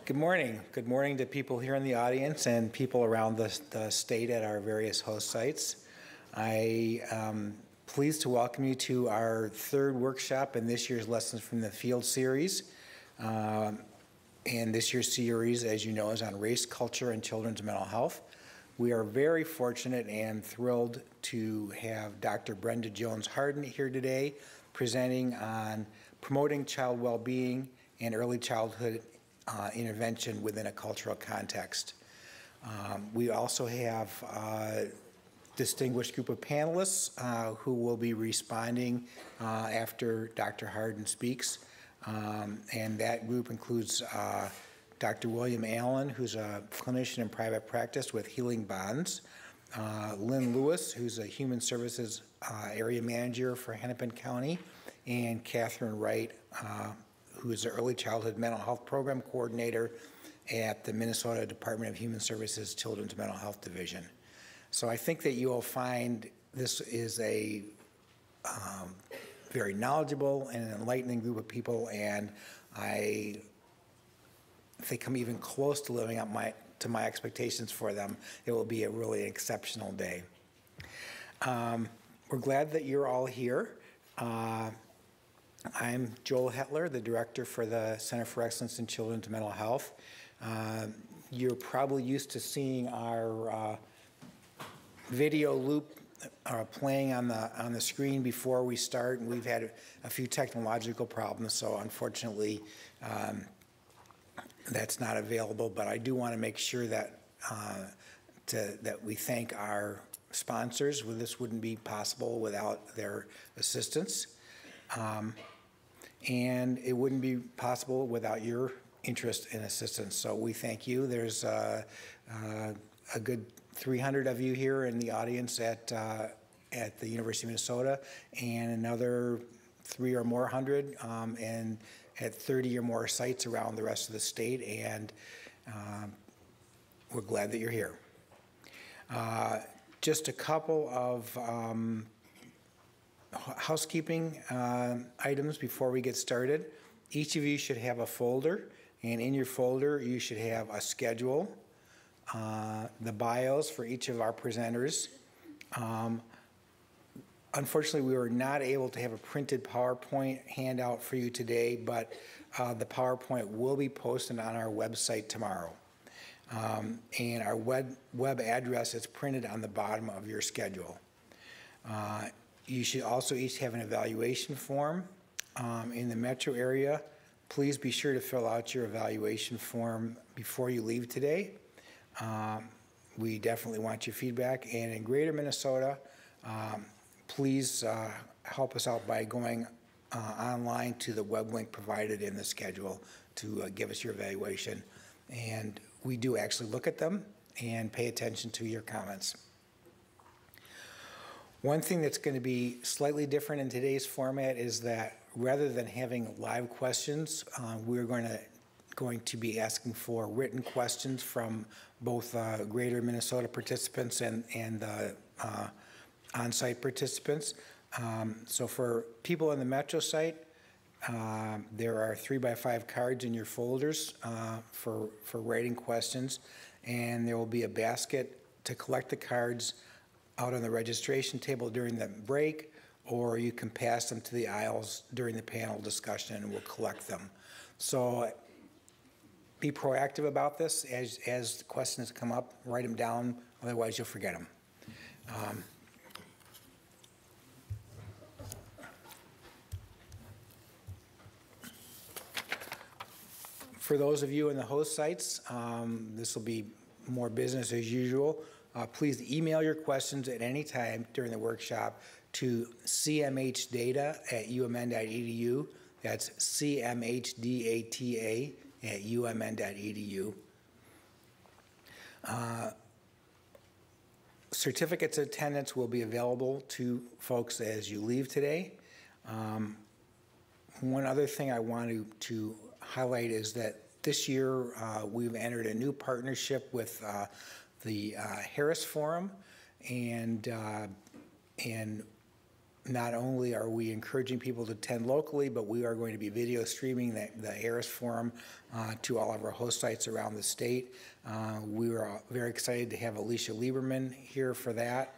Good morning. Good morning to people here in the audience and people around the state at our various host sites. I am pleased to welcome you to our third workshop in this year's Lessons from the Field series. And this year's series, as you know, is on race, culture, and children's mental health. We are very fortunate and thrilled to have Dr. Brenda Jones-Harden here today presenting on promoting child well-being and early childhood intervention within a cultural context. We also have a distinguished group of panelists who will be responding after Dr. Harden speaks. And that group includes Dr. William Allen, who's a clinician in private practice with Healing Bonds, Lynn Lewis, who's a human services area manager for Hennepin County, and Catherine Wright, who is the Early Childhood Mental Health Program Coordinator at the Minnesota Department of Human Services Children's Mental Health Division. So I think that you will find this is a very knowledgeable and enlightening group of people, and if they come even close to living up to my expectations for them, it will be a really exceptional day. We're glad that you're all here. I'm Joel Hetler, the director for the Center for Excellence in Children's Mental Health. You're probably used to seeing our video loop playing on the screen before we start, and we've had a few technological problems, so unfortunately that's not available. But I do want to make sure that that we thank our sponsors. Well, this wouldn't be possible without their assistance. And it wouldn't be possible without your interest and assistance. So we thank you. There's a good 300 of you here in the audience at the University of Minnesota, and another 300 or more and at 30 or more sites around the rest of the state. And we're glad that you're here. Just a couple of housekeeping items before we get started. Each of you should have a folder, and in your folder you should have a schedule, the bios for each of our presenters. Unfortunately, we were not able to have a printed PowerPoint handout for you today, but the PowerPoint will be posted on our website tomorrow. And our web address is printed on the bottom of your schedule. You should also each have an evaluation form. In the metro area, please be sure to fill out your evaluation form before you leave today. We definitely want your feedback. And in greater Minnesota, please help us out by going online to the web link provided in the schedule to give us your evaluation. And we do actually look at them and pay attention to your comments. One thing that's going to be slightly different in today's format is that rather than having live questions, we're going to be asking for written questions from both greater Minnesota participants and the on-site participants. So for people on the Metro site, there are 3x5 cards in your folders for writing questions, and there will be a basket to collect the cards out on the registration table during the break, or you can pass them to the aisles during the panel discussion and we'll collect them. So be proactive about this. As the questions come up, write them down, otherwise you'll forget them. For those of you in the host sites, this will be more business as usual. Please email your questions at any time during the workshop to cmhdata@umn.edu. That's cmhdata@umn.edu. Certificates of attendance will be available to folks as you leave today. One other thing I want to highlight is that this year we've entered a new partnership with the Harris Forum and Not only are we encouraging people to attend locally, but we are going to be video streaming the Harris Forum to all of our host sites around the state. We were very excited to have Alicia Lieberman here for that,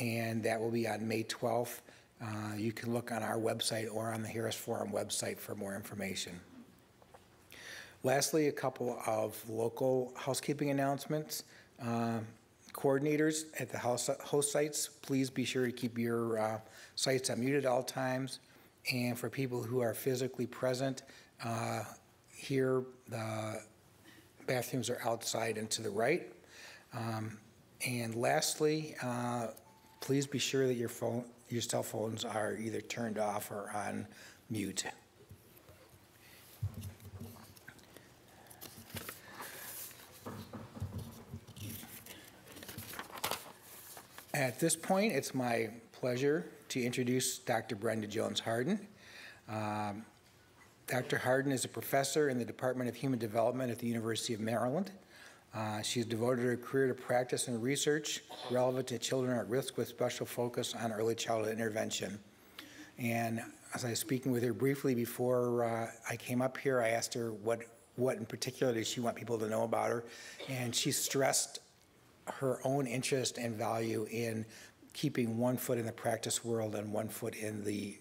and that will be on May 12th. You can look on our website or on the Harris Forum website for more information. Lastly, a couple of local housekeeping announcements. Coordinators at the host sites, please be sure to keep your sites unmuted at all times. And for people who are physically present, here the bathrooms are outside and to the right. And lastly, please be sure that your cell phones are either turned off or on mute. At this point, it's my pleasure to introduce Dr. Brenda Jones-Harden. Dr. Harden is a professor in the Department of Human Development at the University of Maryland. She's devoted her career to practice and research relevant to children at risk with special focus on early childhood intervention. And as I was speaking with her briefly before I came up here, I asked her what in particular does she want people to know about her, and she stressed her own interest and value in keeping one foot in the practice world and one foot in the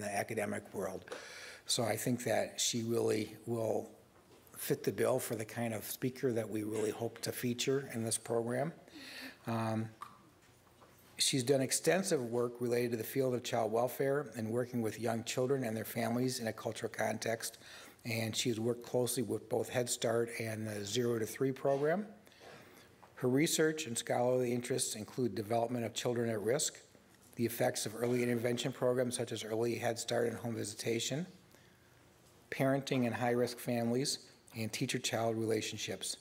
academic world. So I think that she really will fit the bill for the kind of speaker that we really hope to feature in this program. She's done extensive work related to the field of child welfare and working with young children and their families in a cultural context. And she's worked closely with both Head Start and the 0 to 3 program. Her research and scholarly interests include development of children at risk, the effects of early intervention programs such as early Head Start and home visitation, parenting in high-risk families, and teacher-child relationships.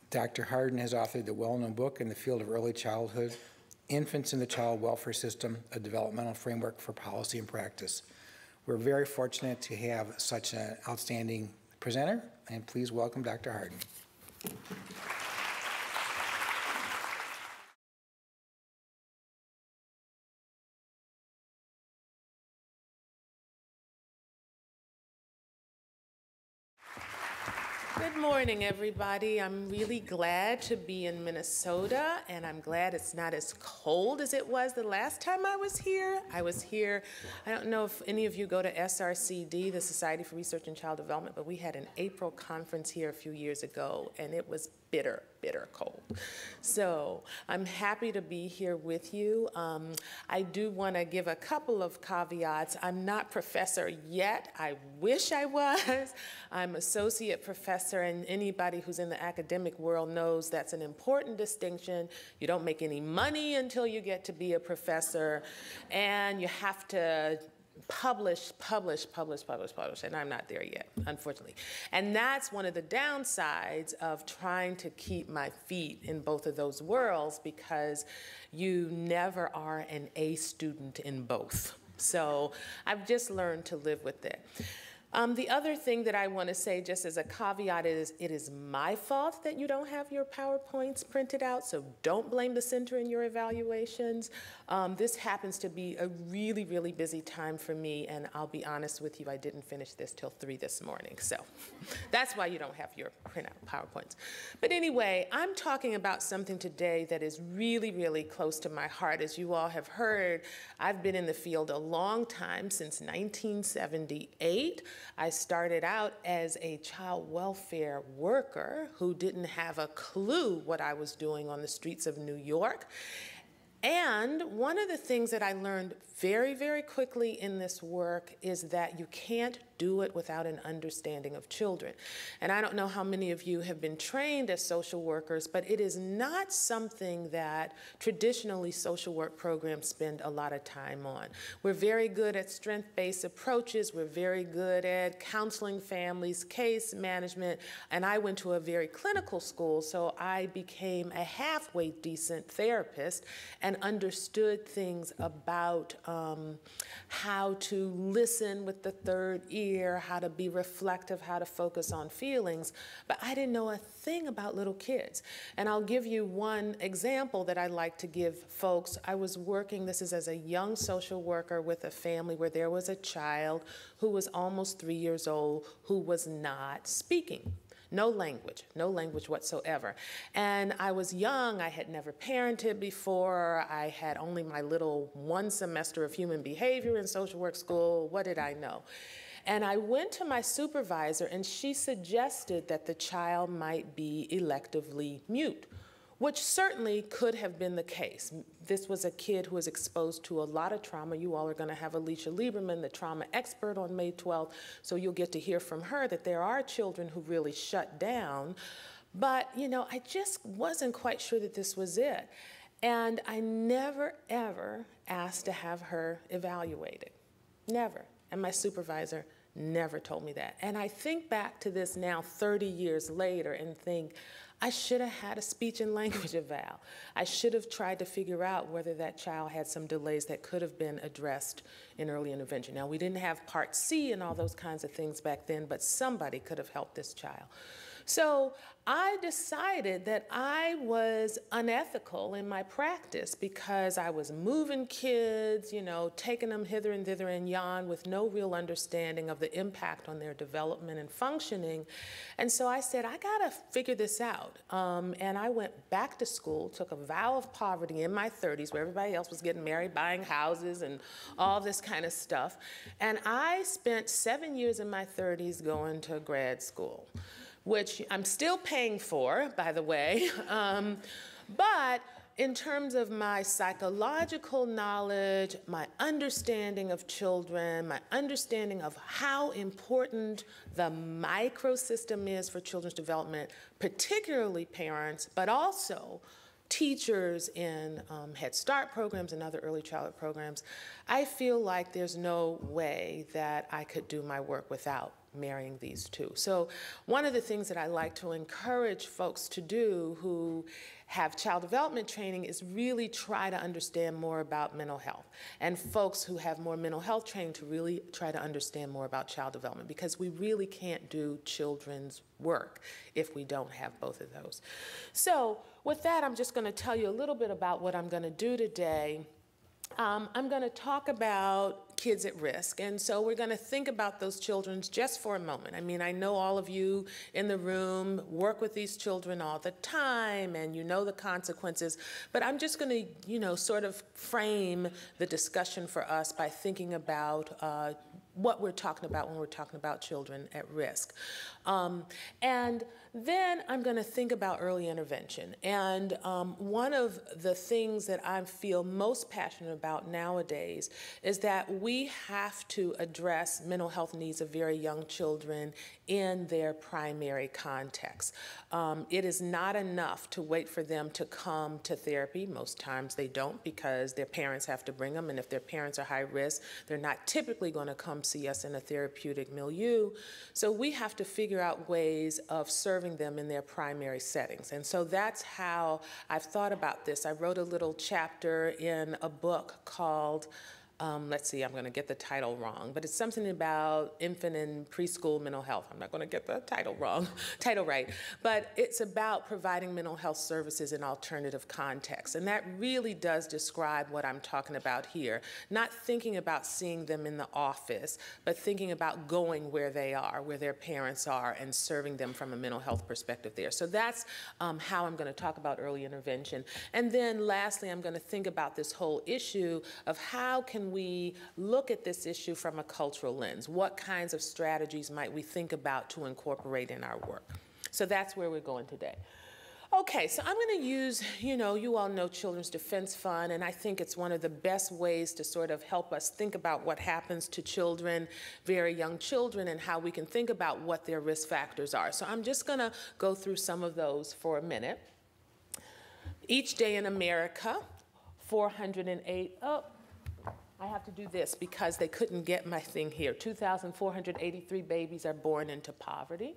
Dr. Harden has authored the well-known book in the field of early childhood, Infants in the Child Welfare System, a developmental framework for policy and practice. We're very fortunate to have such an outstanding presenter, and please welcome Dr. Harden. Good morning, everybody. I'm really glad to be in Minnesota, and I'm glad it's not as cold as it was the last time I was here. I don't know if any of you go to SRCD, the Society for Research in Child Development, but we had an April conference here a few years ago, and it was bitter, bitter cold. So I'm happy to be here with you. I do want to give a couple of caveats. I'm not professor yet. I wish I was. I'm associate professor, and anybody who's in the academic world knows that's an important distinction. You don't make any money until you get to be a professor, and you have to publish, and I'm not there yet, unfortunately. And that's one of the downsides of trying to keep my feet in both of those worlds, because you never are an A student in both. So I've just learned to live with it. The other thing that I want to say, just as a caveat, is it is my fault that you don't have your PowerPoints printed out, so don't blame the center in your evaluations. This happens to be a really, really busy time for me, and I'll be honest with you, I didn't finish this till 3 this morning, so that's why you don't have your printout PowerPoints. But anyway, I'm talking about something today that is really, really close to my heart. As you all have heard, I've been in the field a long time, since 1978. I started out as a child welfare worker who didn't have a clue what I was doing on the streets of New York. And one of the things that I learned very, very quickly in this work is that you can't do it without an understanding of children. And I don't know how many of you have been trained as social workers, but it is not something that traditionally social work programs spend a lot of time on. We're very good at strength-based approaches. We're very good at counseling families, case management, and I went to a very clinical school, so I became a halfway decent therapist, and and understood things about how to listen with the third ear, how to be reflective, how to focus on feelings, but I didn't know a thing about little kids. And I'll give you one example that I like to give folks. I was working, this is as a young social worker, with a family where there was a child who was almost 3 years old who was not speaking. No language whatsoever. And I was young, I had never parented before, I had only my little 1 semester of human behavior in social work school, what did I know? And I went to my supervisor and she suggested that the child might be electively mute, which certainly could have been the case. This was a kid who was exposed to a lot of trauma. You all are going to have Alicia Lieberman, the trauma expert, on May 12th, so you'll get to hear from her that there are children who really shut down. But, you know, I just wasn't quite sure that this was it. And I never, ever asked to have her evaluated. Never. And my supervisor never told me that. And I think back to this now 30 years later and think, I should have had a speech and language eval. I should have tried to figure out whether that child had some delays that could have been addressed in early intervention. Now, we didn't have Part C and all those kinds of things back then, but somebody could have helped this child. So I decided that I was unethical in my practice because I was moving kids, you know, taking them hither and thither and yon with no real understanding of the impact on their development and functioning. And so I said, I gotta figure this out. And I went back to school, took a vow of poverty in my 30s where everybody else was getting married, buying houses and all this kind of stuff. And I spent 7 years in my 30s going to grad school, which I'm still paying for, by the way. But in terms of my psychological knowledge, my understanding of children, my understanding of how important the microsystem is for children's development, particularly parents, but also teachers in Head Start programs and other early childhood programs, I feel like there's no way that I could do my work without marrying these two. So one of the things that I like to encourage folks to do who have child development training is really try to understand more about mental health, and folks who have more mental health training to really try to understand more about child development, because we really can't do children's work if we don't have both of those. So with that, I'm just going to tell you a little bit about what I'm going to do today. I'm going to talk about kids at risk, and so we're going to think about those children just for a moment. I mean, I know all of you in the room work with these children all the time, and you know the consequences, but I'm just going to, you know, sort of frame the discussion for us by thinking about what we're talking about when we're talking about children at risk. And then I'm going to think about early intervention. And one of the things that I feel most passionate about nowadays is that we have to address mental health needs of very young children in their primary context. It is not enough to wait for them to come to therapy. Most times they don't, because their parents have to bring them, and if their parents are high risk, they're not typically going to come see us in a therapeutic milieu. So we have to figure out ways of serving them in their primary settings. And so that's how I've thought about this. I wrote a little chapter in a book called let's see, I'm going to get the title wrong, but it's something about infant and preschool mental health. I'm not going to get the title right, but it's about providing mental health services in alternative contexts, and that really does describe what I'm talking about here. Not thinking about seeing them in the office, but thinking about going where they are, where their parents are, and serving them from a mental health perspective there. So that's how I'm going to talk about early intervention. And then lastly, I'm going to think about this whole issue of how can we look at this issue from a cultural lens? What kinds of strategies might we think about to incorporate in our work? So that's where we're going today. Okay, so I'm going to use, you all know Children's Defense Fund, and I think it's one of the best ways to sort of help us think about what happens to children, very young children, and how we can think about what their risk factors are. So I'm just going to go through some of those for a minute. Each day in America, 408, I have to do this because they couldn't get my thing here. 2,483 babies are born into poverty.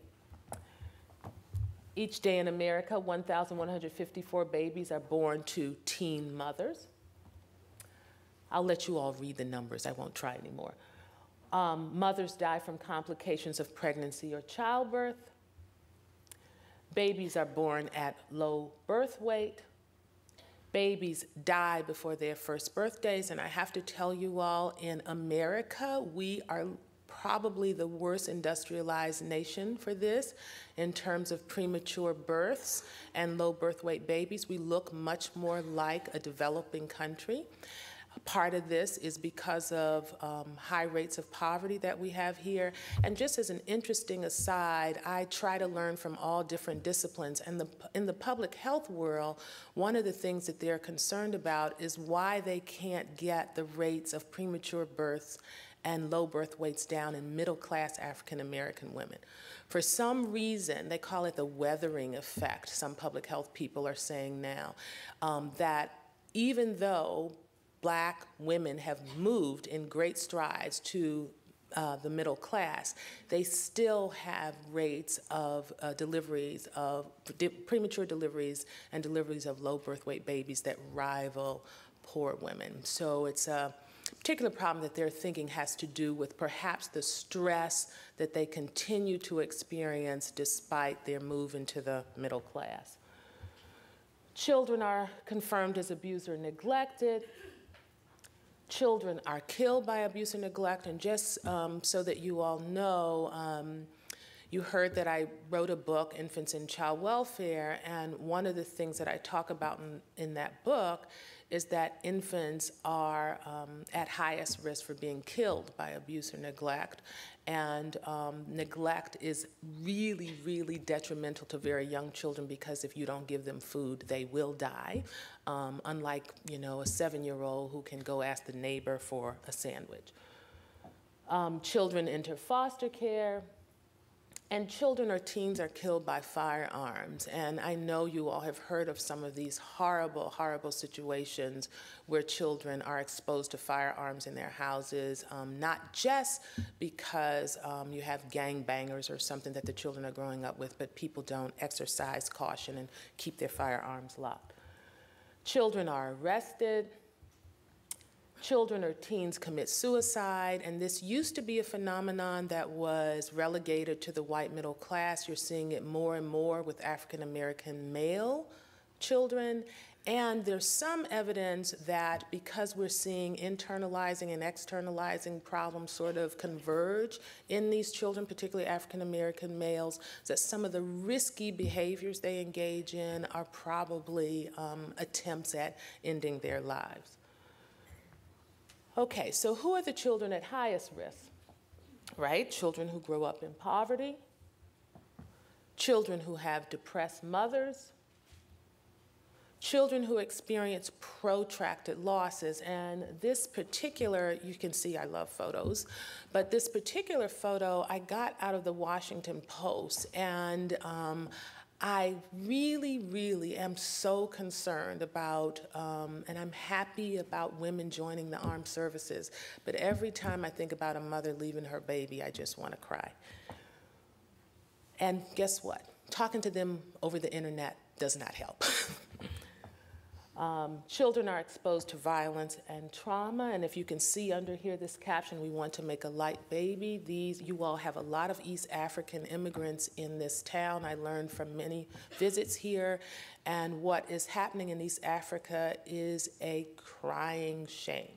Each day in America, 1,154 babies are born to teen mothers. I'll let you all read the numbers. I won't try anymore. Mothers die from complications of pregnancy or childbirth. Babies are born at low birth weight. Babies die before their first birthdays, and I have to tell you all, in America, we are probably the worst industrialized nation for this in terms of premature births and low birth weight babies. We look much more like a developing country. Part of this is because of high rates of poverty that we have here. And just as an interesting aside, I try to learn from all different disciplines. And in the public health world, one of the things that they're concerned about is why they can't get the rates of premature births and low birth weights down in middle-class African-American women. For some reason, they call it the weathering effect, some public health people are saying now, that even though Black women have moved in great strides to the middle class, they still have rates of deliveries of premature deliveries and deliveries of low birth weight babies that rival poor women. So it's a particular problem that they're thinking has to do with perhaps the stress that they continue to experience despite their move into the middle class. Children are confirmed as abused or neglected. Children are killed by abuse or neglect, and just so that you all know, you heard that I wrote a book, Infants in Child Welfare, and one of the things that I talk about in that book is that infants are at highest risk for being killed by abuse or neglect. And neglect is really, really detrimental to very young children because if you don't give them food, they will die. Unlike, you know, a 7-year-old who can go ask the neighbor for a sandwich. Children enter foster care. And children or teens are killed by firearms. And I know you all have heard of some of these horrible, horrible situations where children are exposed to firearms in their houses, not just because you have gangbangers or something that the children are growing up with, but people don't exercise caution and keep their firearms locked. Children are arrested. Children or teens commit suicide, and this used to be a phenomenon that was relegated to the white middle class. You're seeing it more and more with African American male children, and there's some evidence that because we're seeing internalizing and externalizing problems sort of converge in these children, particularly African American males, that some of the risky behaviors they engage in are probably attempts at ending their lives. Okay, so who are the children at highest risk, right? Children who grow up in poverty, children who have depressed mothers, children who experience protracted losses. And this particular, you can see I love photos, but this particular photo I got out of the Washington Post, and I really, really am so concerned about, and I'm happy about women joining the armed services, but every time I think about a mother leaving her baby, I just want to cry. And guess what? Talking to them over the internet does not help. Children are exposed to violence and trauma, and if you can see under here this caption, we want to make a light baby. You all have a lot of East African immigrants in this town. I learned from many visits here, and what is happening in East Africa is a crying shame.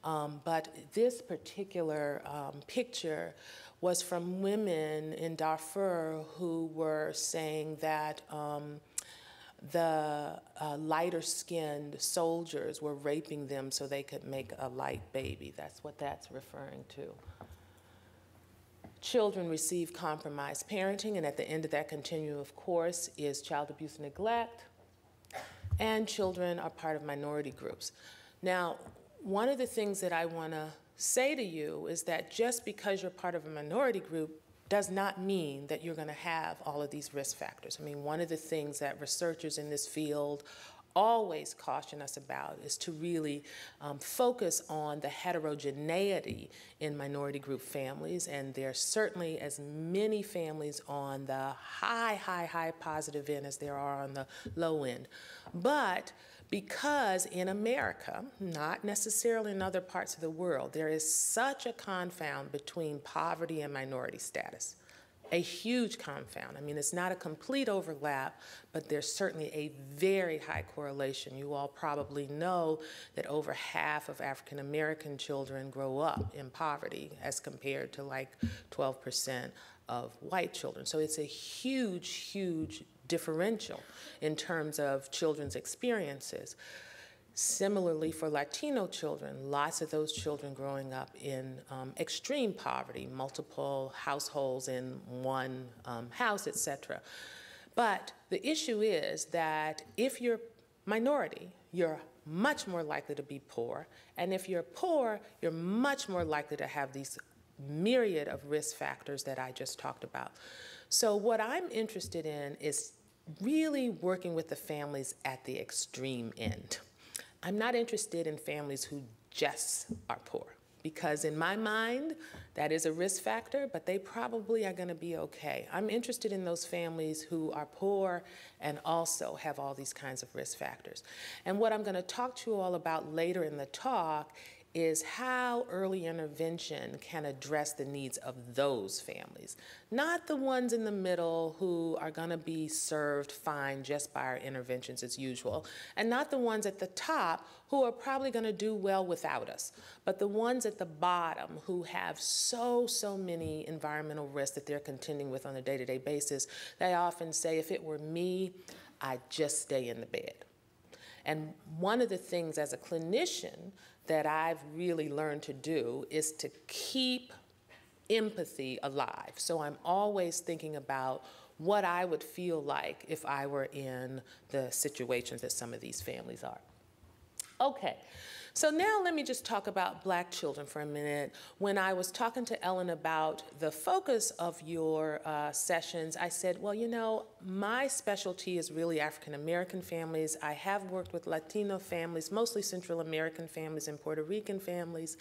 But this particular picture was from women in Darfur who were saying that the lighter-skinned soldiers were raping them so they could make a light baby. That's what that's referring to. Children receive compromised parenting, and at the end of that continuum, of course, is child abuse and neglect, and children are part of minority groups. Now, one of the things that I want to say to you is that just because you're part of a minority group does not mean that you're going to have all of these risk factors. I mean, one of the things that researchers in this field always caution us about is to really focus on the heterogeneity in minority group families, and there are certainly as many families on the high positive end as there are on the low end. But Because in America, not necessarily in other parts of the world, there is such a confound between poverty and minority status. A huge confound. I mean, it's not a complete overlap, but there's certainly a very high correlation. You all probably know that over half of African American children grow up in poverty as compared to like 12% of white children. So it's a huge, huge differential in terms of children's experiences. Similarly, for Latino children, lots of those children growing up in extreme poverty, multiple households in one house, et cetera. But the issue is that if you're minority, you're much more likely to be poor. And if you're poor, you're much more likely to have these myriad of risk factors that I just talked about. So what I'm interested in is really working with the families at the extreme end. I'm not interested in families who just are poor, because in my mind, that is a risk factor, but they probably are going to be okay. I'm interested in those families who are poor and also have all these kinds of risk factors. And what I'm going to talk to you all about later in the talk is how early intervention can address the needs of those families, not the ones in the middle who are going to be served fine just by our interventions as usual, and not the ones at the top who are probably going to do well without us, but the ones at the bottom who have so many environmental risks that they're contending with on a day-to-day basis. They often say, if it were me, I'd just stay in the bed. And one of the things as a clinician that I've really learned to do is to keep empathy alive. So I'm always thinking about what I would feel like if I were in the situations that some of these families are. Okay. So now let me just talk about Black children for a minute. When I was talking to Ellen about the focus of your sessions, I said, well, you know, my specialty is really African American families. I have worked with Latino families, mostly Central American families and Puerto Rican families,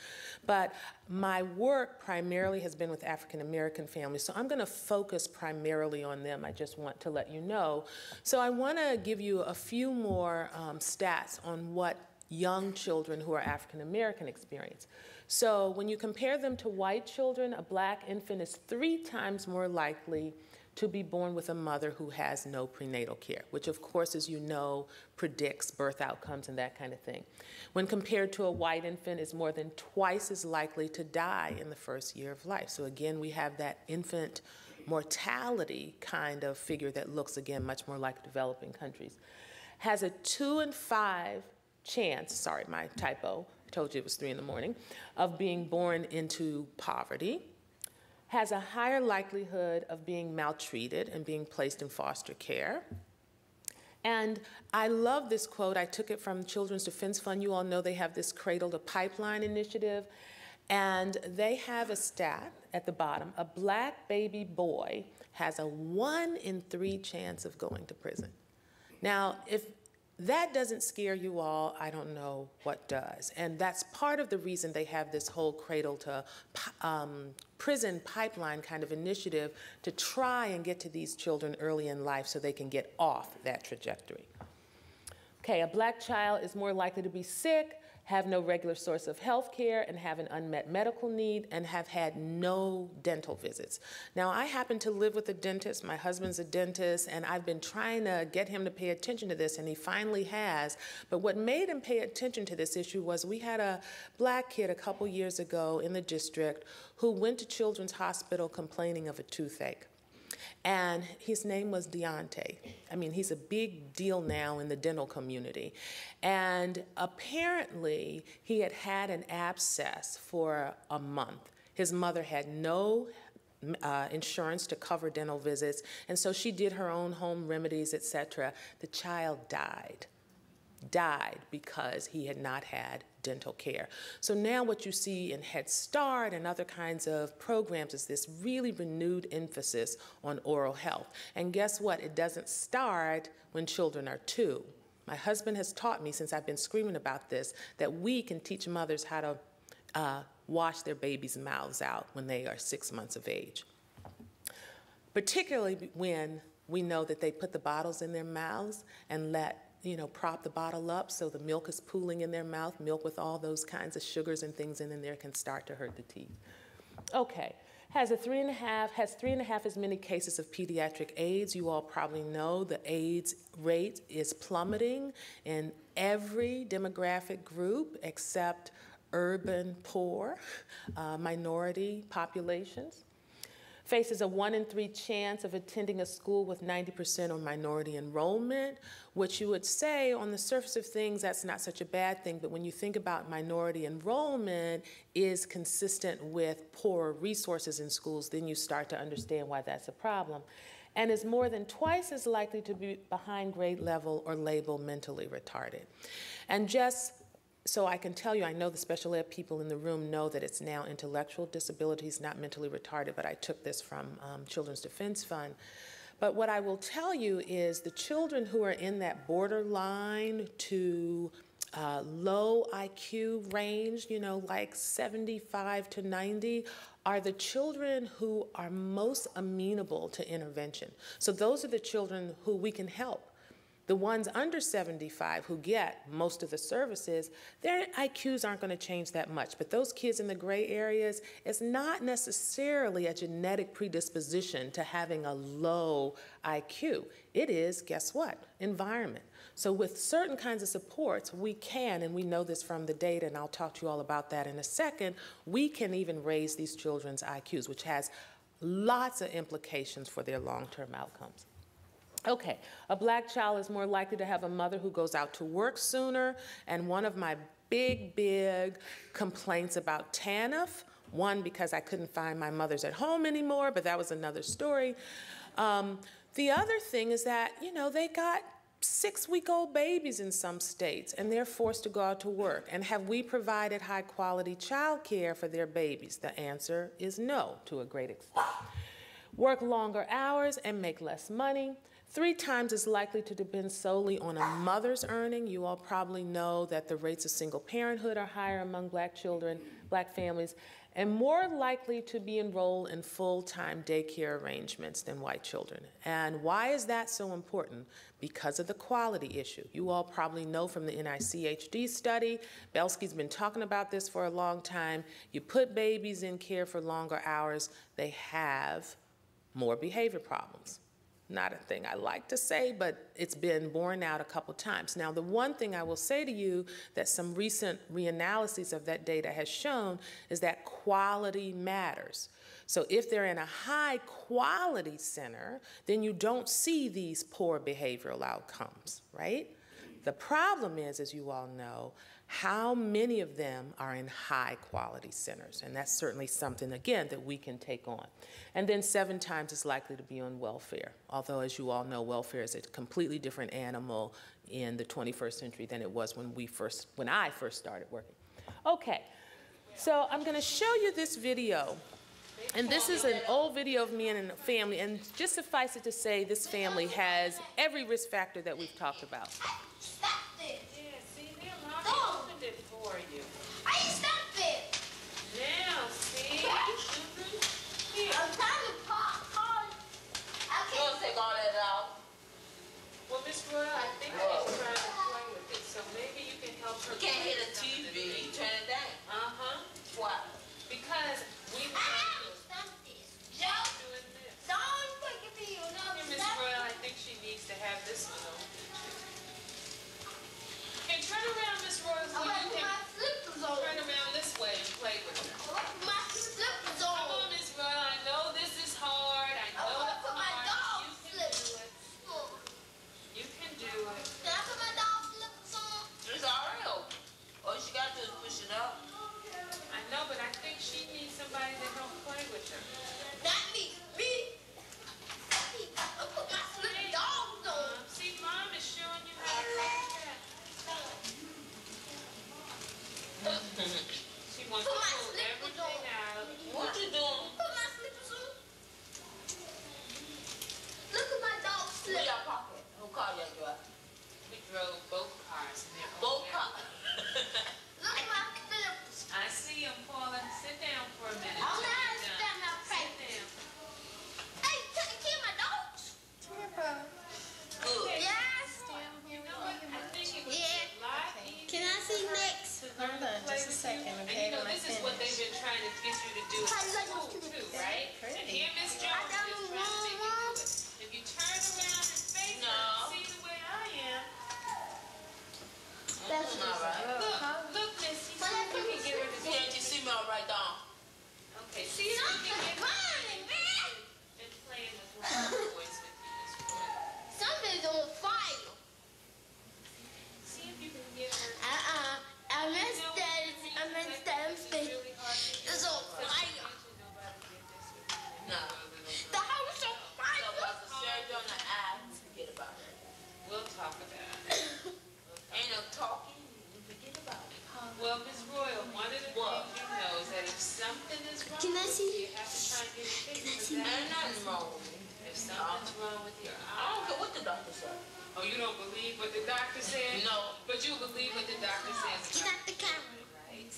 but my work primarily has been with African American families, so I'm going to focus primarily on them. I just want to let you know. So I want to give you a few more stats on what young children who are African American experience. So when you compare them to white children, a Black infant is 3 times more likely to be born with a mother who has no prenatal care, which of course, as you know, predicts birth outcomes and that kind of thing. When compared to a white infant, is more than twice as likely to die in the first year of life. So again, we have that infant mortality kind of figure that looks, again, much more like developing countries. Has a 2 in 5 chance, sorry, my typo, I told you it was 3 in the morning, of being born into poverty, has a higher likelihood of being maltreated and being placed in foster care. And I love this quote. I took it from Children's Defense Fund. You all know they have this Cradle to Pipeline initiative. And they have a stat at the bottom. A Black baby boy has a 1 in 3 chance of going to prison. Now, if that doesn't scare you all, I don't know what does. And that's part of the reason they have this whole Cradle to Prison Pipeline kind of initiative to try and get to these children early in life so they can get off that trajectory. Okay, a Black child is more likely to be sick, have no regular source of health care, and have an unmet medical need, and have had no dental visits. Now, I happen to live with a dentist. My husband's a dentist, and I've been trying to get him to pay attention to this, and he finally has. But what made him pay attention to this issue was we had a Black kid a couple years ago in the district who went to Children's Hospital complaining of a toothache. And his name was Deontay. I mean, he's a big deal now in the dental community. And apparently, he had had an abscess for a month. His mother had no insurance to cover dental visits, and so she did her own home remedies, et cetera. The child died because he had not had dental care. So now what you see in Head Start and other kinds of programs is this really renewed emphasis on oral health. And guess what? It doesn't start when children are 2. My husband has taught me, since I've been screaming about this, that we can teach mothers how to wash their babies' mouths out when they are 6 months of age. Particularly when we know that they put the bottles in their mouths and let prop the bottle up so the milk is pooling in their mouth. Milk with all those kinds of sugars and things in there can start to hurt the teeth. Okay. Has 3.5 as many cases of pediatric AIDS. You all probably know the AIDS rate is plummeting in every demographic group except urban poor, minority populations. Faces a 1 in 3 chance of attending a school with 90% or minority enrollment, which you would say on the surface of things that's not such a bad thing, but when you think about minority enrollment is consistent with poorer resources in schools, then you start to understand why that's a problem. And is more than twice as likely to be behind grade level or labeled mentally retarded. And just so I can tell you, I know the special ed people in the room know that it's now intellectual disabilities, not mentally retarded, but I took this from Children's Defense Fund. But what I will tell you is the children who are in that borderline to low IQ range, like 75 to 90, are the children who are most amenable to intervention. So those are the children who we can help. The ones under 75 who get most of the services, their IQs aren't going to change that much. But those kids in the gray areas, it's not necessarily a genetic predisposition to having a low IQ. It is, guess what? Environment. So with certain kinds of supports, we can, and we know this from the data, and I'll talk to you all about that in a second, we can even raise these children's IQs, which has lots of implications for their long-term outcomes. Okay, a black child is more likely to have a mother who goes out to work sooner, and one of my big complaints about TANF, one, because I couldn't find my mothers at home anymore, but that was another story. The other thing is that, they got 6-week-old babies in some states, and they're forced to go out to work. And have we provided high-quality child care for their babies? The answer is no, to a great extent. Work longer hours and make less money. 3 times as likely to depend solely on a mother's earning. You all probably know that the rates of single parenthood are higher among black children, black families, and more likely to be enrolled in full-time daycare arrangements than white children. And why is that so important? Because of the quality issue. You all probably know from the NICHD study, Belsky's been talking about this for a long time. You put babies in care for longer hours, they have more behavior problems. Not a thing I like to say, but it's been borne out a couple times. Now, the one thing I will say to you that some recent reanalyses of that data has shown is that quality matters. So if they're in a high quality center, then you don't see these poor behavioral outcomes, right? The problem is, as you all know, how many of them are in high quality centers, and that's certainly something, again, that we can take on. And then 7 times as likely to be on welfare, although, as you all know, welfare is a completely different animal in the 21st century than it was when I first started working. Okay, so I'm going to show you this video, and this is an old video of me and a family, and just suffice it to say this family has every risk factor that we've talked about. For you. I stopped it. Now, see? Here. I'm trying to pop. You don't take all that out. Well, Miss Royal, I think she's trying to play with it, so maybe you can help her. You can't hear the TV. Turn it down. Why? Because we Stop this. Joe. doing this. Don't look at me. Miss Royal, I think she needs to have this one on. Okay, turn around, Miss Royal, so I'm you going to put can. my slippers on. wrong with me. If something's wrong with your I eye. don't care what the doctor said. Oh, you don't believe what the doctor said? No. But you believe what the doctor says. Get out the camera. Right.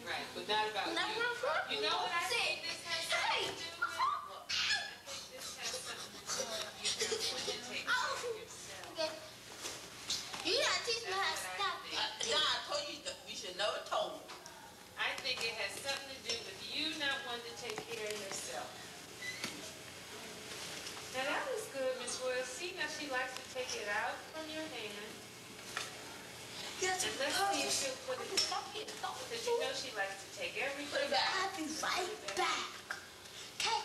Right, but not about Not you. my fault. You know what I Sit. think this has something to do with? I think this has something to do with you not wanting to take care of yourself. Okay. You gotta teach me how to stop it. Nah, I told you that we should never told. I think it has something to do with you not wanting to take care of yourself. Now that was good, Miss Royal. See, now she likes to take it out from your hand. Yes, And let's see if she'll put it, because you know she likes to take everything Put it back. I'll be right back. Okay.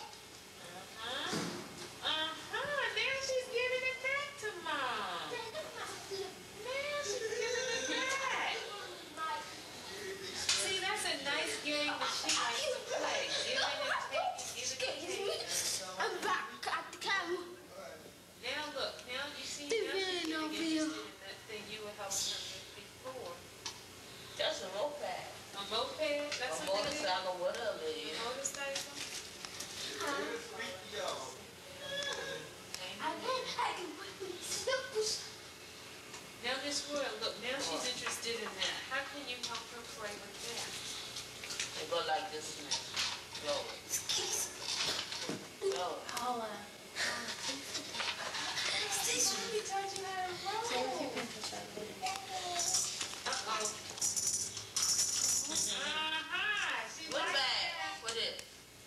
Now she's giving it back to Mom. Now she's giving it back. See, that's a nice game that she likes to play. Giving and taking, giving and taking. I'm back at the camera. Now look, now you see, The now she's video, getting video. interested in that thing you were helping her with before. That's a moped. A moped? That's A something that- motorcycle, whatever it is. Motorcycle? I can put my slippers. Now, Miss Royal, look, now she's interested in that. How can you help her play with that? They go like this now. Go. Go. Oh, Somebody taught you how to roll. Uh-oh. She What likes bag? that. What it?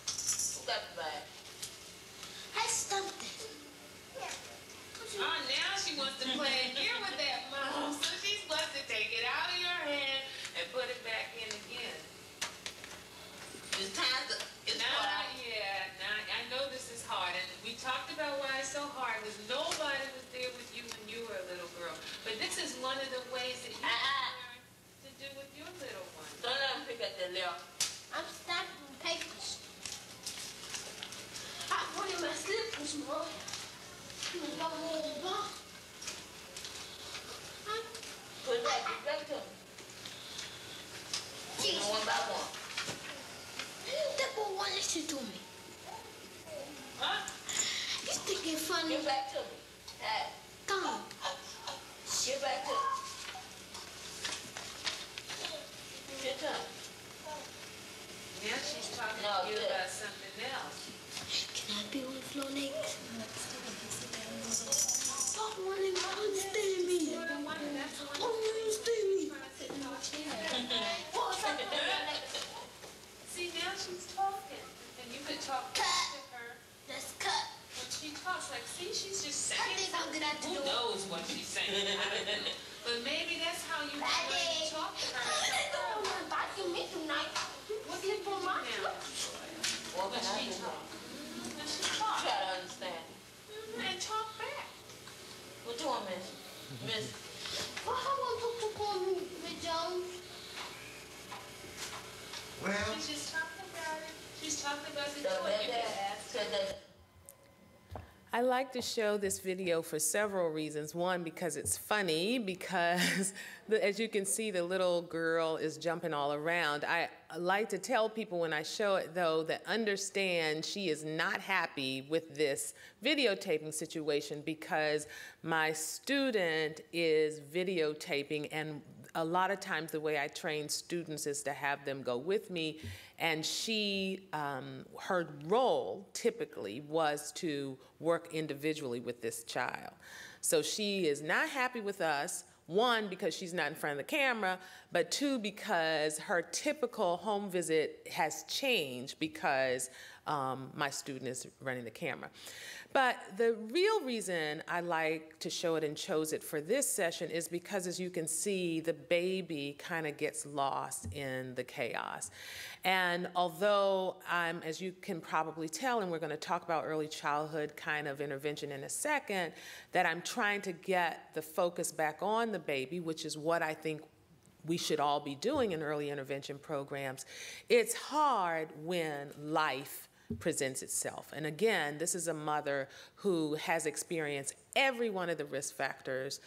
Who got the bag? I stumped it. Oh, now she wants to play again with that, Mom. So she's supposed to take it out of your hand and put it back in again. It's time to. It's Nah, hard. yeah, nah, I know this is hard, and we talked about why it's so hard, because nobody was there with you when you were a little girl. But this is one of the ways that you can learn to do with your little one. Don't let them pick at the left. I'm stamping papers. I put in my slippers, boy. Put it back. Get back to them. One by one. That boy won't listen to me. Huh? He's thinking funny. Get back to me. Hey, Come on. get back to me. Your turn. Now she's talking No, to you good. about something else. Can I be with Flo next? Papa won't let me understand me. Well, the one that's the one Oh, understand me. trying to sit in your chair. What's up with my next? See, now she's talking, and you could talk back to her Let's cut. when she talks. Like, see, she's just I saying think I'm something. good at Who doing. knows what she's saying? I don't know. But maybe that's how you learn to talk to her. I don't want to bite me tonight. What can you do now? What When can I she do? talk. When she Try talk. to understand. And talk back. What you want, miss? Miss, Well, how want to call me, Miss Jones? Well, She's just talking about it. She's talking about the the toy. You dad can ask her. said that. I like to show this video for several reasons. One, because it's funny, because as you can see, the little girl is jumping all around. I like to tell people when I show it, though, that understand she is not happy with this videotaping situation because my student is videotaping, and a lot of times the way I train students is to have them go with me, and she, her role typically was to work individually with this child. So she is not happy with us, one, because she's not in front of the camera, but two, because her typical home visit has changed because my student is running the camera. But the real reason I like to show it and chose it for this session is because, as you can see, the baby kind of gets lost in the chaos. And although I'm, as you can probably tell, and we're going to talk about early childhood kind of intervention in a second, that I'm trying to get the focus back on the baby, which is what I think we should all be doing in early intervention programs. It's hard when life presents itself. And again, this is a mother who has experienced every one of the risk factors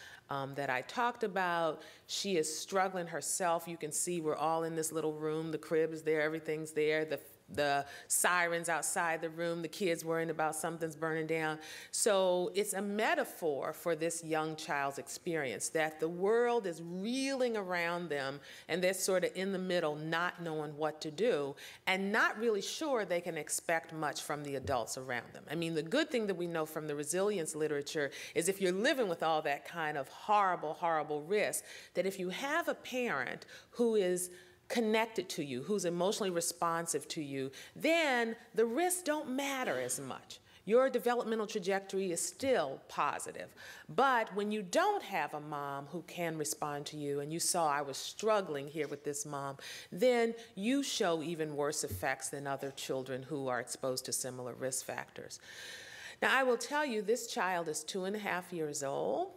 that I talked about. She is struggling herself. You can see we're all in this little room. The crib is there. Everything's there. The the sirens outside the room, the kids worrying about something's burning down. So it's a metaphor for this young child's experience, that the world is reeling around them and they're sort of in the middle, not knowing what to do and not really sure they can expect much from the adults around them. I mean, the good thing that we know from the resilience literature is if you're living with all that kind of horrible, horrible risk, that if you have a parent who is connected to you, who's emotionally responsive to you, then the risks don't matter as much. Your developmental trajectory is still positive. But when you don't have a mom who can respond to you, and you saw I was struggling here with this mom, then you show even worse effects than other children who are exposed to similar risk factors. Now, I will tell you, this child is 2.5 years old.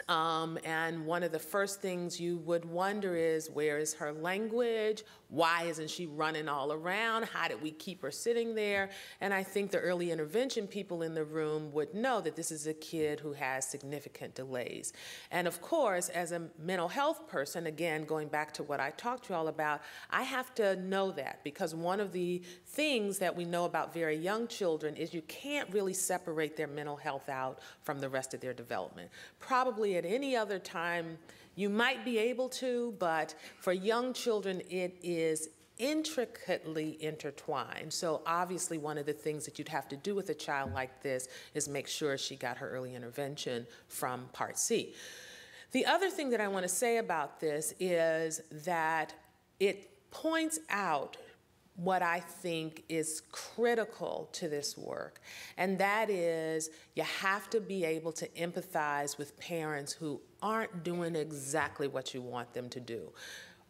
And one of the first things you would wonder is, where is her language? Why isn't she running all around? How did we keep her sitting there? And I think the early intervention people in the room would know that this is a kid who has significant delays. And of course, as a mental health person, again, going back to what I talked to you all about, I have to know that, because one of the things that we know about very young children is you can't really separate their mental health out from the rest of their development. Probably at any other time, you might be able to, but for young children, it is intricately intertwined. So obviously one of the things that you'd have to do with a child like this is make sure she got her early intervention from Part C. The other thing that I want to say about this is that it points out what I think is critical to this work, and that is you have to be able to empathize with parents who aren't doing exactly what you want them to do.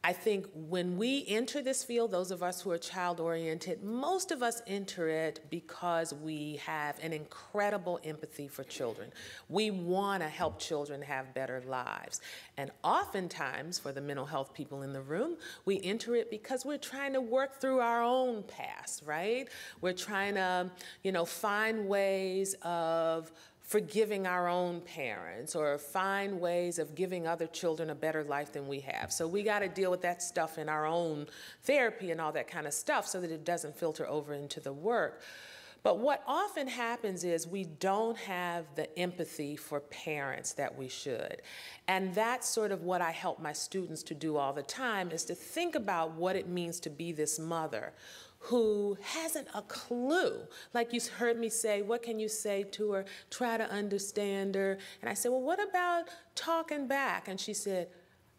I think when we enter this field, those of us who are child-oriented, most of us enter it because we have an incredible empathy for children. We want to help children have better lives. And oftentimes, for the mental health people in the room, we enter it because we're trying to work through our own past, right? We're trying to, find ways of forgiving our own parents, or find ways of giving other children a better life than we have. So we got to deal with that stuff in our own therapy and all that kind of stuff so that it doesn't filter over into the work. But what often happens is we don't have the empathy for parents that we should. And that's sort of what I help my students to do all the time, is to think about what it means to be this mother who hasn't a clue. Like you heard me say, what can you say to her? Try to understand her. And I said, well, what about talking back? And she said,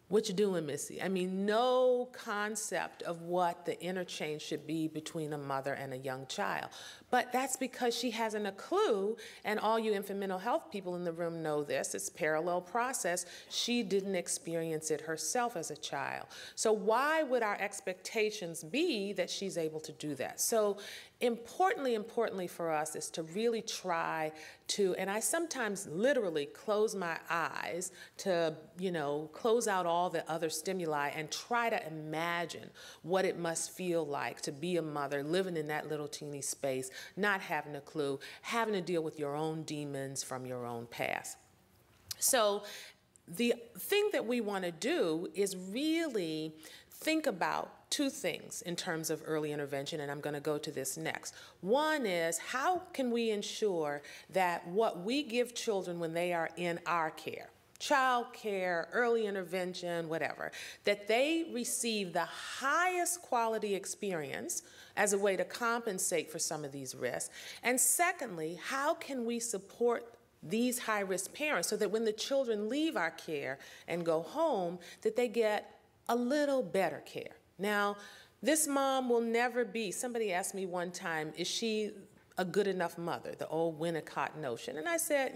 what you doing, Missy? I mean, no concept of what the interchange should be between a mother and a young child. But that's because she hasn't a clue, and all you infant mental health people in the room know this. It's parallel process. She didn't experience it herself as a child. So why would our expectations be that she's able to do that? So importantly for us is to really try to, and I sometimes literally close my eyes to, close out all the other stimuli and try to imagine what it must feel like to be a mother living in that little teeny space, not having a clue, having to deal with your own demons from your own past. So the thing that we want to do is really think about two things in terms of early intervention, and I'm going to go to this next. One is, how can we ensure that what we give children when they are in our care, child care, early intervention, whatever, that they receive the highest quality experience as a way to compensate for some of these risks? And secondly, how can we support these high-risk parents so that when the children leave our care and go home, that they get a little better care? Now, this mom will never be, somebody asked me one time, is she a good enough mother? The old Winnicott notion. And I said,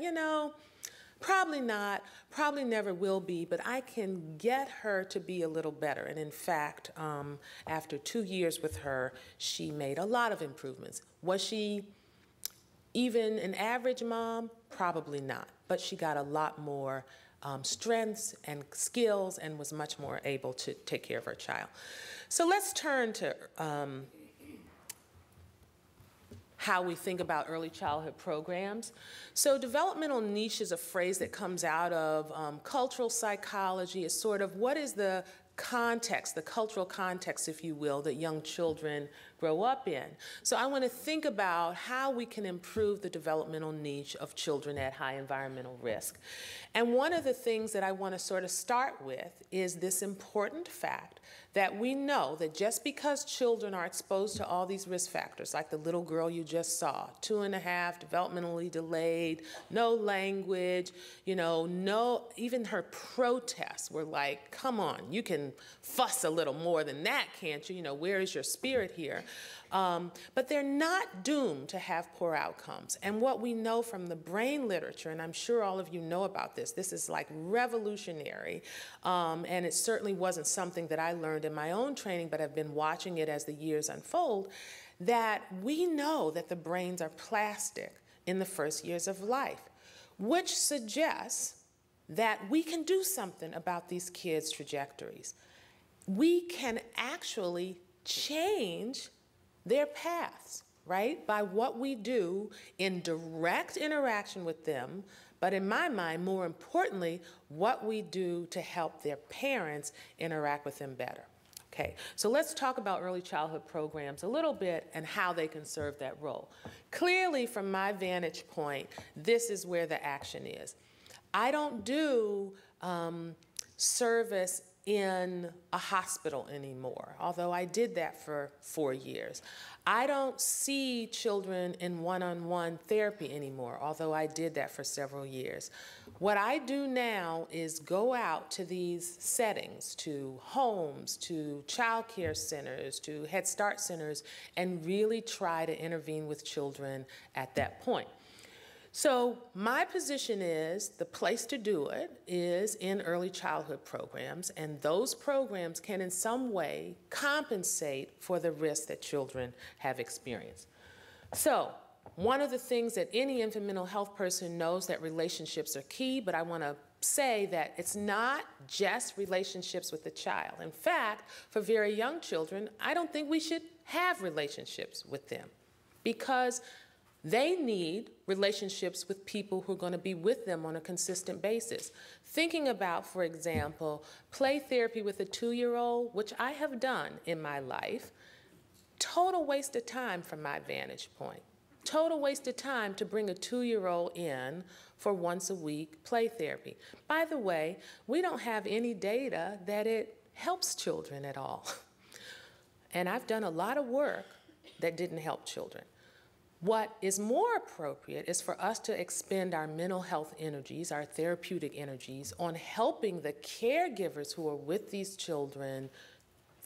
probably not, probably never will be, but I can get her to be a little better. And in fact, after 2 years with her, she made a lot of improvements. Was she even an average mom? Probably not, but she got a lot more strengths and skills and was much more able to take care of her child. So let's turn to how we think about early childhood programs. So developmental niche is a phrase that comes out of cultural psychology. It's sort of what is the context, the cultural context, if you will, that young children grow up in. So I want to think about how we can improve the developmental needs of children at high environmental risk. And one of the things that I want to sort of start with is this important fact that we know that just because children are exposed to all these risk factors, like the little girl you just saw, 2.5, developmentally delayed, no language, even her protests were like, come on, you can fuss a little more than that, can't you? Where is your spirit here? But they're not doomed to have poor outcomes. And what we know from the brain literature, and I'm sure all of you know about this is like revolutionary, and it certainly wasn't something that I learned in my own training, but I've been watching it as the years unfold, that we know that the brains are plastic in the first years of life, which suggests that we can do something about these kids' trajectories. We can actually change their paths, right? By what we do in direct interaction with them, but in my mind, more importantly, what we do to help their parents interact with them better. Okay, so let's talk about early childhood programs a little bit and how they can serve that role. Clearly, from my vantage point, this is where the action is. I don't do service in a hospital anymore, although I did that for 4 years. I don't see children in one-on-one therapy anymore, although I did that for several years. What I do now is go out to these settings, to homes, to child care centers, to Head Start centers, and really try to intervene with children at that point. So my position is the place to do it is in early childhood programs, and those programs can in some way compensate for the risk that children have experienced. So one of the things that any infant mental health person knows that relationships are key, but I want to say that it's not just relationships with the child. In fact, for very young children, I don't think we should have relationships with them because they need relationships with people who are going to be with them on a consistent basis. Thinking about, for example, play therapy with a 2-year-old, which I have done in my life, total waste of time from my vantage point. Total waste of time to bring a 2-year-old in for once a week play therapy. By the way, we don't have any data that it helps children at all. And I've done a lot of work that didn't help children. What is more appropriate is for us to expend our mental health energies, our therapeutic energies, on helping the caregivers who are with these children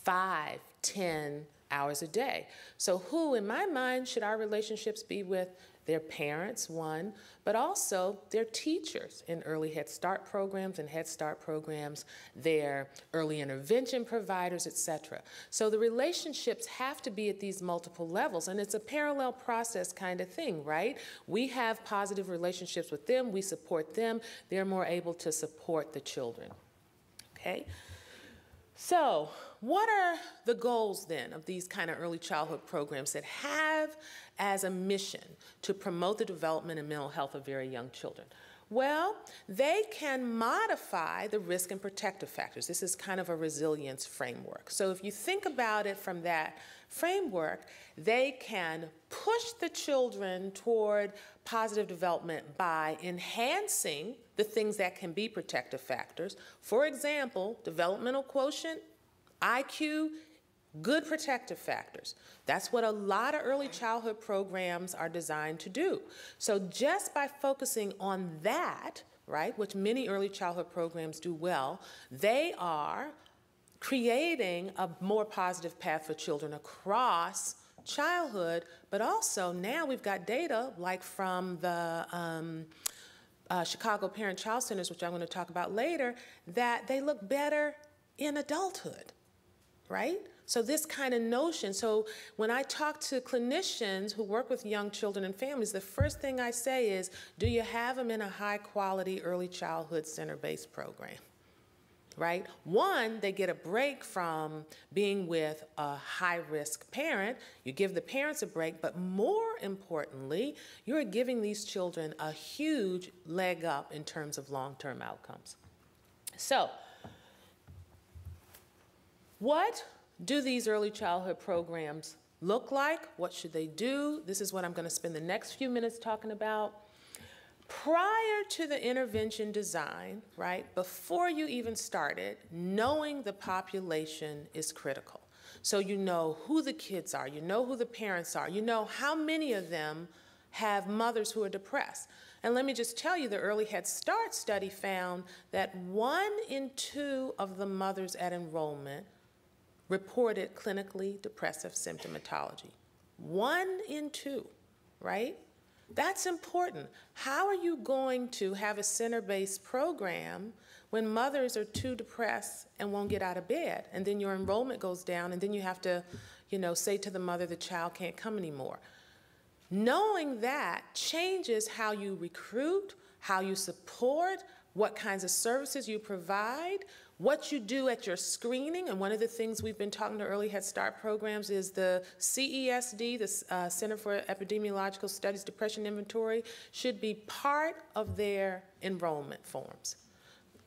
5, 10 hours a day. So who, in my mind, should our relationships be with? Their parents, one, but also their teachers in early Head Start programs and Head Start programs, their early intervention providers, etc. So the relationships have to be at these multiple levels, and it's a parallel process kind of thing, right? We have positive relationships with them, we support them, they're more able to support the children, okay? So what are the goals then of these kind of early childhood programs that have as a mission to promote the development and mental health of very young children? Well, they can modify the risk and protective factors. This is kind of a resilience framework. So if you think about it from that framework, they can push the children toward positive development by enhancing the things that can be protective factors. For example, developmental quotient, IQ, good protective factors. That's what a lot of early childhood programs are designed to do. So just by focusing on that, right, which many early childhood programs do well, they are creating a more positive path for children across childhood, but also now we've got data like from the Chicago Parent-Child Centers, which I'm going to talk about later, that they look better in adulthood, right? So this kind of notion, so when I talk to clinicians who work with young children and families, the first thing I say is, do you have them in a high-quality early childhood center-based program? Right? One, they get a break from being with a high-risk parent. You give the parents a break, but more importantly, you're giving these children a huge leg up in terms of long-term outcomes. So, what do these early childhood programs look like? What should they do? This is what I'm going to spend the next few minutes talking about. Prior to the intervention design, right, before you even started, knowing the population is critical. So you know who the kids are, you know who the parents are, you know how many of them have mothers who are depressed. And let me just tell you, the Early Head Start study found that 1 in 2 of the mothers at enrollment reported clinically depressive symptomatology. 1 in 2, right? That's important. How are you going to have a center-based program when mothers are too depressed and won't get out of bed? And then your enrollment goes down, and then you have to, say to the mother, the child can't come anymore. Knowing that changes how you recruit, how you support, what kinds of services you provide, what you do at your screening. And one of the things we've been talking to Early Head Start programs is the CESD, the Center for Epidemiological Studies Depression Inventory, should be part of their enrollment forms.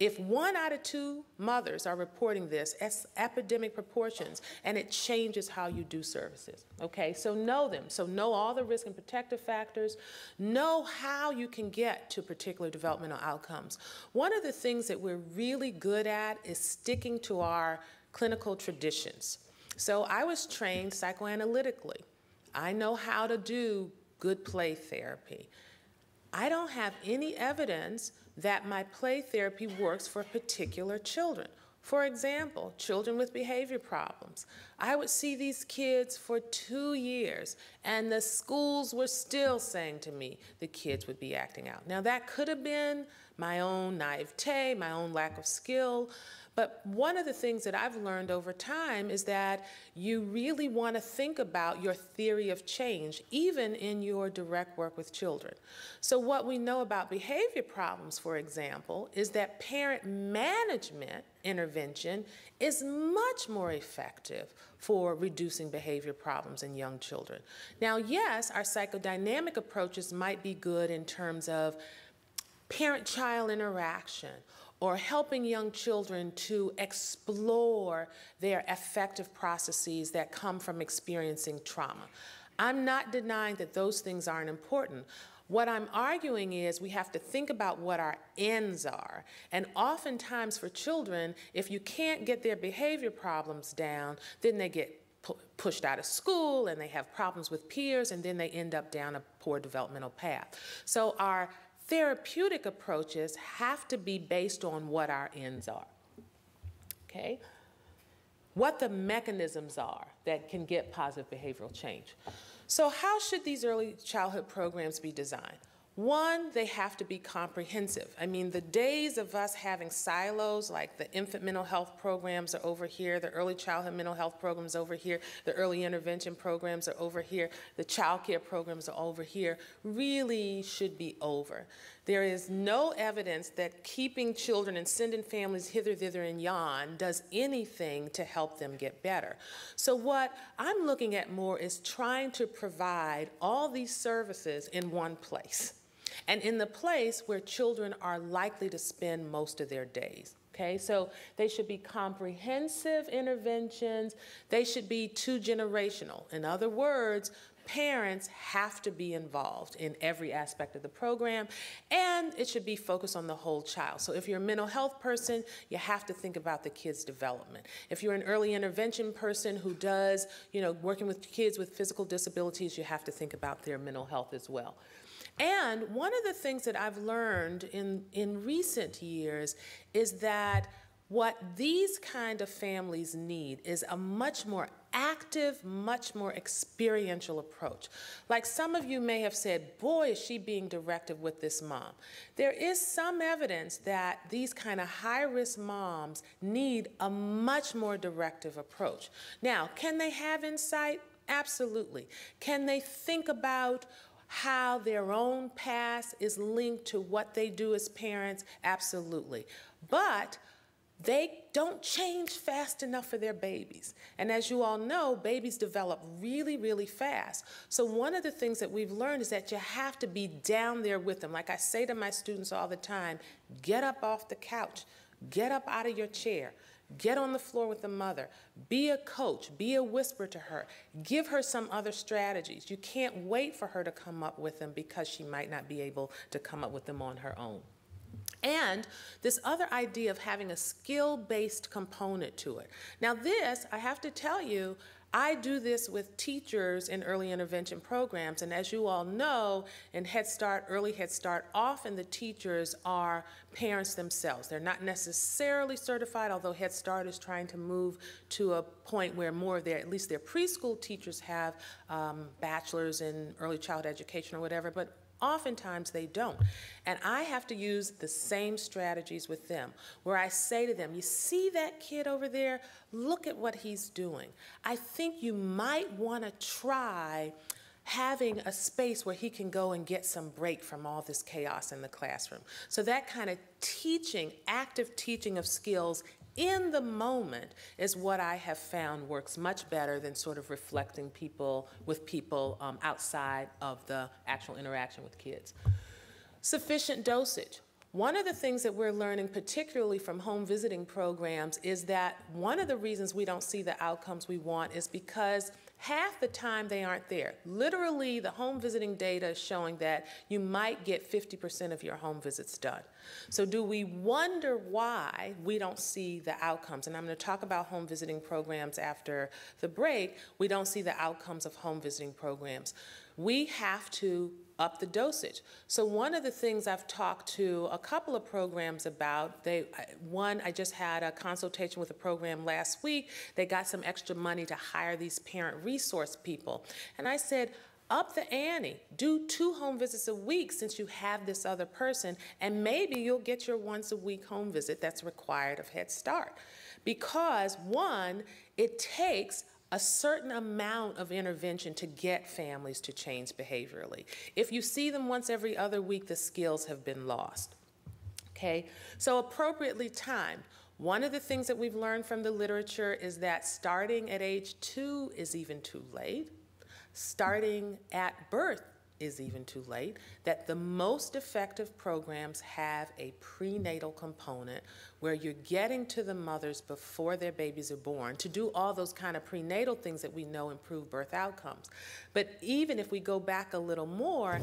If 1 out of 2 mothers are reporting this, that's epidemic proportions, and it changes how you do services, okay? So know them. So know all the risk and protective factors. Know how you can get to particular developmental outcomes. One of the things that we're really good at is sticking to our clinical traditions. So I was trained psychoanalytically. I know how to do good play therapy. I don't have any evidence that my play therapy works for particular children. For example, children with behavior problems. I would see these kids for 2 years, and the schools were still saying to me the kids would be acting out. Now, that could have been my own naivete, my own lack of skill, but one of the things that I've learned over time is that you really want to think about your theory of change, even in your direct work with children. So what we know about behavior problems, for example, is that parent management intervention is much more effective for reducing behavior problems in young children. Now, yes, our psychodynamic approaches might be good in terms of parent-child interaction, or helping young children to explore their affective processes that come from experiencing trauma. I'm not denying that those things aren't important. What I'm arguing is we have to think about what our ends are. And oftentimes for children, if you can't get their behavior problems down, then they get pushed out of school and they have problems with peers, and then they end up down a poor developmental path. So our therapeutic approaches have to be based on what our ends are, okay? What the mechanisms are that can get positive behavioral change. So how should these early childhood programs be designed? One, they have to be comprehensive. I mean, the days of us having silos, like the infant mental health programs are over here, the early childhood mental health programs over here, the early intervention programs are over here, the child care programs are over here, really should be over. There is no evidence that keeping children and sending families hither, thither, and yon does anything to help them get better. So what I'm looking at more is trying to provide all these services in one place, and in the place where children are likely to spend most of their days. Okay, so they should be comprehensive interventions. They should be 2-generational. In other words, parents have to be involved in every aspect of the program, and it should be focused on the whole child. So if you're a mental health person, you have to think about the kid's development. If you're an early intervention person who does, working with kids with physical disabilities, you have to think about their mental health as well. And one of the things that I've learned in recent years is that what these kind of families need is a much more active, much more experiential approach. Like some of you may have said, boy, is she being directive with this mom. There is some evidence that these kind of high-risk moms need a much more directive approach. Now, can they have insight? Absolutely. Can they think about how their own past is linked to what they do as parents? Absolutely. But they don't change fast enough for their babies. And as you all know, babies develop really, really fast. So one of the things that we've learned is that you have to be down there with them. Like I say to my students all the time, get up off the couch, get up out of your chair, Get on the floor with the mother. Be a coach. Be a whisper to her. Give her some other strategies. You can't wait for her to come up with them because she might not be able to come up with them on her own. And this other idea of having a skill-based component to it. Now this, I have to tell you, I do this with teachers in early intervention programs, and as you all know, in Head Start, early Head Start, often the teachers are parents themselves. They're not necessarily certified, although Head Start is trying to move to a point where more of their, at least their preschool teachers have bachelors in early childhood education or whatever, but oftentimes they don't. And I have to use the same strategies with them, where I say to them, you see that kid over there? Look at what he's doing. I think you might want to try having a space where he can go and get some break from all this chaos in the classroom. So that kind of teaching, active teaching of skills in the moment is what I have found works much better than sort of reflecting with people outside of the actual interaction with kids. Sufficient dosage. One of the things that we're learning, particularly from home visiting programs, is that one of the reasons we don't see the outcomes we want is because half the time they aren't there. Literally, the home visiting data is showing that you might get 50% of your home visits done. So do we wonder why we don't see the outcomes? And I'm going to talk about home visiting programs after the break. We don't see the outcomes of home visiting programs. We have to up the dosage. So one of the things I've talked to a couple of programs about, one, I just had a consultation with a program last week. They got some extra money to hire these parent resource people. And I said, up the ante, do 2 home visits a week since you have this other person, and maybe you'll get your once-a-week home visit that's required of Head Start. Because one, it takes a certain amount of intervention to get families to change behaviorally. If you see them once every other week, the skills have been lost. Okay, so appropriately timed. One of the things that we've learned from the literature is that starting at age 2 is even too late. Starting at birth is even too late, that the most effective programs have a prenatal component where you're getting to the mothers before their babies are born to do all those kind of prenatal things that we know improve birth outcomes. But even if we go back a little more,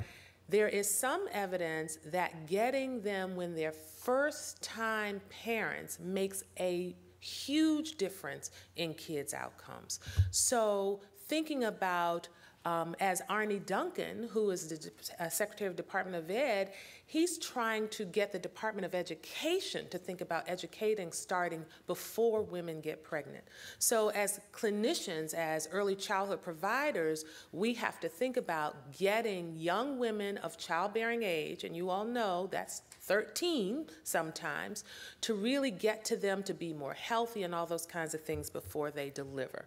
there is some evidence that getting them when they're first-time parents makes a huge difference in kids' outcomes. So thinking about as Arne Duncan, who is the Secretary of Department of Ed, he's trying to get the Department of Education to think about educating starting before women get pregnant. So as clinicians, as early childhood providers, we have to think about getting young women of childbearing age, and you all know that's 13 sometimes, to really get to them to be more healthy and all those kinds of things before they deliver.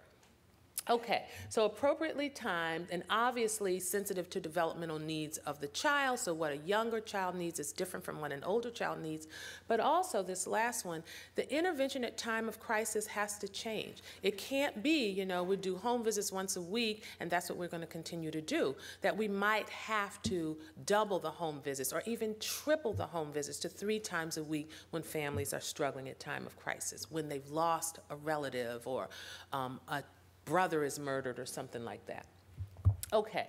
Okay, so appropriately timed and obviously sensitive to developmental needs of the child. So what a younger child needs is different from what an older child needs. But also this last one, the intervention at time of crisis has to change. It can't be, you know, we do home visits once a week and that's what we're going to continue to do. That we might have to double the home visits or even triple the home visits to 3 times a week when families are struggling at time of crisis, when they've lost a relative or a brother is murdered or something like that. Okay.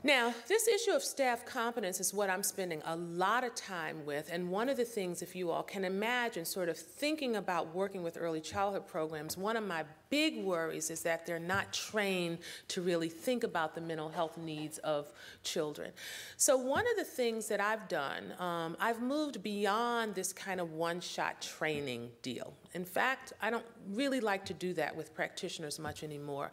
Now, this issue of staff competence is what I'm spending a lot of time with, and one of the things, if you all can imagine, sort of thinking about working with early childhood programs, one of my big worries is that they're not trained to really think about the mental health needs of children. So one of the things that I've done, I've moved beyond this kind of one-shot training deal. In fact, I don't really like to do that with practitioners much anymore.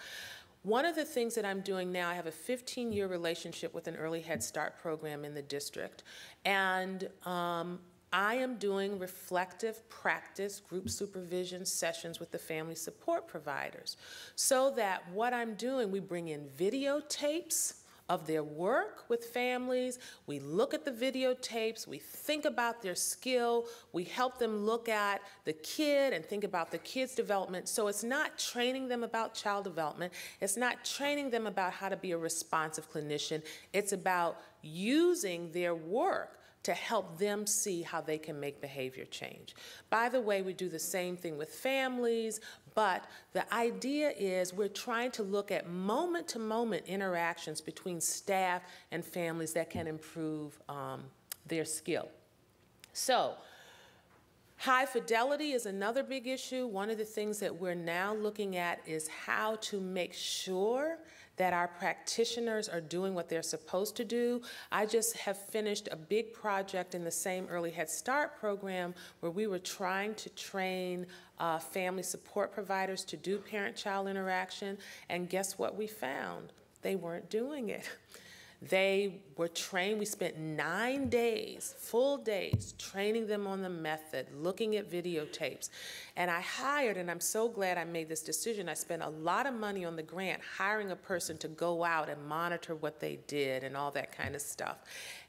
One of the things that I'm doing now, I have a 15-year relationship with an early Head Start program in the district, and I am doing reflective practice group supervision sessions with the family support providers so that what I'm doing, we bring in videotapes of their work with families. We look at the videotapes, we think about their skill, we help them look at the kid and think about the kid's development. So it's not training them about child development, it's not training them about how to be a responsive clinician, it's about using their work to help them see how they can make behavior change. By the way, we do the same thing with families, but the idea is we're trying to look at moment-to-moment interactions between staff and families that can improve their skill. So, high fidelity is another big issue. One of the things that we're now looking at is how to make sure that our practitioners are doing what they're supposed to do. I just have finished a big project in the same Early Head Start program where we were trying to train family support providers to do parent-child interaction, and guess what we found? They weren't doing it. They were trained. We spent 9 days, full days, training them on the method, looking at videotapes. And I hired, and I'm so glad I made this decision, I spent a lot of money on the grant hiring a person to go out and monitor what they did and all that kind of stuff.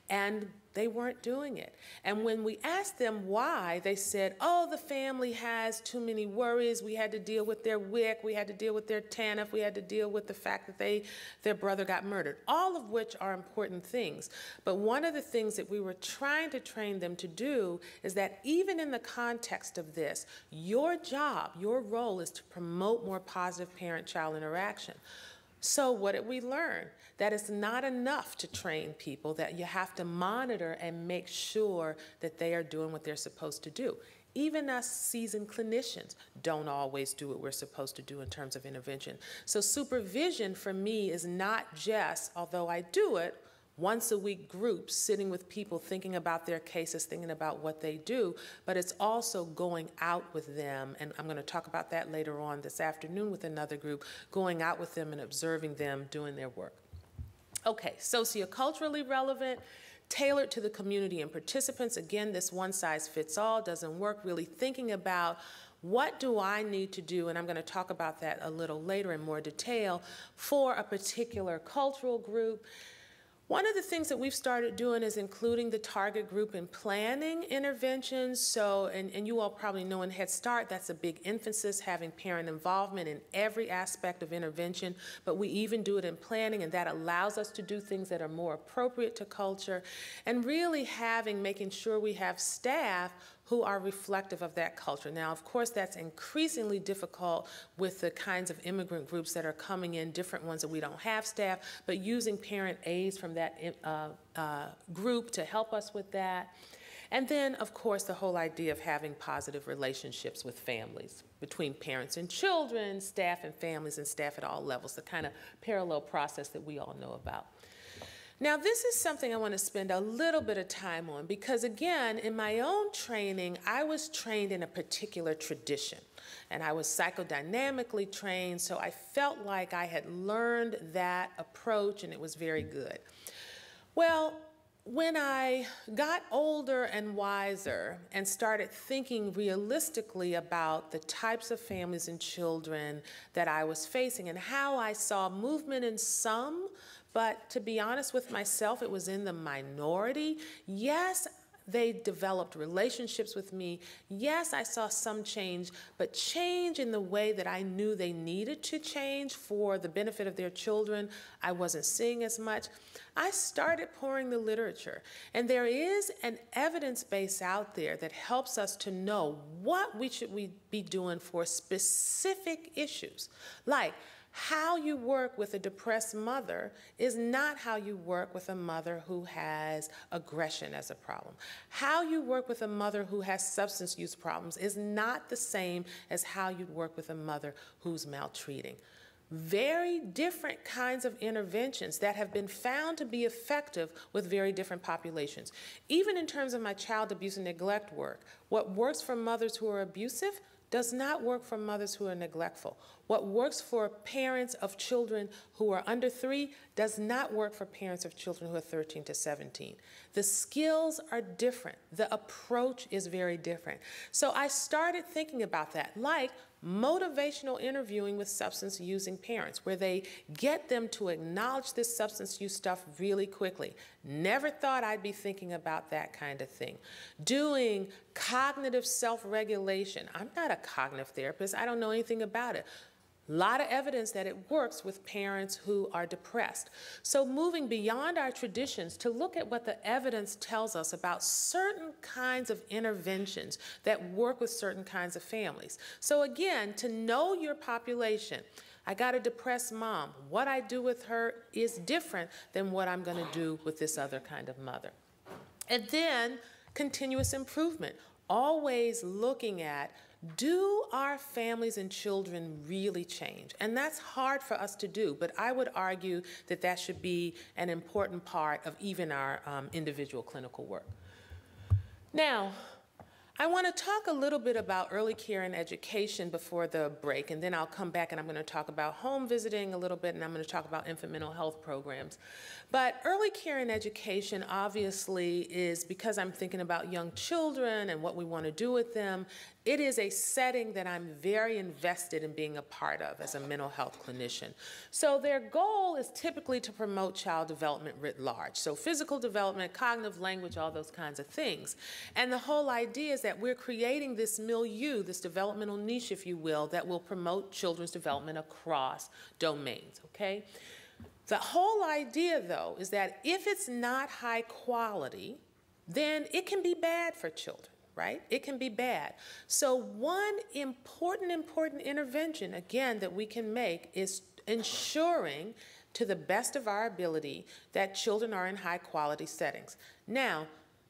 And they weren't doing it. And when we asked them why, they said, oh, the family has too many worries. We had to deal with their WIC. We had to deal with their TANF. We had to deal with the fact that their brother got murdered, all of which are important things. But one of the things that we were trying to train them to do is that even in the context of this, your job, your role is to promote more positive parent-child interaction. So what did we learn? That it's not enough to train people, that you have to monitor and make sure that they are doing what they're supposed to do. Even us seasoned clinicians don't always do what we're supposed to do in terms of intervention. So supervision for me is not just, although I do it, once a week groups sitting with people thinking about their cases, thinking about what they do, but it's also going out with them, and I'm going to talk about that later on this afternoon with another group, going out with them and observing them doing their work. Okay, socioculturally relevant, tailored to the community and participants. Again, this one-size-fits-all doesn't work. Really thinking about what do I need to do, and I'm going to talk about that a little later in more detail, for a particular cultural group. One of the things that we've started doing is including the target group in planning interventions. So, and you all probably know in Head Start, that's a big emphasis, having parent involvement in every aspect of intervention, but we even do it in planning, and that allows us to do things that are more appropriate to culture, and really making sure we have staff who are reflective of that culture. Now, of course, that's increasingly difficult with the kinds of immigrant groups that are coming in, different ones that we don't have staff, but using parent aides from that group to help us with that. And then, of course, the whole idea of having positive relationships with families, between parents and children, staff and families, and staff at all levels, the kind of parallel process that we all know about. Now, this is something I want to spend a little bit of time on because, again, in my own training, I was trained in a particular tradition, and I was psychodynamically trained, so I felt like I had learned that approach, and it was very good. Well, when I got older and wiser and started thinking realistically about the types of families and children that I was facing and how I saw movement in some, but to be honest with myself, it was in the minority. Yes, they developed relationships with me. Yes, I saw some change, but change in the way that I knew they needed to change for the benefit of their children, I wasn't seeing as much. I started pouring the literature, and there is an evidence base out there that helps us to know what we should be doing for specific issues, like how you work with a depressed mother is not how you work with a mother who has aggression as a problem. How you work with a mother who has substance use problems is not the same as how you'd work with a mother who's maltreating. Very different kinds of interventions that have been found to be effective with very different populations. Even in terms of my child abuse and neglect work, what works for mothers who are abusive does not work for mothers who are neglectful. What works for parents of children who are under 3 does not work for parents of children who are 13 to 17. The skills are different. The approach is very different. So I started thinking about that, like motivational interviewing with substance-using parents, where they get them to acknowledge this substance use stuff really quickly. Never thought I'd be thinking about that kind of thing. Doing cognitive self-regulation. I'm not a cognitive therapist. I don't know anything about it. lot of evidence that it works with parents who are depressed. So moving beyond our traditions to look at what the evidence tells us about certain kinds of interventions that work with certain kinds of families. So again, to know your population. I got a depressed mom. What I do with her is different than what I'm going to do with this other kind of mother. And then continuous improvement, always looking at, do our families and children really change? And that's hard for us to do, but I would argue that that should be an important part of even our individual clinical work. Now, I want to talk a little bit about early care and education before the break, and then I'll come back and I'm going to talk about home visiting a little bit, and I'm going to talk about infant mental health programs. But early care and education obviously is, because I'm thinking about young children and what we want to do with them, it is a setting that I'm very invested in being a part of as a mental health clinician. So their goal is typically to promote child development writ large. So physical development, cognitive language, all those kinds of things. And the whole idea is that we're creating this milieu, this developmental niche, if you will, that will promote children's development across domains, okay? The whole idea, though, is that if it's not high quality, then it can be bad for children. Right? It can be bad. So one important intervention, again, that we can make is ensuring to the best of our ability that children are in high quality settings. Now,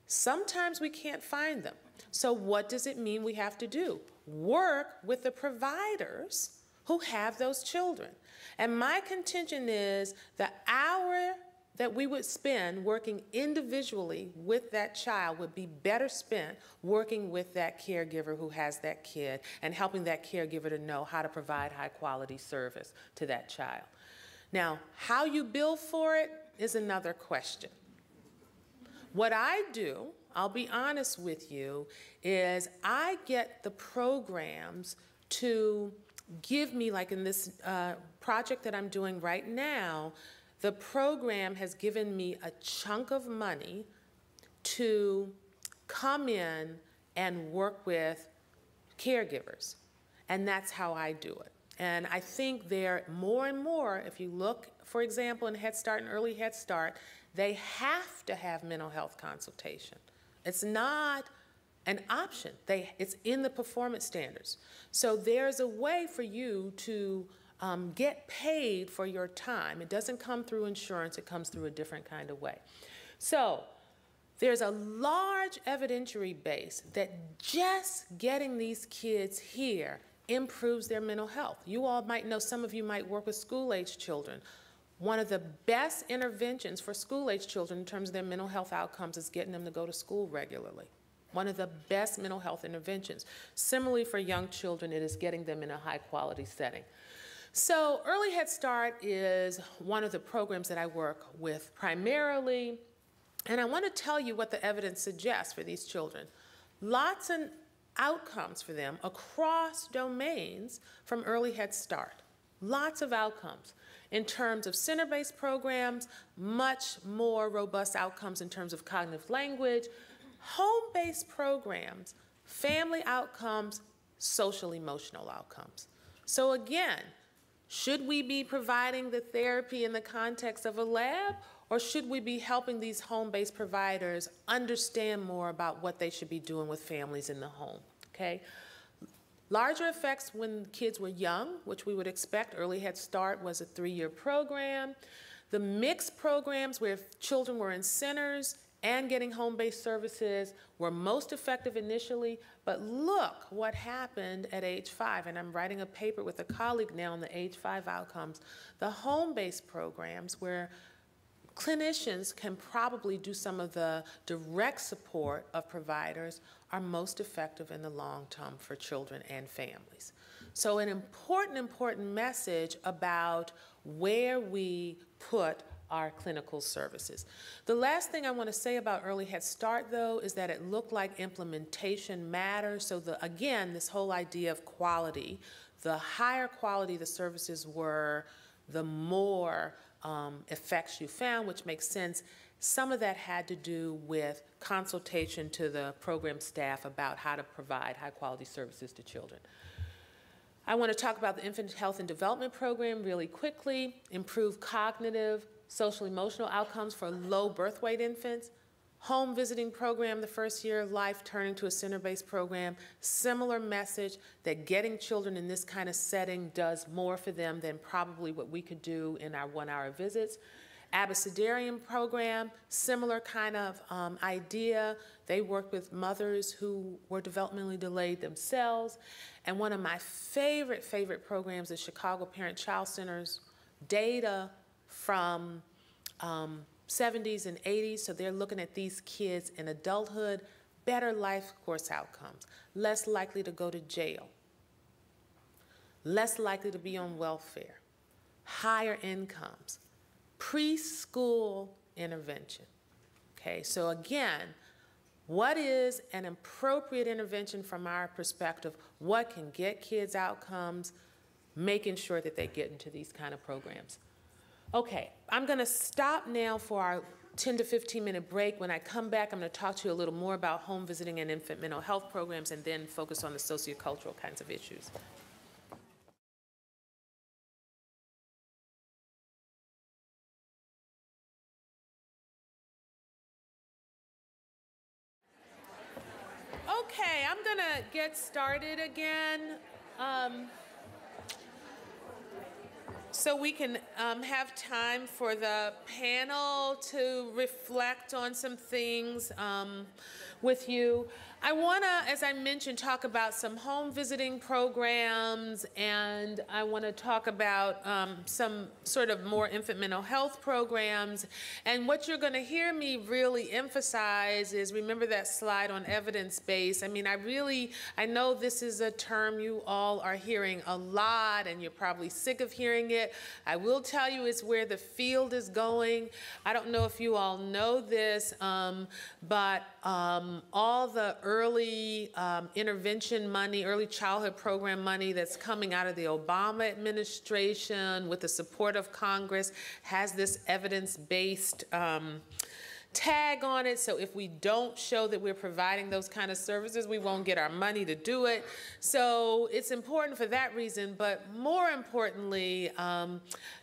sometimes we can't find them. So what does it mean we have to do? Work with the providers who have those children. And my contention is the hour that we would spend working individually with that child would be better spent working with that caregiver who has that kid and helping that caregiver to know how to provide high quality service to that child. Now, how you bill for it is another question. What I do, I'll be honest with you, is I get the programs to give me, like in this project that I'm doing right now, the program has given me a chunk of money to come in and work with caregivers. And that's how I do it. And I think there more and more, if you look, for example, in Head Start and Early Head Start, they have to have mental health consultation. It's not an option. It's in the performance standards. So there's a way for you to get paid for your time. It doesn't come through insurance, it comes through a different kind of way. So there's a large evidentiary base that just getting these kids here improves their mental health. You all might know, some of you might work with school-age children. One of the best interventions for school-age children in terms of their mental health outcomes is getting them to go to school regularly. One of the best mental health interventions. Similarly, for young children, it is getting them in a high-quality setting. So Early Head Start is one of the programs that I work with primarily, and I want to tell you what the evidence suggests for these children. Lots of outcomes for them across domains from Early Head Start. Lots of outcomes. In terms of center-based programs, much more robust outcomes in terms of cognitive language. Home-based programs, family outcomes, social-emotional outcomes. So again, should we be providing the therapy in the context of a lab, or should we be helping these home-based providers understand more about what they should be doing with families in the home, okay? Larger effects when kids were young, which we would expect. Early Head Start was a 3-year program. The mixed programs where children were in centers and getting home-based services were most effective initially, but look what happened at age 5, and I'm writing a paper with a colleague now on the age 5 outcomes. The home-based programs where clinicians can probably do some of the direct support of providers are most effective in the long term for children and families. So an important message about where we put our clinical services. The last thing I want to say about Early Head Start, though, is that it looked like implementation matters. So again, this whole idea of quality, the higher quality the services were, the more effects you found, which makes sense. Some of that had to do with consultation to the program staff about how to provide high quality services to children. I want to talk about the Infant Health and Development Program really quickly, improve cognitive, social, emotional outcomes for low birth weight infants, home visiting program the first year of life, turning to a center-based program, similar message that getting children in this kind of setting does more for them than probably what we could do in our 1-hour visits. Abecedarian program, similar kind of idea. They work with mothers who were developmentally delayed themselves. And one of my favorite programs is Chicago Parent-Child Center's data from 70s and 80s. So they're looking at these kids in adulthood, better life course outcomes, less likely to go to jail, less likely to be on welfare, higher incomes, preschool intervention. Okay, so again, what is an appropriate intervention from our perspective? What can get kids outcomes, making sure that they get into these kind of programs? Okay, I'm going to stop now for our 10 to 15 minute break. When I come back, I'm going to talk to you a little more about home visiting and infant mental health programs and then focus on the sociocultural kinds of issues. Okay, I'm going to get started again. So we can have time for the panel to reflect on some things with you. I want to, as I mentioned, talk about some home visiting programs, and I want to talk about some sort of more infant mental health programs. And what you're going to hear me really emphasize is, remember that slide on evidence-based. I mean, I know this is a term you all are hearing a lot, and you're probably sick of hearing it. I will tell you it's where the field is going. I don't know if you all know this, but all the early intervention money, early childhood program money that's coming out of the Obama administration with the support of Congress has this evidence-based tag on it. So if we don't show that we're providing those kind of services, we won't get our money to do it. So it's important for that reason, but more importantly,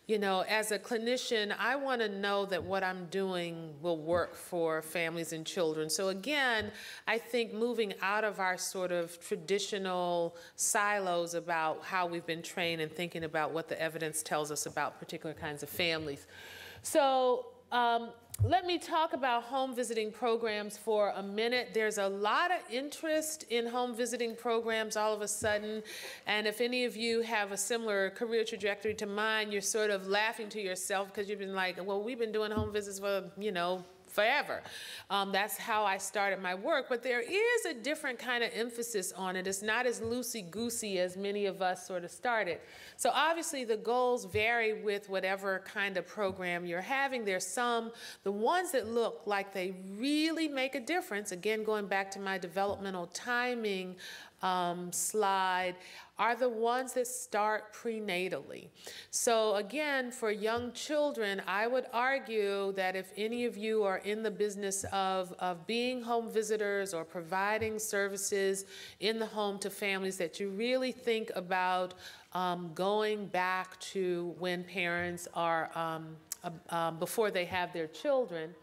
you know, as a clinician, I want to know that what I'm doing will work for families and children. So again, I think moving out of our sort of traditional silos about how we've been trained and thinking about what the evidence tells us about particular kinds of families. So let me talk about home visiting programs for a minute. There's a lot of interest in home visiting programs all of a sudden, and if any of you have a similar career trajectory to mine, you're sort of laughing to yourself because you've been like, well, we've been doing home visits for, you know, forever. That's how I started my work, but there is a different kind of emphasis on it. It's not as loosey-goosey as many of us sort of started. So obviously the goals vary with whatever kind of program you're having. There's some, the ones that look like they really make a difference, again, going back to my developmental timing slide, are the ones that start prenatally. So again, for young children, I would argue that if any of you are in the business of being home visitors or providing services in the home to families, that you really think about going back to when parents are, before they have their children.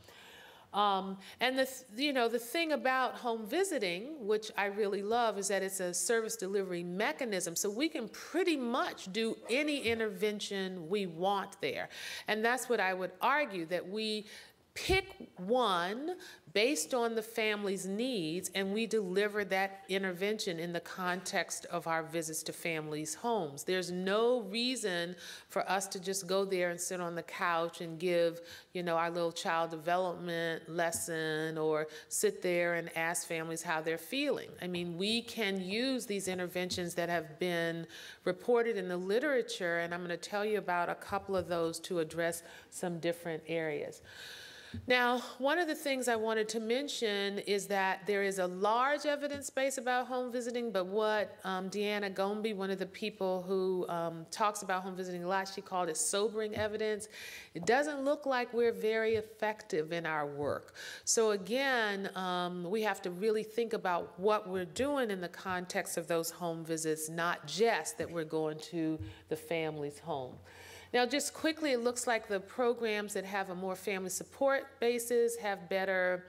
And the thing about home visiting, which I really love, is that it's a service delivery mechanism. So we can pretty much do any intervention we want there. And that's what I would argue, that we pick one based on the family's needs, and we deliver that intervention in the context of our visits to families' homes. There's no reason for us to just go there and sit on the couch and give, you know, our little child development lesson, or sit there and ask families how they're feeling. I mean, we can use these interventions that have been reported in the literature, and I'm going to tell you about a couple of those to address some different areas. Now, one of the things I wanted to mention is that there is a large evidence base about home visiting, but what Deanna Gombe, one of the people who talks about home visiting a lot, she called it sobering evidence. It doesn't look like we're very effective in our work. So again, we have to really think about what we're doing in the context of those home visits, not just that we're going to the family's home. Now, just quickly, it looks like the programs that have a more family support basis have better,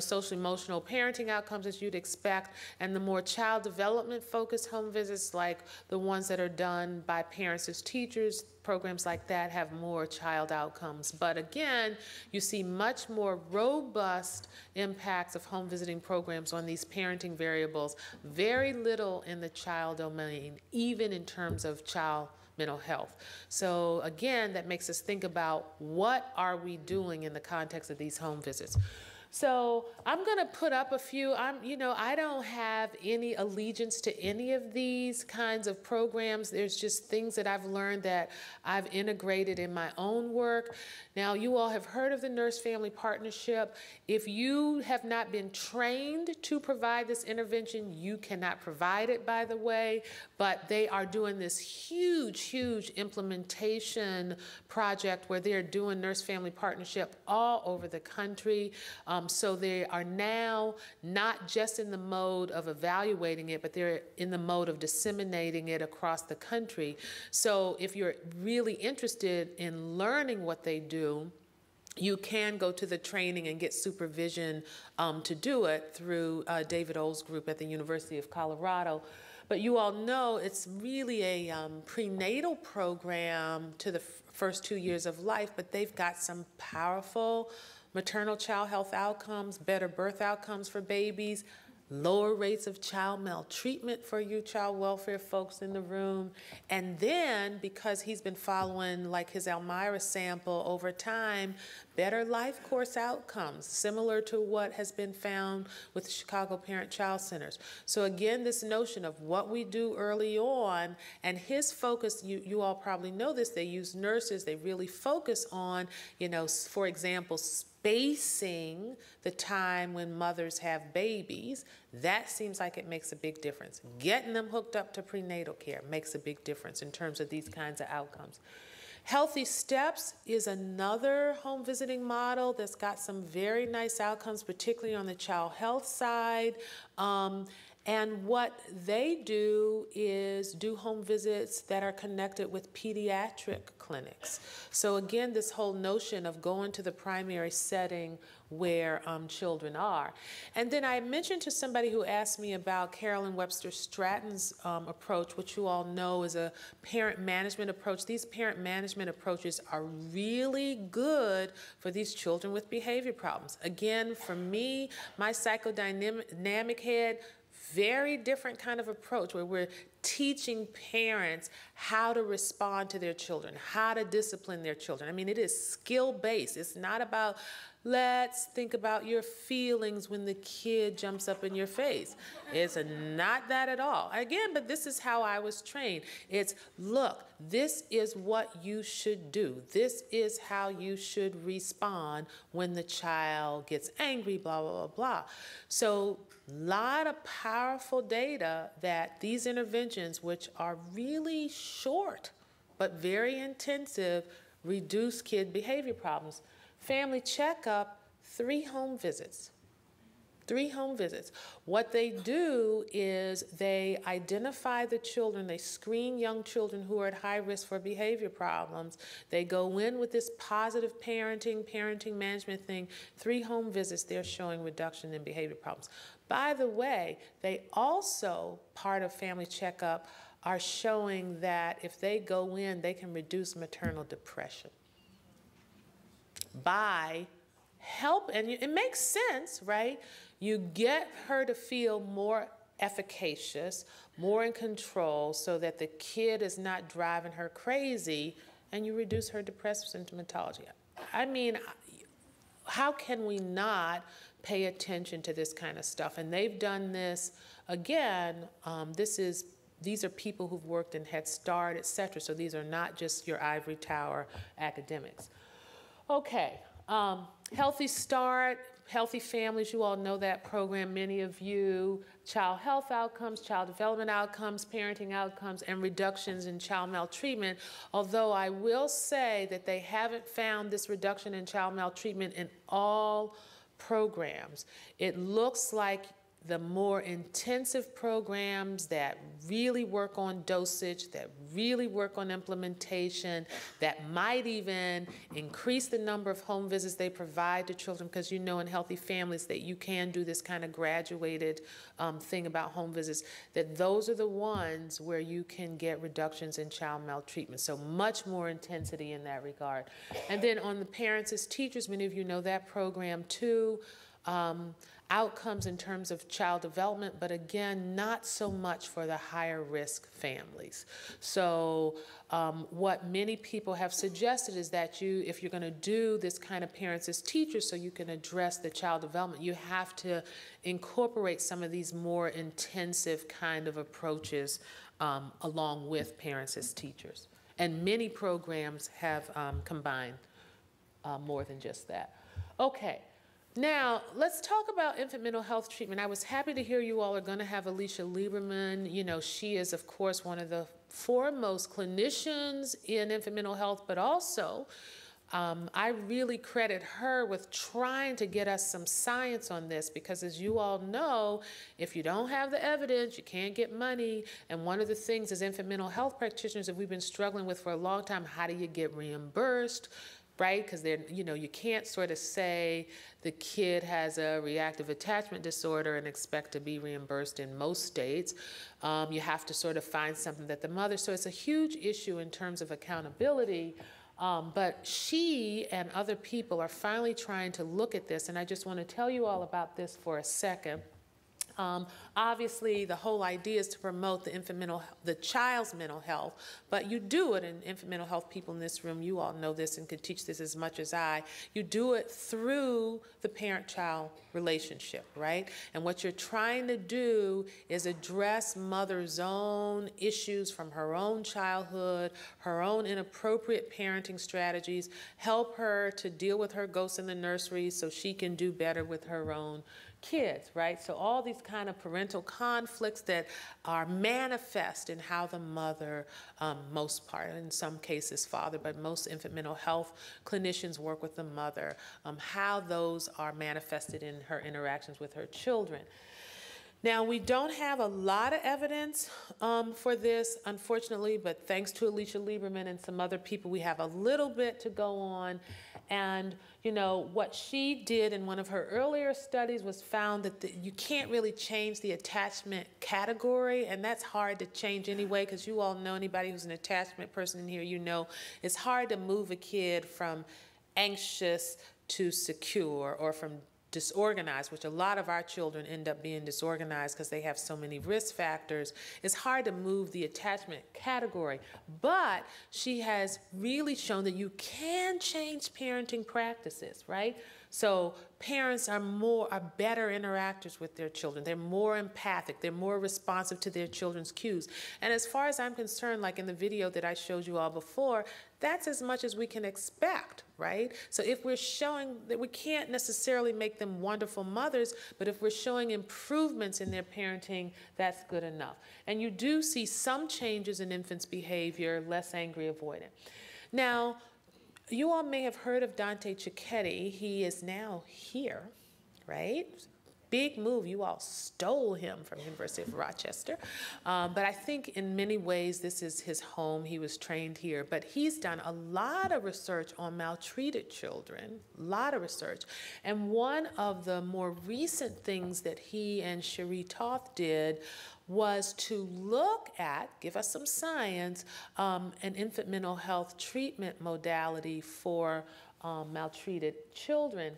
social emotional parenting outcomes as you'd expect, and the more child development focused home visits, like the ones that are done by parents as teachers, programs like that have more child outcomes. But again, you see much more robust impacts of home visiting programs on these parenting variables, very little in the child domain, even in terms of child mental health. So again, that makes us think about what are we doing in the context of these home visits. So I'm going to put up a few. I don't have any allegiance to any of these kinds of programs. There's just things that I've learned that I've integrated in my own work. Now, you all have heard of the Nurse-Family Partnership. If you have not been trained to provide this intervention, you cannot provide it, by the way, but they are doing this huge, huge implementation project where they're doing Nurse-Family Partnership all over the country. So they are now not just in the mode of evaluating it, but they're in the mode of disseminating it across the country. So if you're really interested in learning what they do, you can go to the training and get supervision to do it through David O's group at the University of Colorado. But you all know it's really a prenatal program to the first 2 years of life, but they've got some powerful maternal child health outcomes, better birth outcomes for babies, lower rates of child maltreatment for you child welfare folks in the room. And then, because he's been following like his Elmira sample over time, better life course outcomes, similar to what has been found with the Chicago Parent-Child Centers. So again, this notion of what we do early on, and his focus, you all probably know this, they use nurses, they really focus on, for example, spacing the time when mothers have babies. That seems like it makes a big difference. Getting them hooked up to prenatal care makes a big difference in terms of these kinds of outcomes. Healthy Steps is another home visiting model that's got some very nice outcomes, particularly on the child health side. And what they do is do home visits that are connected with pediatric clinics. So again, this whole notion of going to the primary setting where children are. And then I mentioned to somebody who asked me about Carolyn Webster Stratton's approach, which you all know is a parent management approach. These parent management approaches are really good for these children with behavior problems. Again, for me, my psychodynamic head, very different kind of approach where we're teaching parents how to respond to their children, how to discipline their children. I mean, it is skill-based. It's not about, let's think about your feelings when the kid jumps up in your face. It's not that at all. Again, but this is how I was trained. It's, look, this is what you should do. This is how you should respond when the child gets angry, blah, blah, blah, blah. So a lot of powerful data that these interventions, which are really short but very intensive, reduce kid behavior problems. Family checkup, 3 home visits. 3 home visits. What they do is they identify the children, they screen young children who are at high risk for behavior problems. They go in with this positive parenting management thing. 3 home visits, they're showing reduction in behavior problems. By the way, they also, part of family checkup, are showing that if they go in, they can reduce maternal depression by help, and it makes sense, right? You get her to feel more efficacious, more in control, so that the kid is not driving her crazy, and you reduce her depressive symptomatology. I mean, how can we not pay attention to this kind of stuff? And they've done this, again, these are people who've worked in Head Start, et cetera, so these are not just your ivory tower academics. Okay, Healthy Start, Healthy Families, you all know that program, many of you. Child health outcomes, child development outcomes, parenting outcomes, and reductions in child maltreatment. Although I will say that they haven't found this reduction in child maltreatment in all programs. It looks like the more intensive programs that really work on dosage, that really work on implementation, that might even increase the number of home visits they provide to children, because you know in Healthy Families that you can do this kind of graduated thing about home visits, that those are the ones where you can get reductions in child maltreatment. So much more intensity in that regard. And then on the Parents as Teachers, many of you know that program too. Outcomes in terms of child development, but again, not so much for the higher risk families. So what many people have suggested is that if you're going to do this kind of Parents as Teachers so you can address the child development, you have to incorporate some of these more intensive kind of approaches along with Parents as Teachers. And many programs have combined more than just that. Okay. Now, let's talk about infant mental health treatment. I was happy to hear you all are going to have Alicia Lieberman. You know, she is, of course, one of the foremost clinicians in infant mental health, but also I really credit her with trying to get us some science on this, because as you all know, if you don't have the evidence, you can't get money. And one of the things as infant mental health practitioners that we've been struggling with for a long time, how do you get reimbursed? Right? Because you can't sort of say the kid has a reactive attachment disorder and expect to be reimbursed in most states. You have to sort of find something that the mother, so it's a huge issue in terms of accountability. But she and other people are finally trying to look at this, and I just want to tell you all about this for a second. Obviously, the whole idea is to promote the child's mental health, but you do it, and infant mental health people in this room, you all know this and can teach this as much as I. You do it through the parent-child relationship, right? And what you're trying to do is address mother's own issues from her own childhood, her own inappropriate parenting strategies, help her to deal with her ghosts in the nursery so she can do better with her own kids, right? So all these kind of parental conflicts that are manifest in how the mother, most part, in some cases father, but most infant mental health clinicians work with the mother, how those are manifested in her interactions with her children. Now, we don't have a lot of evidence for this, unfortunately, but thanks to Alicia Lieberman and some other people, we have a little bit to go on. And, you know, what she did in one of her earlier studies was found that you can't really change the attachment category, and that's hard to change anyway, because you all know, anybody who's an attachment person in here, you know it's hard to move a kid from anxious to secure, or from disorganized, which a lot of our children end up being disorganized because they have so many risk factors. It's hard to move the attachment category, but she has really shown that you can change parenting practices, right? So parents are better interactors with their children. They're more empathic. They're more responsive to their children's cues. And as far as I'm concerned, like in the video that I showed you all before, that's as much as we can expect, right? So if we're showing that, we can't necessarily make them wonderful mothers, but if we're showing improvements in their parenting, that's good enough. And you do see some changes in infants' behavior, less angry, avoidant. Now, you all may have heard of Dante Cicchetti. He is now here, right? Big move. You all stole him from University of Rochester. But I think in many ways this is his home. He was trained here. But he's done a lot of research on maltreated children, a lot of research. And one of the more recent things that he and Cherie Toth did was to look at, give us some science, an infant mental health treatment modality for maltreated children.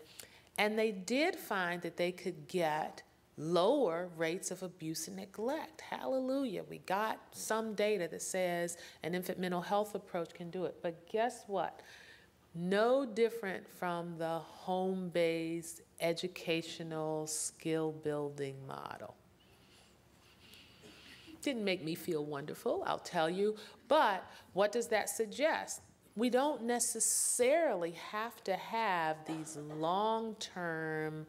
And they did find that they could get lower rates of abuse and neglect. Hallelujah. We got some data that says an infant mental health approach can do it. But guess what? No different from the home-based educational skill-building model. Didn't make me feel wonderful, I'll tell you, but what does that suggest? we don't necessarily have to have these long-term,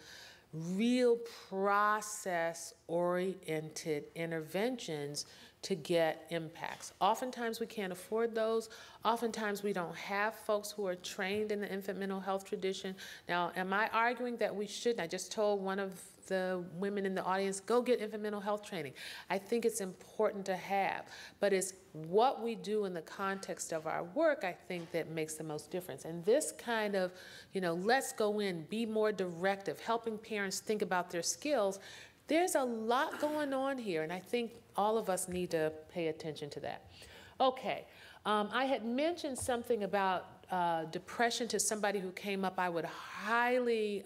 real process-oriented interventions to get impacts. Oftentimes we can't afford those. Oftentimes we don't have folks who are trained in the infant mental health tradition. Now, am I arguing that we shouldn't? I just told one of the women in the audience, go get infant mental health training. I think it's important to have, but it's what we do in the context of our work, I think, that makes the most difference. And this kind of, let's go in, be more directive, helping parents think about their skills, there's a lot going on here, and I think all of us need to pay attention to that. Okay, I had mentioned something about depression to somebody who came up. I would highly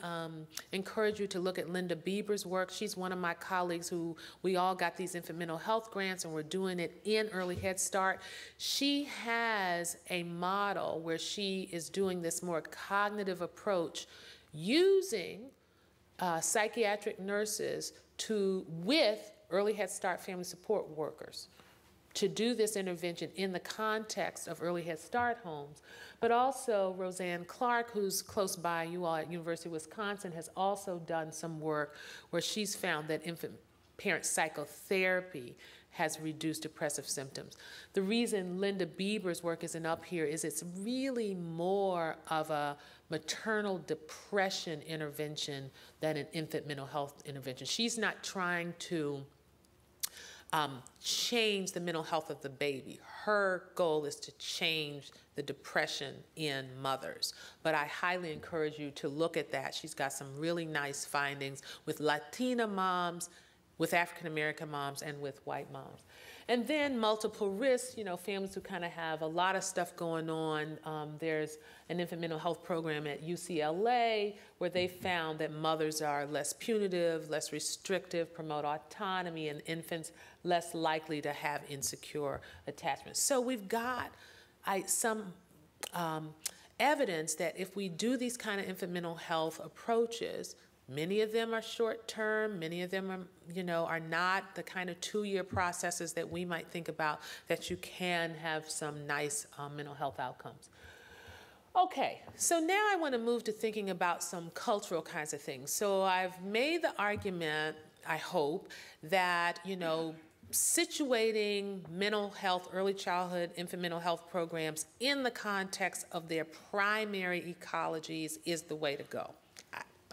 encourage you to look at Linda Bieber's work. She's one of my colleagues who we all got these infant mental health grants, and we're doing it in Early Head Start. She has a model where she is doing this more cognitive approach using psychiatric nurses with Early Head Start family support workers to do this intervention in the context of Early Head Start homes. But also Roseanne Clark, who's close by you all at University of Wisconsin, has also done some work where she's found that infant parent psychotherapy has reduced depressive symptoms. The reason Linda Bieber's work isn't up here is it's really more of a maternal depression intervention than an infant mental health intervention. She's not trying to change the mental health of the baby. Her goal is to change the depression in mothers. But I highly encourage you to look at that. She's got some really nice findings with Latina moms, with African American moms, and with white moms. And then multiple risks, families who kind of have a lot of stuff going on. There's an infant mental health program at UCLA where they found that mothers are less punitive, less restrictive, promote autonomy, and infants less likely to have insecure attachments. So we've got some evidence that if we do these kind of infant mental health approaches, many of them are short-term, many of them are not the kind of 2-year processes that we might think about, that you can have some nice mental health outcomes. Okay, so now I want to move to thinking about some cultural kinds of things. So I've made the argument, I hope, that, situating mental health, early childhood, infant mental health programs in the context of their primary ecologies is the way to go.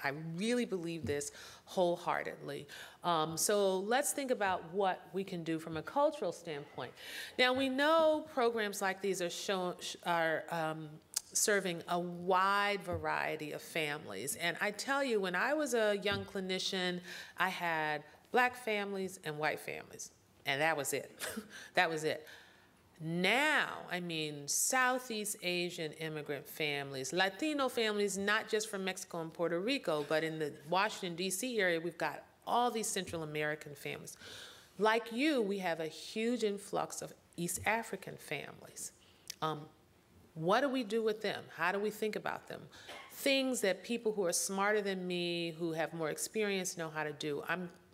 I really believe this wholeheartely. So let's think about what we can do from a cultural standpoint. Now, we know programs like these are serving a wide variety of families. And I tell you, when I was a young clinician, I had black families and white families, and that was it. That was it. Now, Southeast Asian immigrant families, Latino families, not just from Mexico and Puerto Rico, but in the Washington, D.C. area, we've got all these Central American families. Like you, we have a huge influx of East African families. What do we do with them? How do we think about them? Things that people who are smarter than me, who have more experience, know how to do.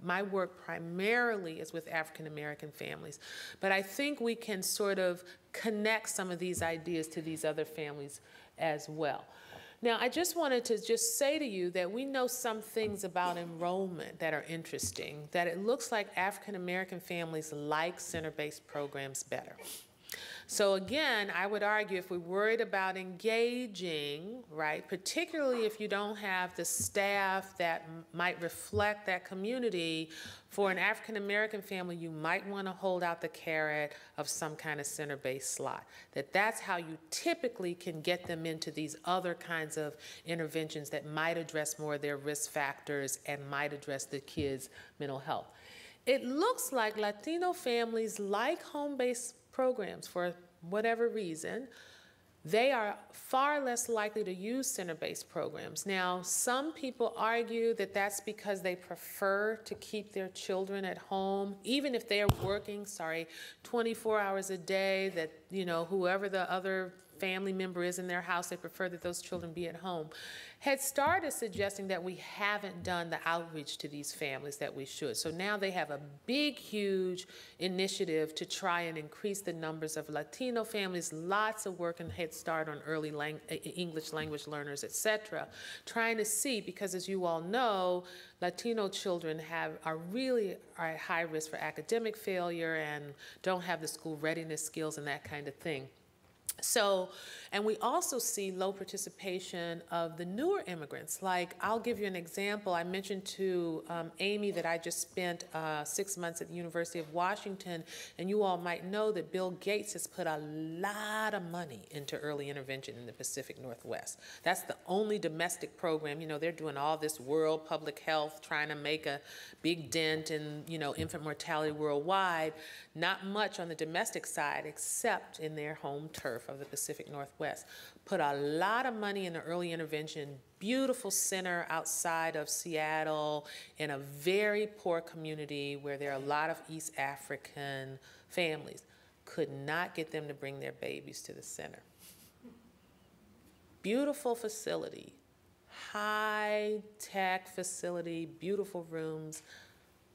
My work primarily is with African American families, but I think we can sort of connect some of these ideas to these other families as well. Now, I just wanted to just say to you that we know some things about enrollment that are interesting, that it looks like African American families like center-based programs better. So again, I would argue if we're worried about engaging, right, particularly if you don't have the staff that might reflect that community, for an African American family, you might want to hold out the carrot of some kind of center-based slot. That's how you typically can get them into these other kinds of interventions that might address more of their risk factors and might address the kids' mental health. It looks like Latino families like home-based programs for whatever reason. They are far less likely to use center-based programs. Now, some people argue that that's because they prefer to keep their children at home, even if they're working, 24 hours a day, that, whoever the other family member is in their house, they prefer that those children be at home. Head Start is suggesting that we haven't done the outreach to these families that we should. So now they have a big, huge initiative to try and increase the numbers of Latino families, lots of work in Head Start on early English language learners, etc. Trying to see, because as you all know, Latino children are at high risk for academic failure and don't have the school readiness skills and that kind of thing. So, and we also see low participation of the newer immigrants. Like, I'll give you an example. I mentioned to Amy that I just spent 6 months at the University of Washington, and you all might know that Bill Gates has put a lot of money into early intervention in the Pacific Northwest. That's the only domestic program. You know, they're doing all this world public health, trying to make a big dent in, you know, infant mortality worldwide. Not much on the domestic side, except in their home turf of the Pacific Northwest. Put a lot of money in the early intervention, beautiful center outside of Seattle in a very poor community where there are a lot of East African families. Could not get them to bring their babies to the center. Beautiful facility, high-tech facility, beautiful rooms,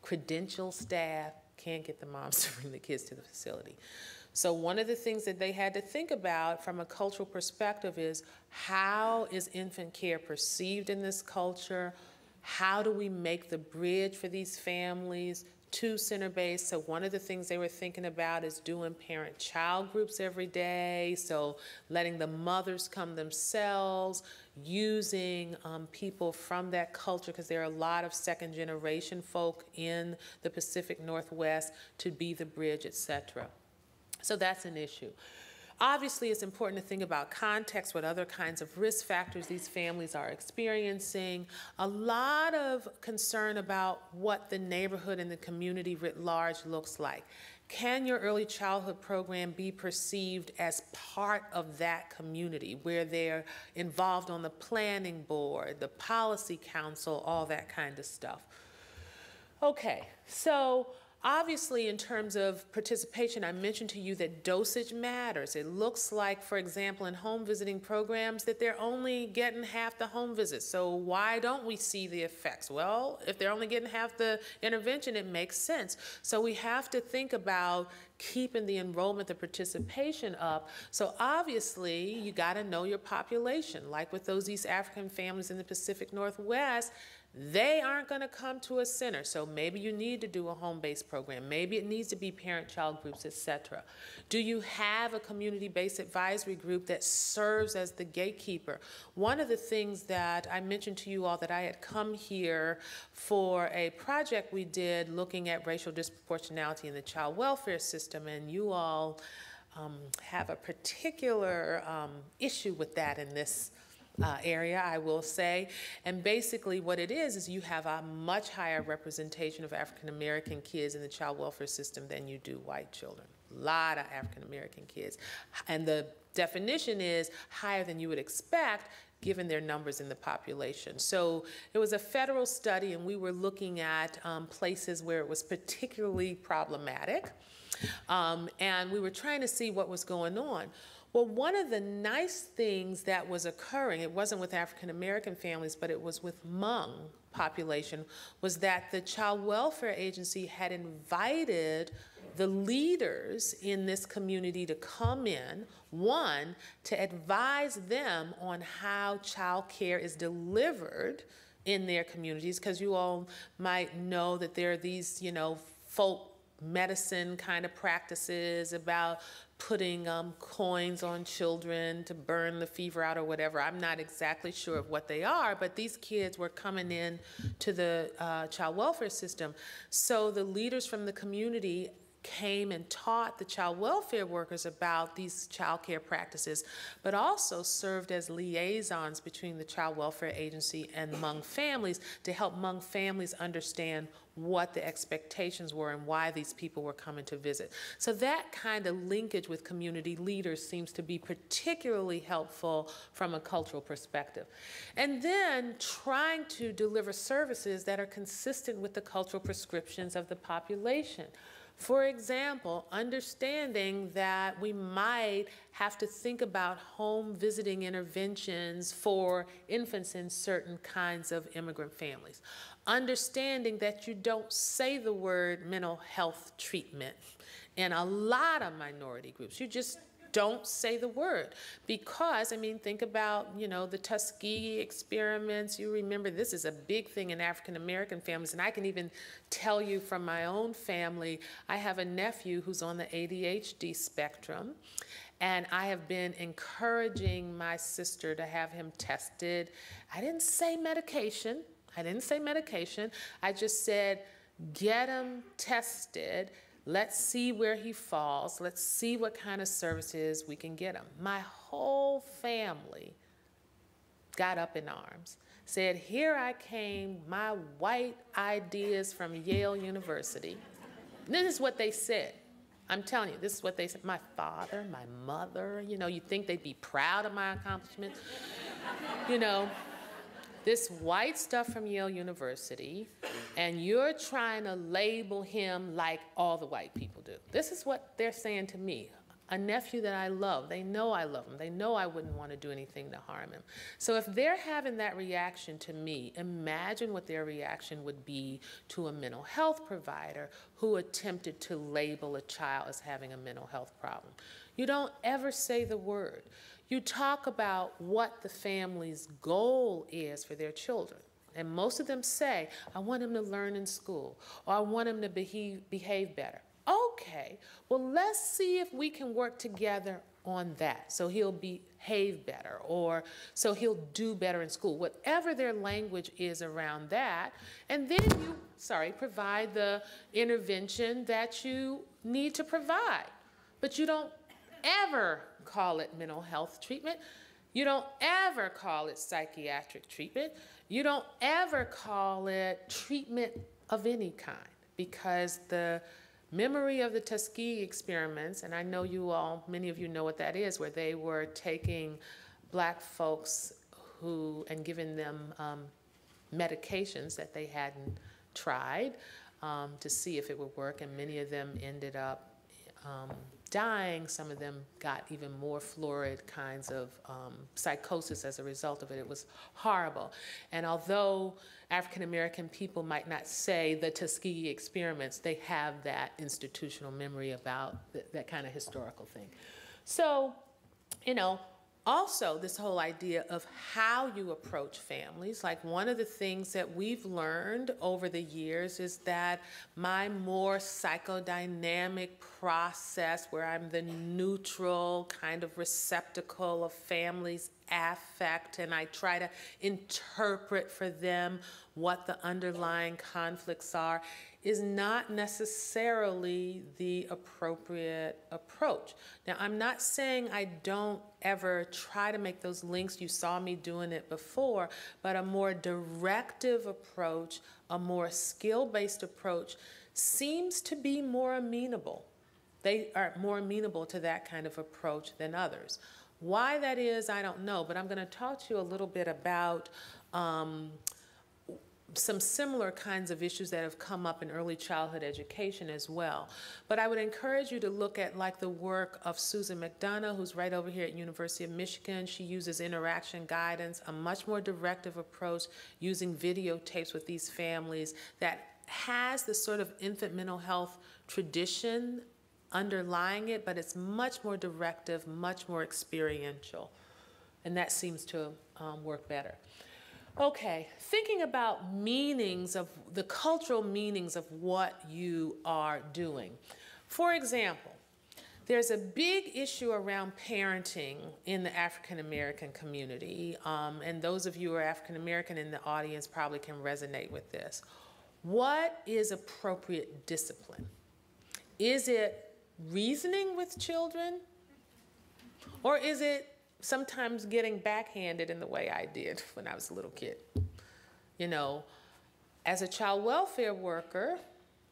credentialed staff, can't get the moms to bring the kids to the facility. So one of the things that they had to think about from a cultural perspective is, how is infant care perceived in this culture? How do we make the bridge for these families to center-based? So one of the things they were thinking about is doing parent-child groups every day, so letting the mothers come themselves, using people from that culture, because there are a lot of second-generation folk in the Pacific Northwest, to be the bridge, etc. So that's an issue. Obviously, it's important to think about context, what other kinds of risk factors these families are experiencing. A lot of concern about what the neighborhood and the community writ large looks like. Can your early childhood program be perceived as part of that community, where they're involved on the planning board, the policy council, all that kind of stuff? Okay, so obviously, in terms of participation, I mentioned to you that dosage matters. It looks like, for example, in home visiting programs, that they're only getting half the home visits. So why don't we see the effects? Well, if they're only getting half the intervention, it makes sense. So we have to think about keeping the enrollment, the participation up. So obviously, you got to know your population. Like with those East African families in the Pacific Northwest, they aren't going to come to a center, so maybe you need to do a home-based program. Maybe it needs to be parent-child groups, etc. Do you have a community-based advisory group that serves as the gatekeeper? One of the things that I mentioned to you all, that I had come here for a project we did looking at racial disproportionality in the child welfare system, and you all have a particular issue with that in this area, I will say. And basically what it is you have a much higher representation of African American kids in the child welfare system than you do white children. A lot of African American kids. And the definition is higher than you would expect given their numbers in the population. So it was a federal study, and we were looking at places where it was particularly problematic. And we were trying to see what was going on. Well, one of the nice things that was occurring, it wasn't with African American families, but it was with Hmong population, was that the Child Welfare Agency had invited the leaders in this community to come in, one, to advise them on how child care is delivered in their communities, because you all might know that there are these, you know, folk medicine kind of practices about putting coins on children to burn the fever out or whatever. I'm not exactly sure of what they are, but these kids were coming in to the child welfare system. So the leaders from the community came and taught the child welfare workers about these child care practices, but also served as liaisons between the Child Welfare Agency and Hmong families to help Hmong families understand what the expectations were and why these people were coming to visit. So that kind of linkage with community leaders seems to be particularly helpful from a cultural perspective. And then trying to deliver services that are consistent with the cultural prescriptions of the population. For example, understanding that we might have to think about home visiting interventions for infants in certain kinds of immigrant families. Understanding that you don't say the word mental health treatment in a lot of minority groups. You just don't say the word because, I mean, think about, you know, the Tuskegee experiments. You remember this is a big thing in African American families, and I can even tell you from my own family, I have a nephew who's on the ADHD spectrum, and I have been encouraging my sister to have him tested. I didn't say medication. I just said, get him tested. Let's see where he falls. Let's see what kind of services we can get him. My whole family got up in arms, said, here I came, my white ideas from Yale University. This is what they said. I'm telling you, this is what they said. My father, my mother, you know, you'd think they'd be proud of my accomplishments. You know, this white stuff from Yale University, and you're trying to label him like all the white people do. This is what they're saying to me. A nephew that I love. They know I love him. They know I wouldn't want to do anything to harm him. So if they're having that reaction to me, imagine what their reaction would be to a mental health provider who attempted to label a child as having a mental health problem. You don't ever say the word. You talk about what the family's goal is for their children. And most of them say, I want him to learn in school, or I want him to behave better. Okay, well, let's see if we can work together on that so he'll behave better, or so he'll do better in school, whatever their language is around that. And then you, provide the intervention that you need to provide. But you don't ever call it mental health treatment. You don't ever call it psychiatric treatment. You don't ever call it treatment of any kind, because the memory of the Tuskegee experiments, and I know you all, many of you know what that is, where they were taking black folks and giving them medications that they hadn't tried to see if it would work, and many of them ended up dying. Some of them got even more florid kinds of psychosis as a result of it. It was horrible. And although African American people might not say the Tuskegee experiments, they have that institutional memory about that kind of historical thing. So, you know, also this whole idea of how you approach families, like one of the things that we've learned over the years is that my more psychodynamic process, where I'm the neutral kind of receptacle of families' affect, and I try to interpret for them what the underlying conflicts are, is not necessarily the appropriate approach. Now, I'm not saying I don't ever try to make those links. You saw me doing it before, but a more directive approach, a more skill-based approach seems to be more amenable. They are more amenable to that kind of approach than others. Why that is, I don't know, but I'm going to talk to you a little bit about some similar kinds of issues that have come up in early childhood education as well. But I would encourage you to look at like the work of Susan McDonough, who's right over here at University of Michigan. She uses interaction guidance, a much more directive approach, using videotapes with these families that has the sort of infant mental health tradition underlying it, but it's much more directive, much more experiential. And that seems to work better. Okay, thinking about meanings of the cultural meanings of what you are doing. For example, there's a big issue around parenting in the African American community, and those of you who are African American in the audience probably can resonate with this. What is appropriate discipline? Is it reasoning with children, or is it sometimes getting backhanded in the way I did when I was a little kid? You know, as a child welfare worker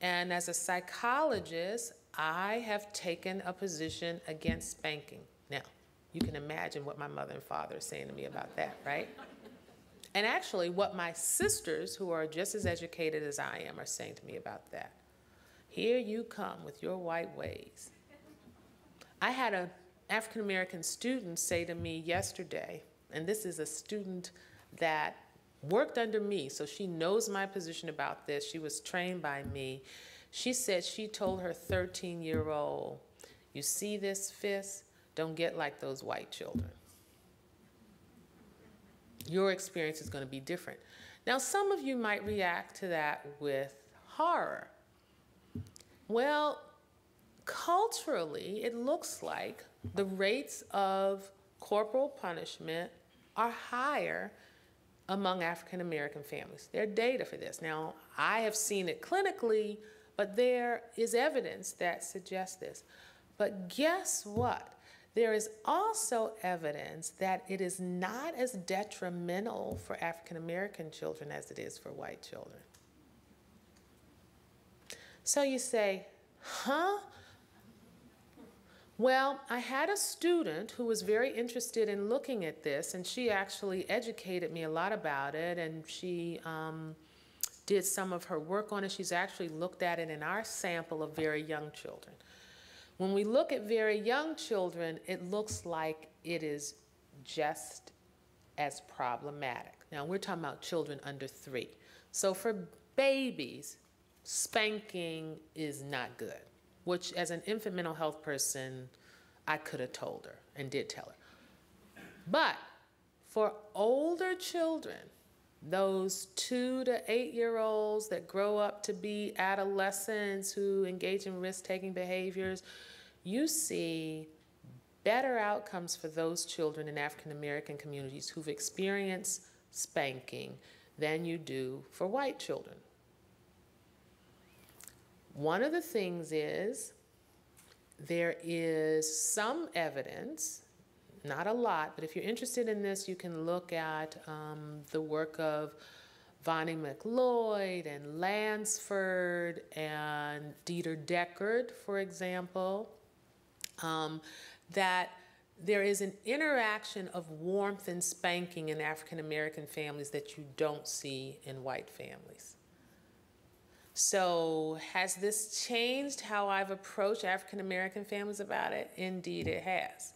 and as a psychologist, I have taken a position against spanking. Now, you can imagine what my mother and father are saying to me about that, right? And actually what my sisters, who are just as educated as I am, are saying to me about that. Here you come with your white ways. I had an African-American student say to me yesterday, and this is a student that worked under me, so she knows my position about this. She was trained by me. She said she told her 13-year-old, you see this fist? Don't get like those white children. Your experience is going to be different. Now, some of you might react to that with horror. Well, culturally, it looks like the rates of corporal punishment are higher among African American families. There are data for this. Now, I have seen it clinically, but there is evidence that suggests this. But guess what? There is also evidence that it is not as detrimental for African American children as it is for white children. So you say, huh? Well, I had a student who was very interested in looking at this, and she actually educated me a lot about it, and she did some of her work on it. She's actually looked at it in our sample of very young children. When we look at very young children, it looks like it is just as problematic. Now, we're talking about children under 3. So for babies, spanking is not good, which as an infant mental health person, I could have told her and did tell her. But for older children, those 2 to 8-year-olds that grow up to be adolescents who engage in risk-taking behaviors, you see better outcomes for those children in African American communities who've experienced spanking than you do for white children. One of the things is there is some evidence, not a lot, but if you're interested in this, you can look at the work of Vonnie McLeod and Lansford and Dieter Deckard, for example, that there is an interaction of warmth and spanking in African American families that you don't see in white families. So has this changed how I've approached African American families about it? Indeed it has.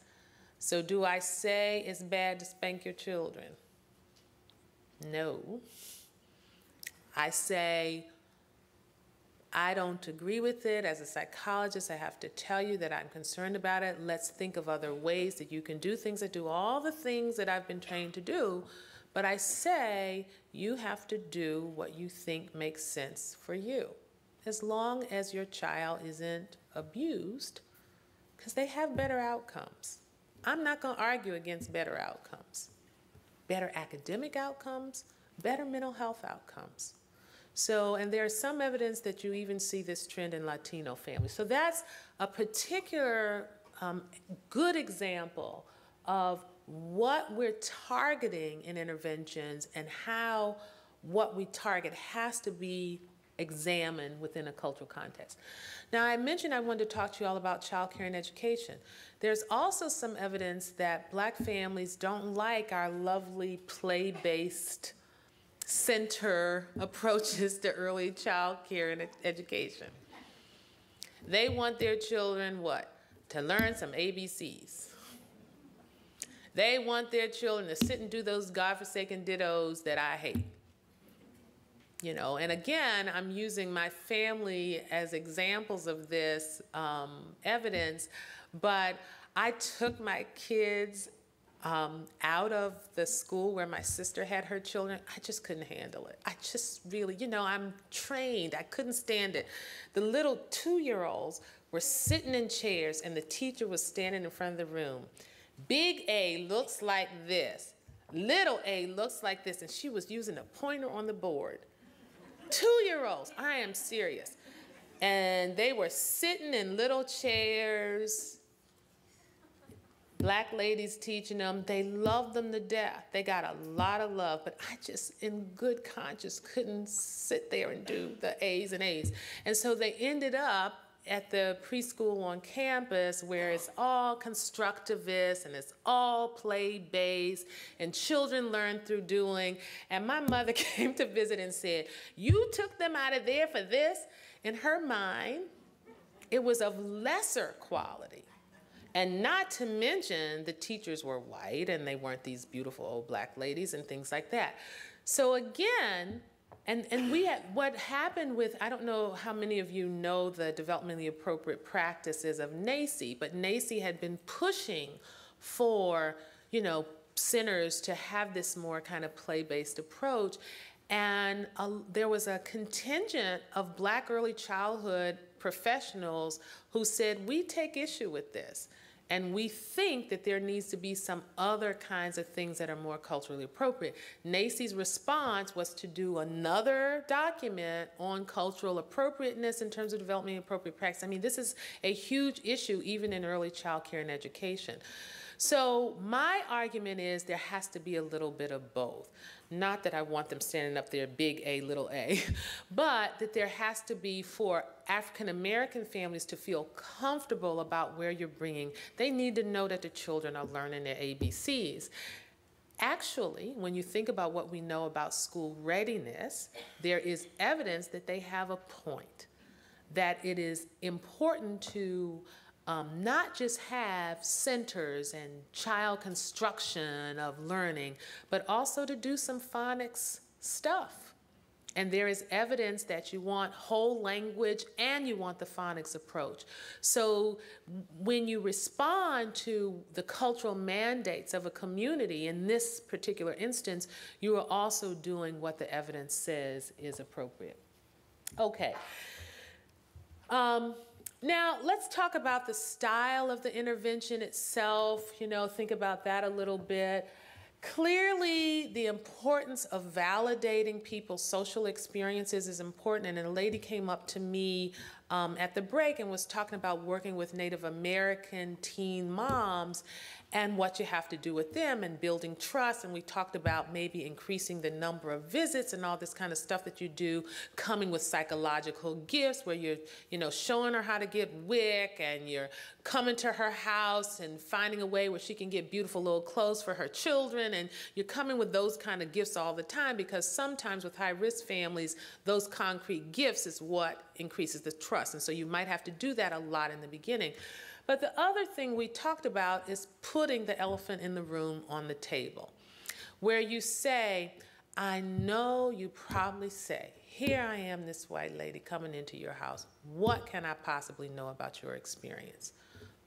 So do I say it's bad to spank your children? No. I say I don't agree with it. As a psychologist, I have to tell you that I'm concerned about it. Let's think of other ways that you can do things that do all the things that I've been trained to do. But I say you have to do what you think makes sense for you, as long as your child isn't abused, because they have better outcomes. I'm not going to argue against better outcomes. Better academic outcomes, better mental health outcomes. So, and there's some evidence that you even see this trend in Latino families. So that's a particular good example of what we're targeting in interventions and how what we target has to be examined within a cultural context. Now, I mentioned I wanted to talk to you all about child care and education. There's also some evidence that Black families don't like our lovely play-based center approaches to early child care and education. They want their children, what? To learn some ABCs. They want their children to sit and do those godforsaken dittos that I hate. You know, and again, I'm using my family as examples of this evidence, but I took my kids out of the school where my sister had her children. I just couldn't handle it. I just really, you know, I'm trained. I couldn't stand it. The little 2-year-olds were sitting in chairs and the teacher was standing in front of the room. Big A looks like this. Little A looks like this. And she was using a pointer on the board. 2-year-olds, I am serious. And they were sitting in little chairs, Black ladies teaching them. They loved them to death. They got a lot of love, but I just, in good conscience, couldn't sit there and do the A's and A's. And so they ended up at the preschool on campus where it's all constructivist and it's all play-based and children learn through doing. And my mother came to visit and said, "You took them out of there for this?" in her mind, it was of lesser quality. And not to mention the teachers were white and they weren't these beautiful old black ladies and things like that. So again, and we had, what happened with, I don't know how many of you know the developmentally appropriate practices of NACCE, but NACCE had been pushing for, you know, centers to have this more kind of play-based approach. And there was a contingent of black early childhood professionals who said, we take issue with this. And we think that there needs to be some other kinds of things that are more culturally appropriate. NACCE's response was to do another document on cultural appropriateness in terms of developmentally appropriate practice. I mean, this is a huge issue even in early child care and education. So my argument is there has to be a little bit of both. Not that I want them standing up there, big A, little a, but that there has to be, for African American families to feel comfortable about where you're bringing, they need to know that the children are learning their ABCs. Actually, when you think about what we know about school readiness, there is evidence that they have a point, that it is important to not just have centers and child construction of learning, but also to do some phonics stuff. And there is evidence that you want whole language and you want the phonics approach. So when you respond to the cultural mandates of a community, in this particular instance, you are also doing what the evidence says is appropriate. Okay. Now, let's talk about the style of the intervention itself. You know, think about that a little bit. Clearly, the importance of validating people's social experiences is important. And a lady came up to me at the break and was talking about working with Native American teen moms and what you have to do with them and building trust. And we talked about maybe increasing the number of visits and all this kind of stuff that you do, coming with psychological gifts where you're, you know, showing her how to get WIC, and you're coming to her house and finding a way where she can get beautiful little clothes for her children. And you're coming with those kind of gifts all the time, because sometimes with high-risk families, those concrete gifts is what increases the trust. And so you might have to do that a lot in the beginning. But the other thing we talked about is putting the elephant in the room on the table, where you say, I know you probably say, here I am, this white lady coming into your house. What can I possibly know about your experience?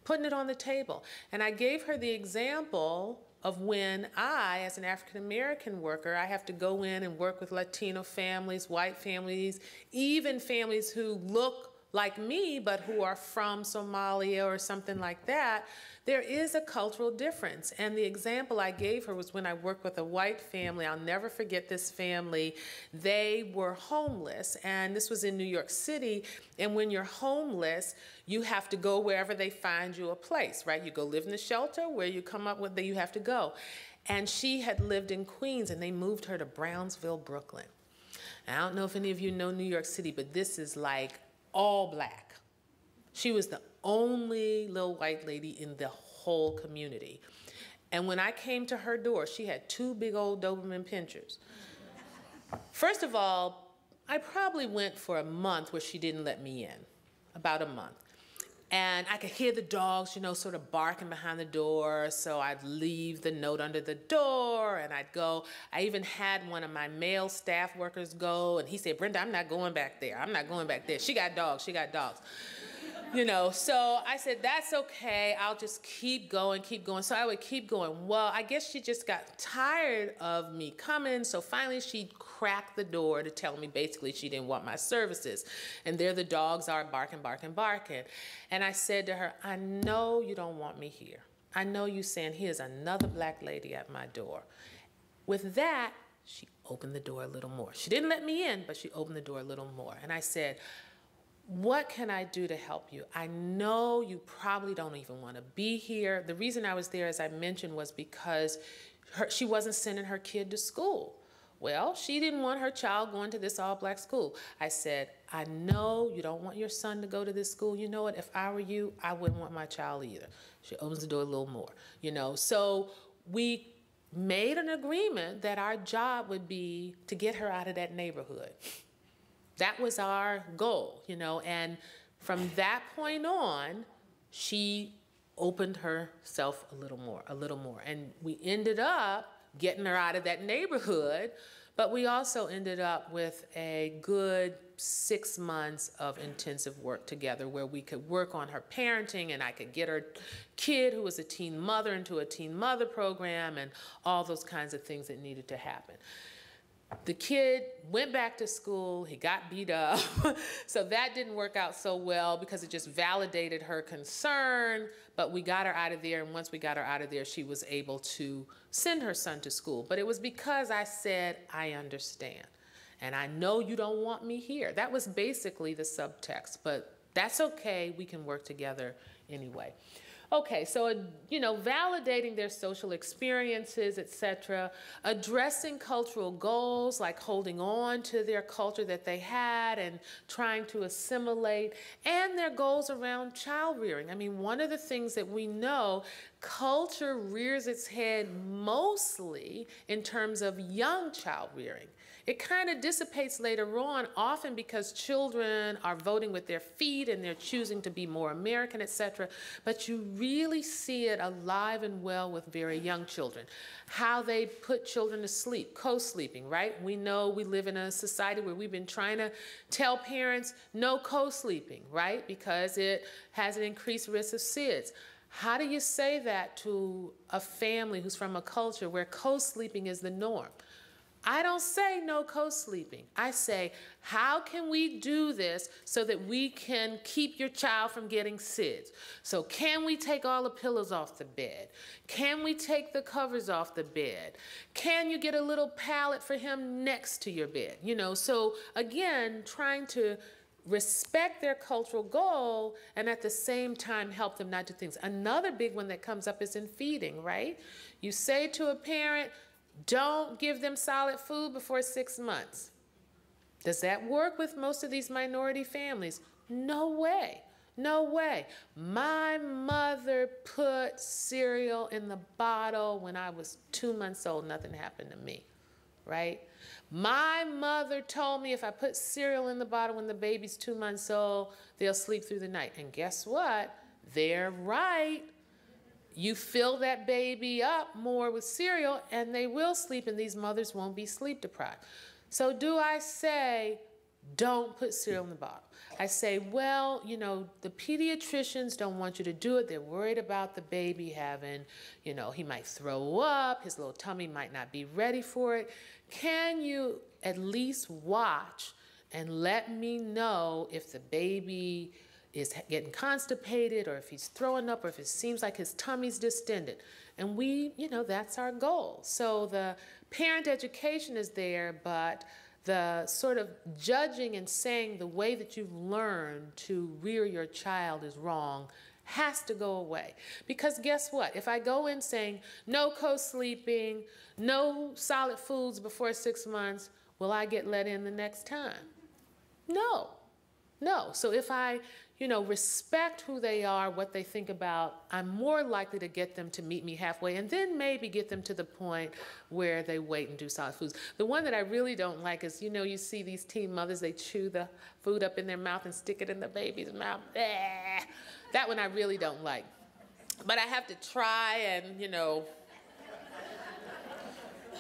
Putting it on the table. And I gave her the example of when I, as an African-American worker, I have to go in and work with Latino families, white families, even families who look like me, but who are from Somalia or something like that. There is a cultural difference. And the example I gave her was when I worked with a white family. I'll never forget this family. They were homeless, and this was in New York City. And when you're homeless, you have to go wherever they find you a place, right? You go live in the shelter, where you come up with, you have to go. And she had lived in Queens, and they moved her to Brownsville, Brooklyn. And I don't know if any of you know New York City, but this is like all black. She was the only little white lady in the whole community. And when I came to her door, she had 2 big old Doberman pinschers. First of all, I probably went for a month where she didn't let me in, about a month. And I could hear the dogs, you know, sort of barking behind the door, so I'd leave the note under the door and I'd go. I even had one of my male staff workers go, and he said, Brenda, I'm not going back there. I'm not going back there. She got dogs, she got dogs. You know, so I said, that's okay, I'll just keep going, keep going. So I would keep going. Well, I guess she just got tired of me coming, so finally she cracked the door to tell me basically she didn't want my services. And there the dogs are barking, barking, barking. And I said to her, I know you don't want me here. I know you saying, here's another black lady at my door. With that, she opened the door a little more. She didn't let me in, but she opened the door a little more. And I said, what can I do to help you? I know you probably don't even want to be here. The reason I was there, as I mentioned, was because she wasn't sending her kid to school. Well, she didn't want her child going to this all-black school. I said, I know you don't want your son to go to this school. You know what? If I were you, I wouldn't want my child either. She opens the door a little more, you know. So we made an agreement that our job would be to get her out of that neighborhood. that was our goal, you know, and from that point on, she opened herself a little more. And we ended up getting her out of that neighborhood, but we also ended up with a good 6 months of intensive work together where we could work on her parenting, and I could get her kid who was a teen mother into a teen mother program and all those kinds of things that needed to happen. The kid went back to school, he got beat up, so that didn't work out so well because it just validated her concern, but we got her out of there, and once we got her out of there, she was able to send her son to school. But it was because I said, I understand, and I know you don't want me here. That was basically the subtext, but that's okay, we can work together anyway. Okay, so, you know, validating their social experiences, etc., addressing cultural goals like holding on to their culture that they had and trying to assimilate, and their goals around child rearing. I mean, one of the things that we know, culture rears its head mostly in terms of young child rearing. It kind of dissipates later on, often because children are voting with their feet and they're choosing to be more American, etc. But you really see it alive and well with very young children. How they put children to sleep, co-sleeping, right? We know we live in a society where we've been trying to tell parents no co-sleeping, right? Because it has an increased risk of SIDS. How do you say that to a family who's from a culture where co-sleeping is the norm? I don't say no co-sleeping. I say, how can we do this so that we can keep your child from getting SIDS? So can we take all the pillows off the bed? Can we take the covers off the bed? Can you get a little pallet for him next to your bed? You know, so again, trying to respect their cultural goal and at the same time help them not do things. Another big one that comes up is in feeding, right? You say to a parent, don't give them solid food before 6 months. Does that work with most of these minority families? No way. No way. My mother put cereal in the bottle when I was 2 months old. Nothing happened to me, right? My mother told me if I put cereal in the bottle when the baby's 2 months old, they'll sleep through the night. And guess what? They're right. You fill that baby up more with cereal and they will sleep, and these mothers won't be sleep deprived. So do I say, don't put cereal in the bottle? I say, well, you know, the pediatricians don't want you to do it. They're worried about the baby having, you know, he might throw up, his little tummy might not be ready for it. Can you at least watch and let me know if the baby is getting constipated, or if he's throwing up, or if it seems like his tummy's distended? And we, you know, that's our goal. So the parent education is there, but the sort of judging and saying the way that you've learned to rear your child is wrong has to go away. Because guess what? If I go in saying no co-sleeping, no solid foods before 6 months, will I get let in the next time? No. No. So if I, you know, respect who they are, what they think about, I'm more likely to get them to meet me halfway, and then maybe get them to the point where they wait and do solid foods. The one that I really don't like is, you know, you see these teen mothers, they chew the food up in their mouth and stick it in the baby's mouth. That one I really don't like. But I have to try and, you know,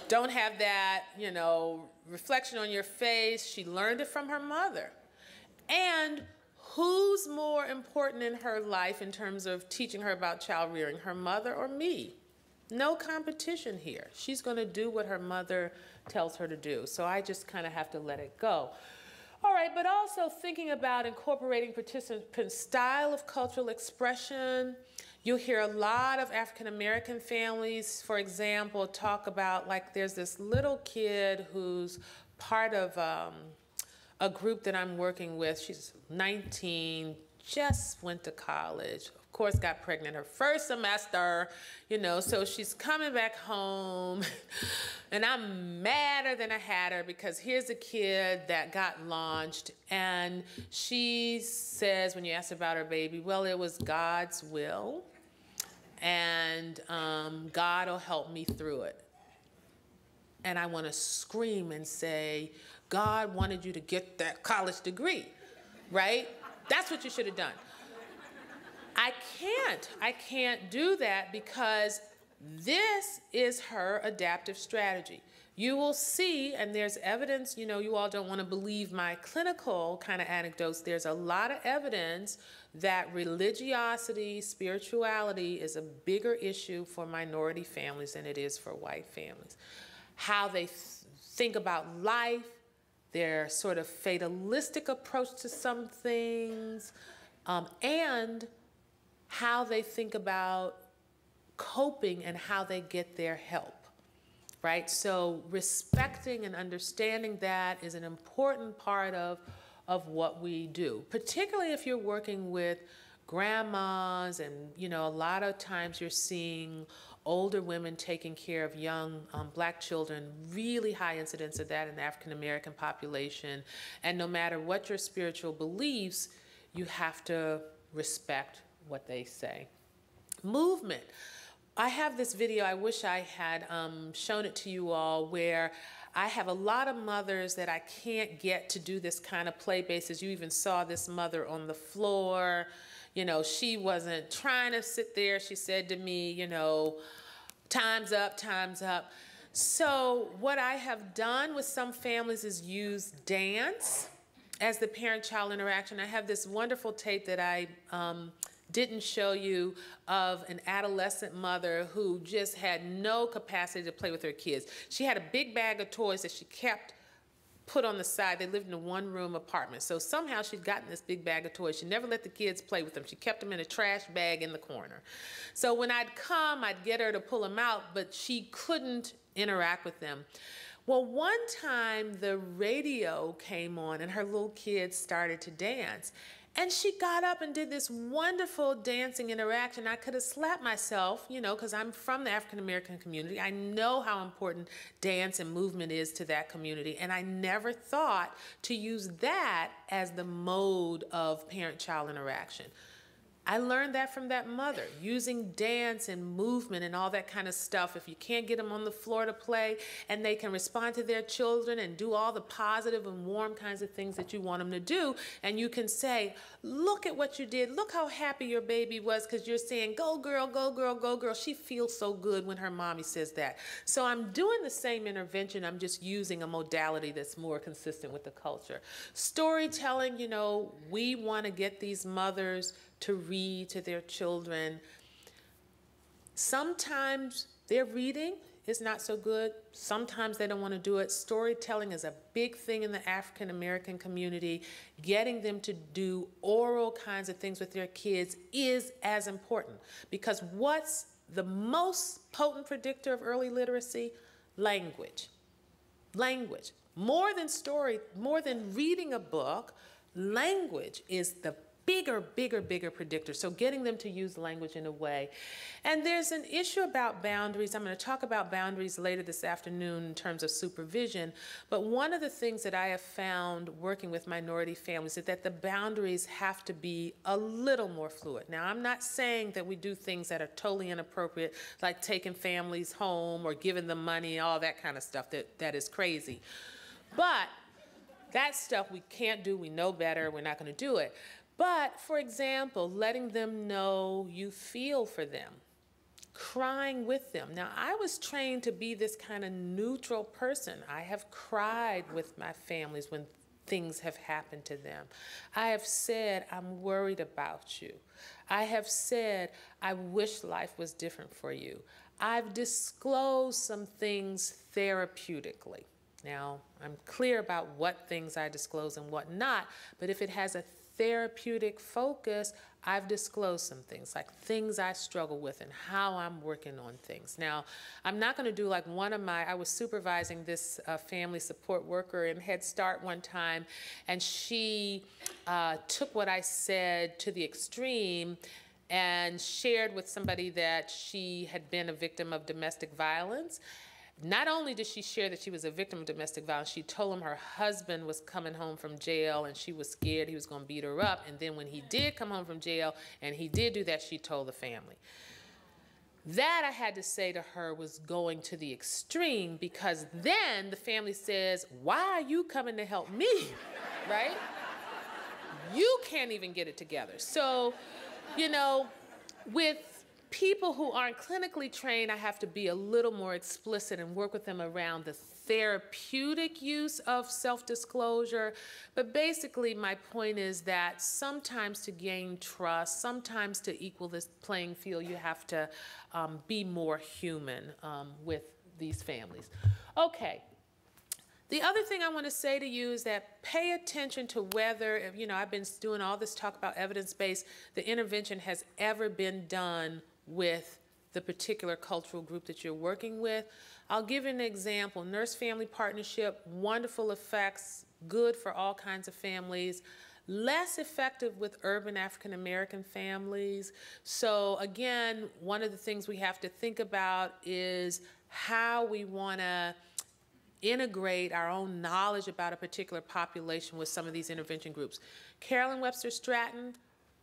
don't have that, you know, reflection on your face. She learned it from her mother. And who's more important in her life in terms of teaching her about child rearing, her mother or me? No competition here. She's going to do what her mother tells her to do. So I just kind of have to let it go. All right, but also thinking about incorporating participant style of cultural expression. You'll hear a lot of African American families, for example, talk about, like, there's this little kid who's part of a group that I'm working with. She's 19, just went to college, of course got pregnant her first semester, you know, so she's coming back home, and I'm madder than a hatter because here's a kid that got launched, and she says, when you ask about her baby, well, it was God's will, and God will help me through it. And I want to scream and say, God wanted you to get that college degree, right? That's what you should have done. I can't do that because this is her adaptive strategy. You will see, and there's evidence, you know, you all don't want to believe my clinical kind of anecdotes. There's a lot of evidence that religiosity, spirituality is a bigger issue for minority families than it is for white families. How they think about life, their sort of fatalistic approach to some things, and how they think about coping and how they get their help, right? So respecting and understanding that is an important part of what we do, particularly if you're working with grandmas and, you know, a lot of times you're seeing older women taking care of young black children, really high incidence of that in the African American population. And no matter what your spiritual beliefs, you have to respect what they say. Movement. I have this video, I wish I had shown it to you all, where I have a lot of mothers that I can't get to do this kind of play basis. You even saw this mother on the floor. You know, she wasn't trying to sit there. She said to me, you know, time's up, time's up. So what I have done with some families is use dance as the parent-child interaction. I have this wonderful tape that I didn't show you of an adolescent mother who just had no capacity to play with her kids. She had a big bag of toys that she kept put on the side. They lived in a one-room apartment. So somehow she'd gotten this big bag of toys. She never let the kids play with them. She kept them in a trash bag in the corner. So when I'd come, I'd get her to pull them out, but she couldn't interact with them. Well, one time the radio came on and her little kids started to dance. And she got up and did this wonderful dancing interaction. I could have slapped myself, you know, because I'm from the African American community. I know how important dance and movement is to that community. And I never thought to use that as the mode of parent-child interaction. I learned that from that mother, using dance and movement and all that kind of stuff. If you can't get them on the floor to play and they can respond to their children and do all the positive and warm kinds of things that you want them to do, and you can say, look at what you did. Look how happy your baby was because you're saying, go girl, go girl, go girl. She feels so good when her mommy says that. So I'm doing the same intervention. I'm just using a modality that's more consistent with the culture. Storytelling, you know, we want to get these mothers to read to their children. Sometimes their reading is not so good. Sometimes they don't want to do it. Storytelling is a big thing in the African American community. Getting them to do oral kinds of things with their kids is as important, because what's the most potent predictor of early literacy? Language. Language. More than story, more than reading a book, language is the bigger predictor. So getting them to use language in a way. And there's an issue about boundaries. I'm going to talk about boundaries later this afternoon in terms of supervision. But one of the things that I have found working with minority families is that the boundaries have to be a little more fluid. Now, I'm not saying that we do things that are totally inappropriate, like taking families home or giving them money, all that kind of stuff. That is crazy. But that stuff we can't do. We know better. We're not going to do it. But, for example, letting them know you feel for them, crying with them. Now, I was trained to be this kind of neutral person. I have cried with my families when things have happened to them. I have said, I'm worried about you. I have said, I wish life was different for you. I've disclosed some things therapeutically. Now, I'm clear about what things I disclose and what not, but if it has a therapeutic focus, I've disclosed some things, like things I struggle with and how I'm working on things. Now, I'm not going to do like I was supervising this family support worker in Head Start one time, and she took what I said to the extreme and shared with somebody that she had been a victim of domestic violence. Not only did she share that she was a victim of domestic violence, she told him her husband was coming home from jail and she was scared he was going to beat her up. And then when he did come home from jail and he did do that, she told the family. That I had to say to her was going to the extreme, because then the family says, why are you coming to help me, right? You can't even get it together. So, you know, with people who aren't clinically trained, I have to be a little more explicit and work with them around the therapeutic use of self-disclosure. But basically, my point is that sometimes to gain trust, sometimes to equal this playing field, you have to be more human with these families. Okay. The other thing I want to say to you is that pay attention to whether, you know, I've been doing all this talk about evidence-based, the intervention has ever been done with the particular cultural group that you're working with. I'll give you an example. Nurse-family partnership, wonderful effects, good for all kinds of families, less effective with urban African-American families. So again, one of the things we have to think about is how we want to integrate our own knowledge about a particular population with some of these intervention groups. Carolyn Webster Stratton,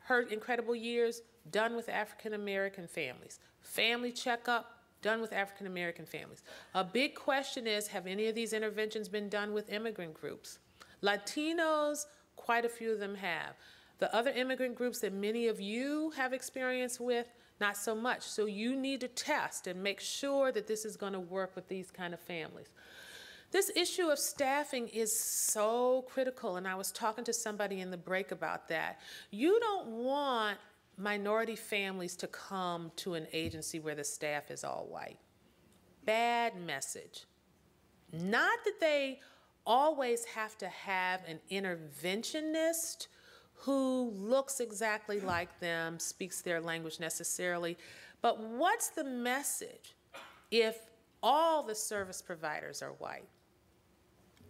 her incredible years, done with African American families. Family checkup, done with African American families. A big question is, have any of these interventions been done with immigrant groups? Latinos, quite a few of them have. The other immigrant groups that many of you have experience with, not so much. So you need to test and make sure that this is going to work with these kind of families. This issue of staffing is so critical, and I was talking to somebody in the break about that. You don't want minority families to come to an agency where the staff is all white. Bad message. Not that they always have to have an interventionist who looks exactly like them, speaks their language necessarily, but what's the message if all the service providers are white?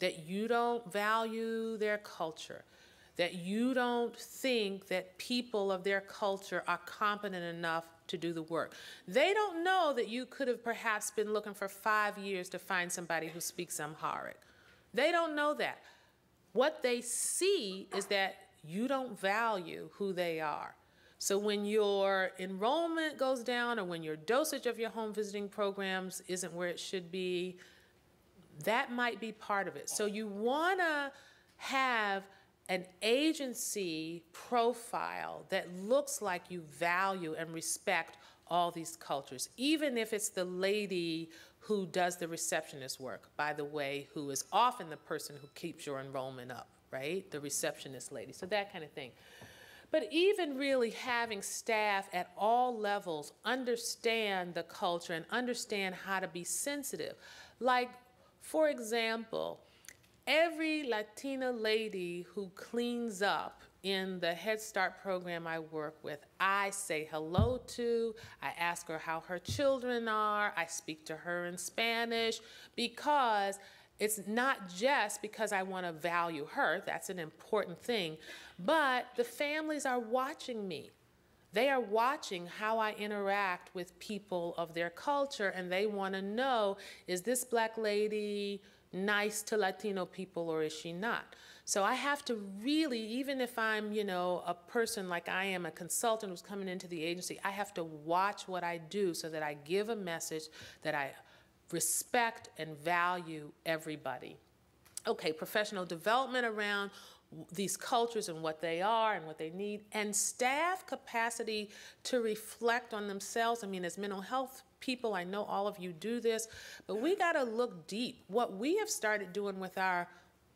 That you don't value their culture, that you don't think that people of their culture are competent enough to do the work. They don't know that you could have perhaps been looking for 5 years to find somebody who speaks Amharic. They don't know that. What they see is that you don't value who they are. So when your enrollment goes down or when your dosage of your home visiting programs isn't where it should be, that might be part of it. So you want to have an agency profile that looks like you value and respect all these cultures, even if it's the lady who does the receptionist work, by the way, who is often the person who keeps your enrollment up, right? The receptionist lady, so that kind of thing. But even really having staff at all levels understand the culture and understand how to be sensitive. Like, for example, every Latina lady who cleans up in the Head Start program I work with, I say hello to, I ask her how her children are, I speak to her in Spanish, because it's not just because I want to value her, that's an important thing, but the families are watching me. They are watching how I interact with people of their culture, and they want to know, is this black lady nice to Latino people or is she not? So I have to really, even if I'm, you know, a person like I am, a consultant who's coming into the agency, I have to watch what I do so that I give a message that I respect and value everybody. Okay, professional development around these cultures and what they are and what they need, and staff capacity to reflect on themselves. I mean, as mental health people, I know all of you do this, but we got to look deep. What we have started doing with our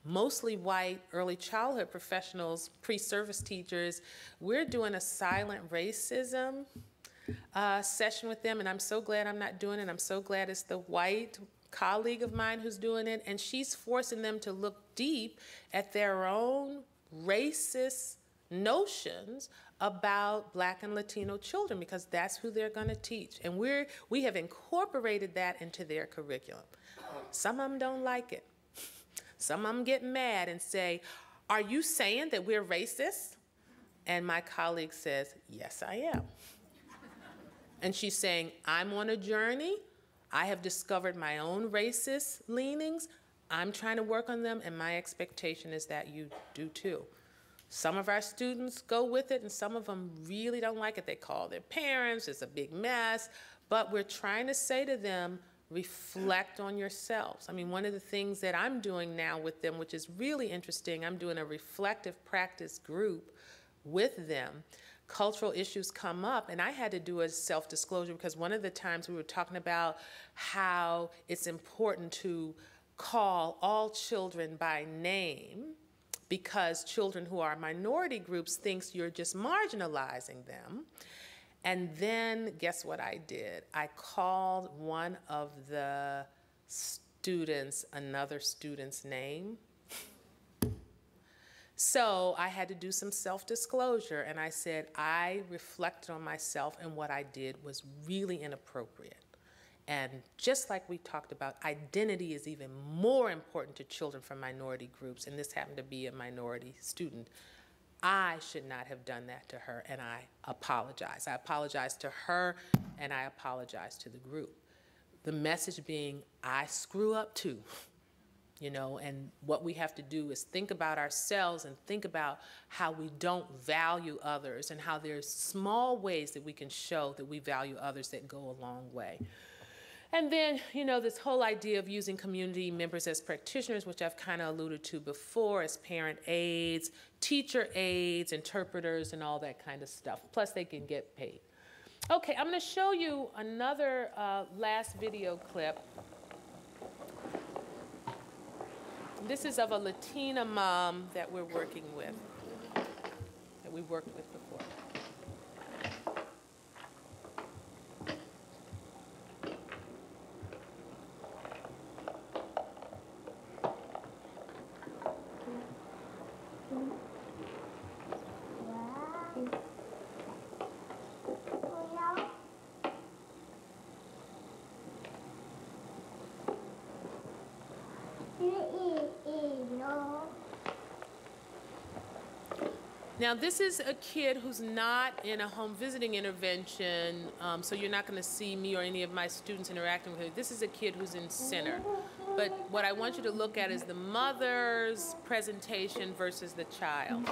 mostly white early childhood professionals, pre-service teachers, we're doing a silent racism session with them, and I'm so glad I'm not doing it. I'm so glad it's the white colleague of mine who's doing it, and she's forcing them to look deep at their own racist notions about Black and Latino children, because that's who they're going to teach. And we have incorporated that into their curriculum. Some of them don't like it. Some of them get mad and say, are you saying that we're racist? And my colleague says, yes, I am. And she's saying, I'm on a journey. I have discovered my own racist leanings. I'm trying to work on them, and my expectation is that you do too. Some of our students go with it, and some of them really don't like it. They call their parents, it's a big mess. But we're trying to say to them, reflect on yourselves. I mean, one of the things that I'm doing now with them, which is really interesting, I'm doing a reflective practice group with them. Cultural issues come up, and I had to do a self-disclosure because one of the times we were talking about how it's important to call all children by name because children who are minority groups thinks you're just marginalizing them. And then guess what I did? I called one of the students another student's name. So I had to do some self-disclosure, and I said I reflected on myself, and what I did was really inappropriate. And just like we talked about, identity is even more important to children from minority groups, and this happened to be a minority student. I should not have done that to her, and I apologize. I apologize to her, and I apologize to the group. The message being, I screw up too, you know, and what we have to do is think about ourselves and think about how we don't value others and how there's small ways that we can show that we value others that go a long way. And then, you know, this whole idea of using community members as practitioners, which I've kind of alluded to before, as parent aides, teacher aides, interpreters, and all that kind of stuff. Plus, they can get paid. Okay, I'm going to show you another last video clip. This is of a Latina mom that we're working with, that we worked with before. Now, this is a kid who's not in a home visiting intervention, so you're not going to see me or any of my students interacting with her. This is a kid who's in center. But what I want you to look at is the mother's presentation versus the child.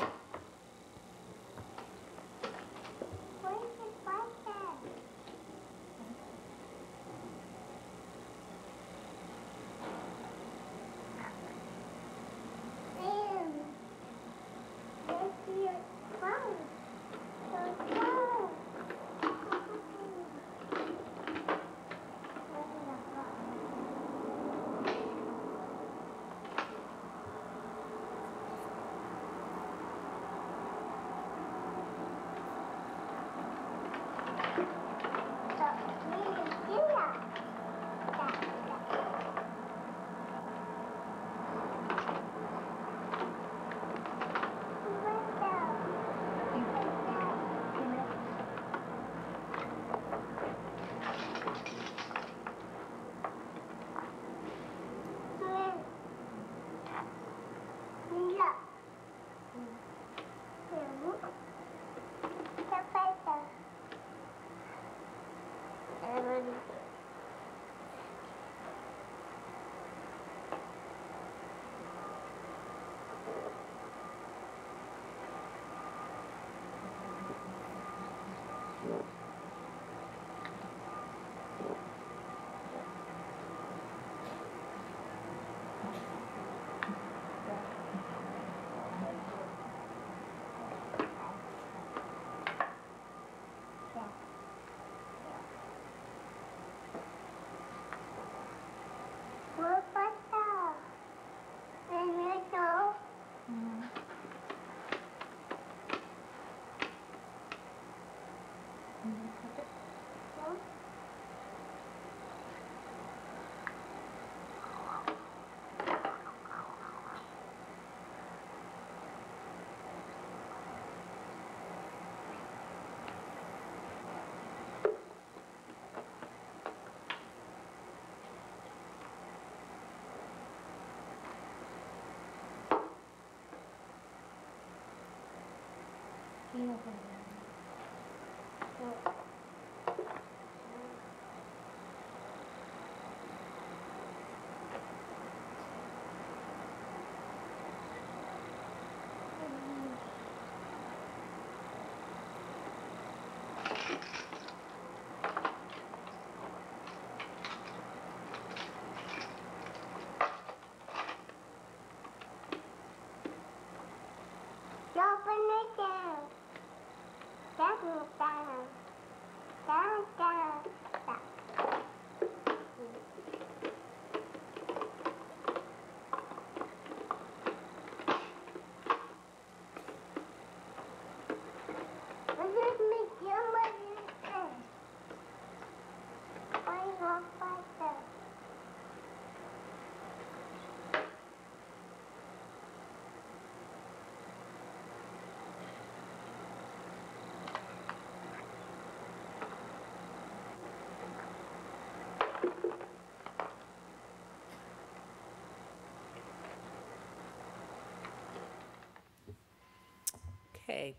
Okay.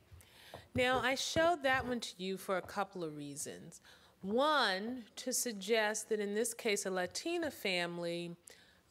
Now, I showed that one to you for a couple of reasons. One, to suggest that in this case, a Latina family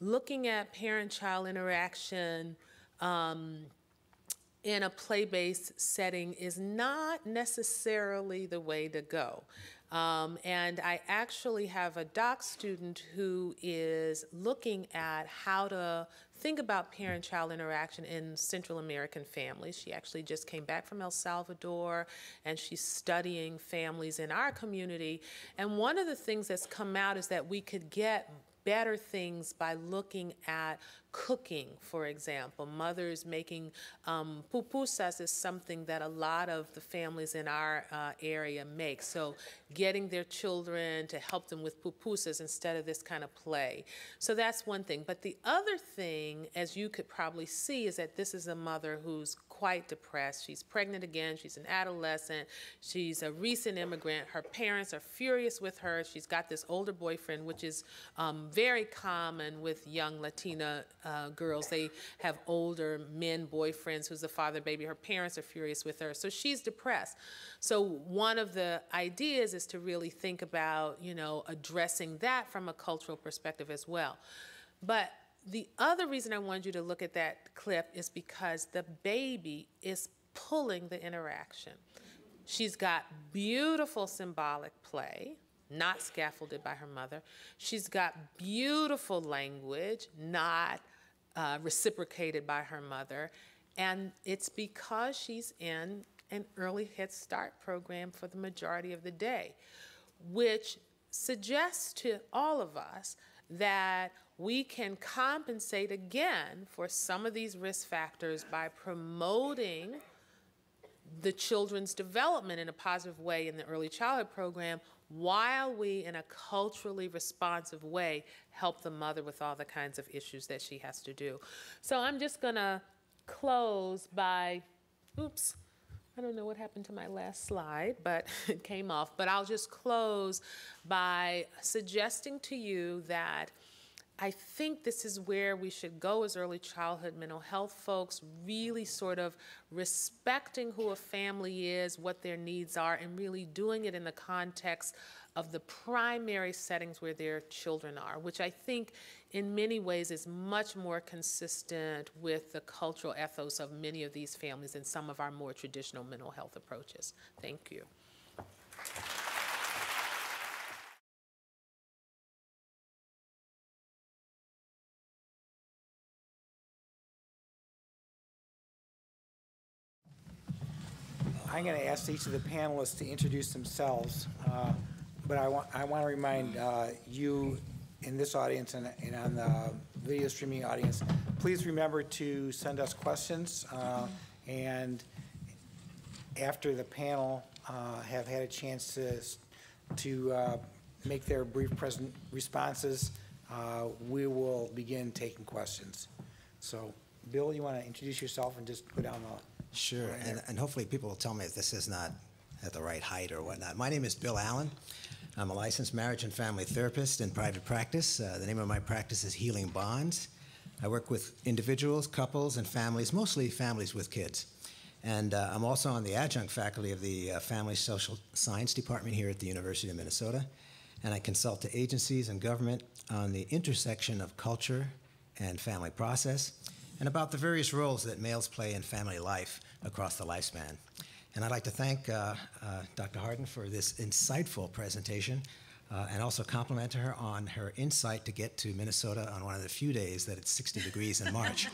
looking at parent-child interaction in a play-based setting is not necessarily the way to go. And I actually have a doc student who is looking at how to think about parent-child interaction in Central American families. She actually just came back from El Salvador, and she's studying families in our community. And one of the things that's come out is that we could get better things by looking at cooking, for example. Mothers making pupusas is something that a lot of the families in our area make. So getting their children to help them with pupusas instead of this kind of play. So that's one thing. But the other thing, as you could probably see, is that this is a mother who's quite depressed. She's pregnant again. She's an adolescent. She's a recent immigrant. Her parents are furious with her. She's got this older boyfriend, which is very common with young Latina girls. They have older men boyfriends who's the father baby. Her parents are furious with her. So she's depressed. So one of the ideas is to really think about, you know, addressing that from a cultural perspective as well. But the other reason I wanted you to look at that clip is because the baby is pulling the interaction. She's got beautiful symbolic play, not scaffolded by her mother. She's got beautiful language, not reciprocated by her mother. And it's because she's in an early Head Start program for the majority of the day, which suggests to all of us that we can compensate again for some of these risk factors by promoting the children's development in a positive way in the early childhood program, while we, in a culturally responsive way, help the mother with all the kinds of issues that she has to do. So I'm just going to close by, oops, I don't know what happened to my last slide, but it came off. But I'll just close by suggesting to you that I think this is where we should go as early childhood mental health folks, really sort of respecting who a family is, what their needs are, and really doing it in the context of the primary settings where their children are, which I think in many ways is much more consistent with the cultural ethos of many of these families and some of our more traditional mental health approaches. Thank you. I'm going to ask each of the panelists to introduce themselves, but I want to remind you in this audience and on the video streaming audience, please remember to send us questions, and after the panel have had a chance to make their brief responses, we will begin taking questions. So, Bill, you want to introduce yourself and just put down the... Sure, and hopefully people will tell me if this is not at the right height or whatnot. My name is Bill Allen. I'm a licensed marriage and family therapist in private practice. The name of my practice is Healing Bonds. I work with individuals, couples, and families, mostly families with kids. And I'm also on the adjunct faculty of the Family Social Science Department here at the University of Minnesota. And I consult to agencies and government on the intersection of culture and family process, and about the various roles that males play in family life across the lifespan. And I'd like to thank Dr. Harden for this insightful presentation, and also compliment her on her insight to get to Minnesota on one of the few days that it's 60 degrees in March.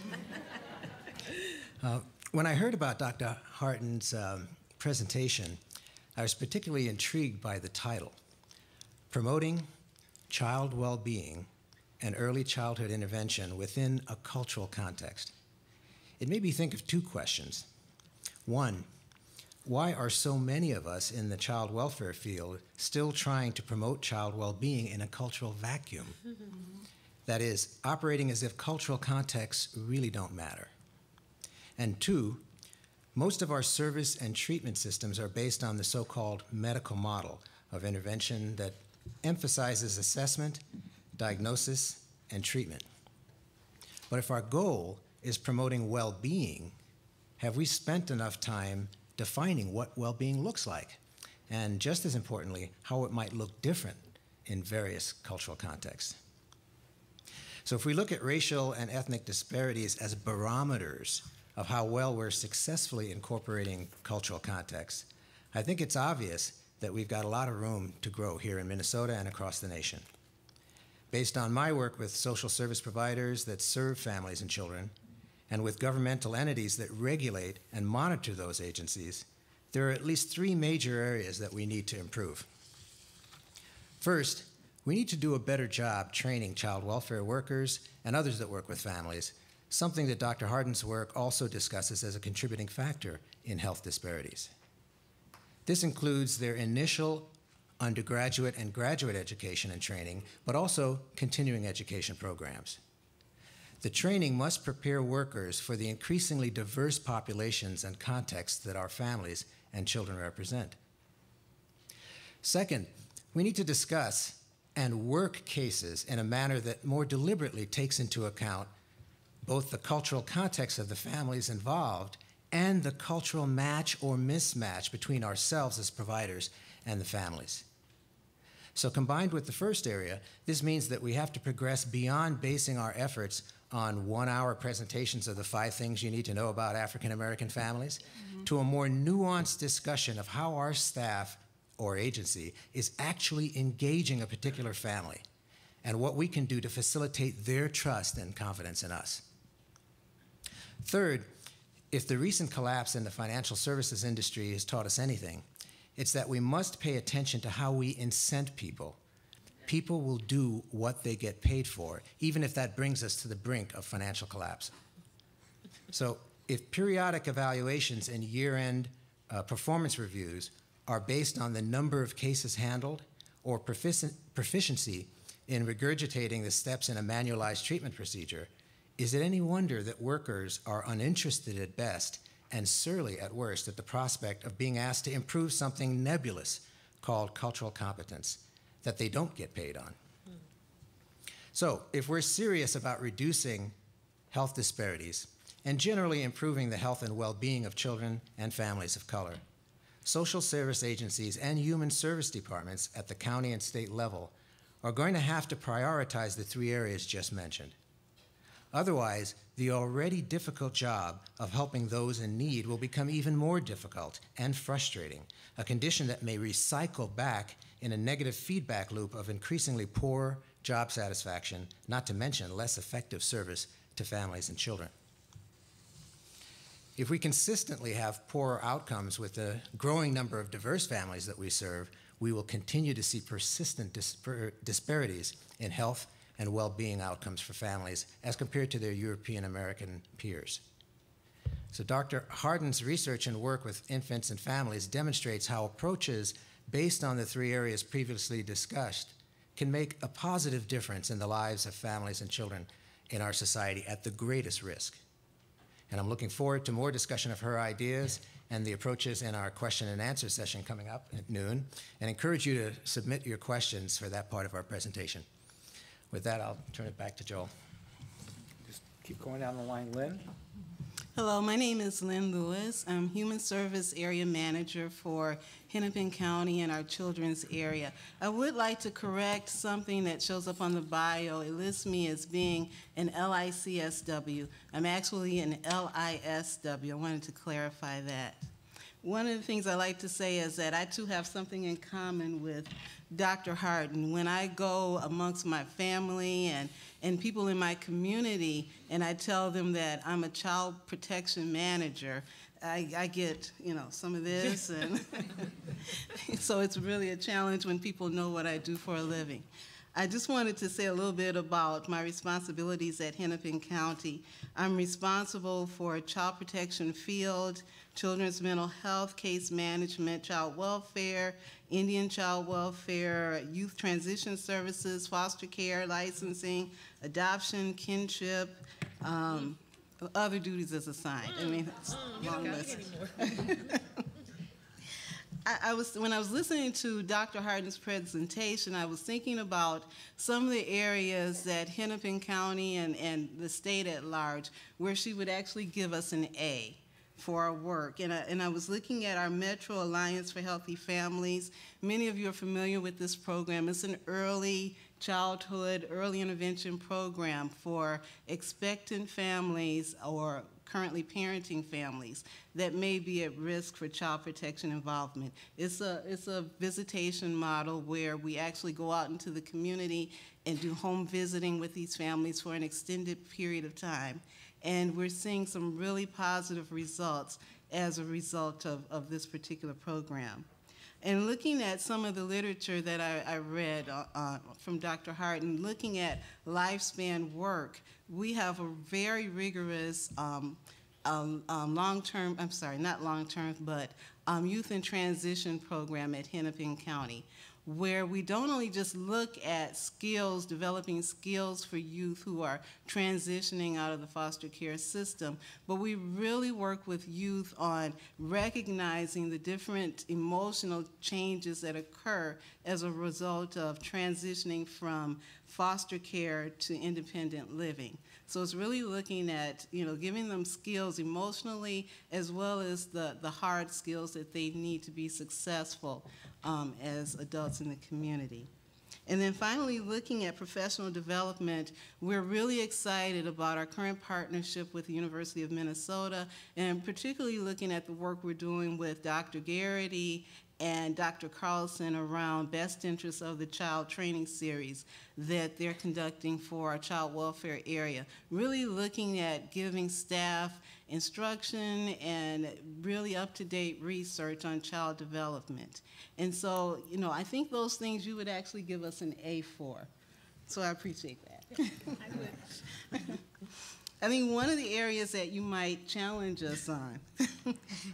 When I heard about Dr. Harden's presentation, I was particularly intrigued by the title, Promoting Child Well-Being and Early Childhood Intervention Within a Cultural Context. It made me think of two questions. One, why are so many of us in the child welfare field still trying to promote child well-being in a cultural vacuum? That is, operating as if cultural contexts really don't matter. And two, most of our service and treatment systems are based on the so-called medical model of intervention that emphasizes assessment, diagnosis, and treatment. But if our goal is promoting well-being, have we spent enough time defining what well-being looks like? And just as importantly, how it might look different in various cultural contexts. So if we look at racial and ethnic disparities as barometers of how well we're successfully incorporating cultural contexts, I think it's obvious that we've got a lot of room to grow here in Minnesota and across the nation. Based on my work with social service providers that serve families and children, and with governmental entities that regulate and monitor those agencies, there are at least three major areas that we need to improve. First, we need to do a better job training child welfare workers and others that work with families, something that Dr. Hardin's work also discusses as a contributing factor in health disparities. This includes their initial undergraduate and graduate education and training, but also continuing education programs. The training must prepare workers for the increasingly diverse populations and contexts that our families and children represent. Second, we need to discuss and work cases in a manner that more deliberately takes into account both the cultural context of the families involved and the cultural match or mismatch between ourselves as providers and the families. So combined with the first area, this means that we have to progress beyond basing our efforts on 1-hour presentations of the 5 things you need to know about African American families, to a more nuanced discussion of how our staff or agency is actually engaging a particular family and what we can do to facilitate their trust and confidence in us. Third, if the recent collapse in the financial services industry has taught us anything, it's that we must pay attention to how we incent people. People will do what they get paid for, even if that brings us to the brink of financial collapse. So if periodic evaluations and year-end performance reviews are based on the number of cases handled or proficiency in regurgitating the steps in a manualized treatment procedure, is it any wonder that workers are uninterested at best and surly at worst at the prospect of being asked to improve something nebulous called cultural competence that they don't get paid on? So if we're serious about reducing health disparities and generally improving the health and well-being of children and families of color, social service agencies and human service departments at the county and state level are going to have to prioritize the 3 areas just mentioned. Otherwise, the already difficult job of helping those in need will become even more difficult and frustrating, a condition that may recycle back in a negative feedback loop of increasingly poor job satisfaction, not to mention less effective service to families and children. If we consistently have poorer outcomes with the growing number of diverse families that we serve, we will continue to see persistent disparities in health and well-being outcomes for families as compared to their European American peers. So Dr. Hardin's research and work with infants and families demonstrates how approaches based on the 3 areas previously discussed can make a positive difference in the lives of families and children in our society at the greatest risk. And I'm looking forward to more discussion of her ideas and the approaches in our question and answer session coming up at noon, and encourage you to submit your questions for that part of our presentation. With that, I'll turn it back to Joel. Just keep going down the line. Lynn? Hello, my name is Lynn Lewis. I'm Human Service Area Manager for Hennepin County and our children's area. I would like to correct something that shows up on the bio. It lists me as being an LICSW. I'm actually an LISW. I wanted to clarify that. One of the things I like to say is that I too have something in common with Dr. Hardin. When I go amongst my family and people in my community and I tell them that I'm a child protection manager, I get, some of this. So it's really a challenge when people know what I do for a living. I just wanted to say a little bit about my responsibilities at Hennepin County. I'm responsible for child protection field, children's mental health, case management, child welfare, Indian child welfare, youth transition services, foster care, licensing, adoption, kinship, other duties as assigned. I mean, it's a long list. When I was listening to Dr. Harden's presentation, I was thinking about some of the areas that Hennepin County and the state at large where she would actually give us an A for our work. And I was looking at our Metro Alliance for Healthy Families. Many of you are familiar with this program. It's an early childhood, early intervention program for expectant families or currently parenting families that may be at risk for child protection involvement. It's a visitation model where we actually go out into the community and do home visiting with these families for an extended period of time. And we're seeing some really positive results as a result of this particular program. And looking at some of the literature that I read from Dr. Harden, looking at lifespan work, we have a very rigorous long-term, I'm sorry, not long-term, but youth in transition program at Hennepin County, where we don't only just look at skills, developing skills for youth who are transitioning out of the foster care system, but we really work with youth on recognizing the different emotional changes that occur as a result of transitioning from foster care to independent living. So it's really looking at, giving them skills emotionally as well as the hard skills that they need to be successful as adults in the community. And then finally, looking at professional development, we're really excited about our current partnership with the University of Minnesota, and particularly looking at the work we're doing with Dr. Garrity and Dr. Carlson around Best Interests of the Child training series that they're conducting for our child welfare area. Really looking at giving staff instruction and really up-to-date research on child development. And so, I think those things you would actually give us an A for. So I appreciate that. I would. I think one of the areas that you might challenge us on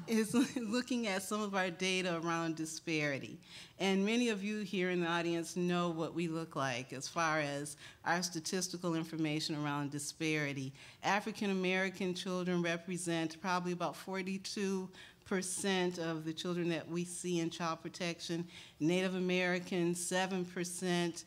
is looking at some of our data around disparity. And many of you here in the audience know what we look like as far as our statistical information around disparity. African American children represent probably about 42% of the children that we see in child protection. Native Americans, 7%.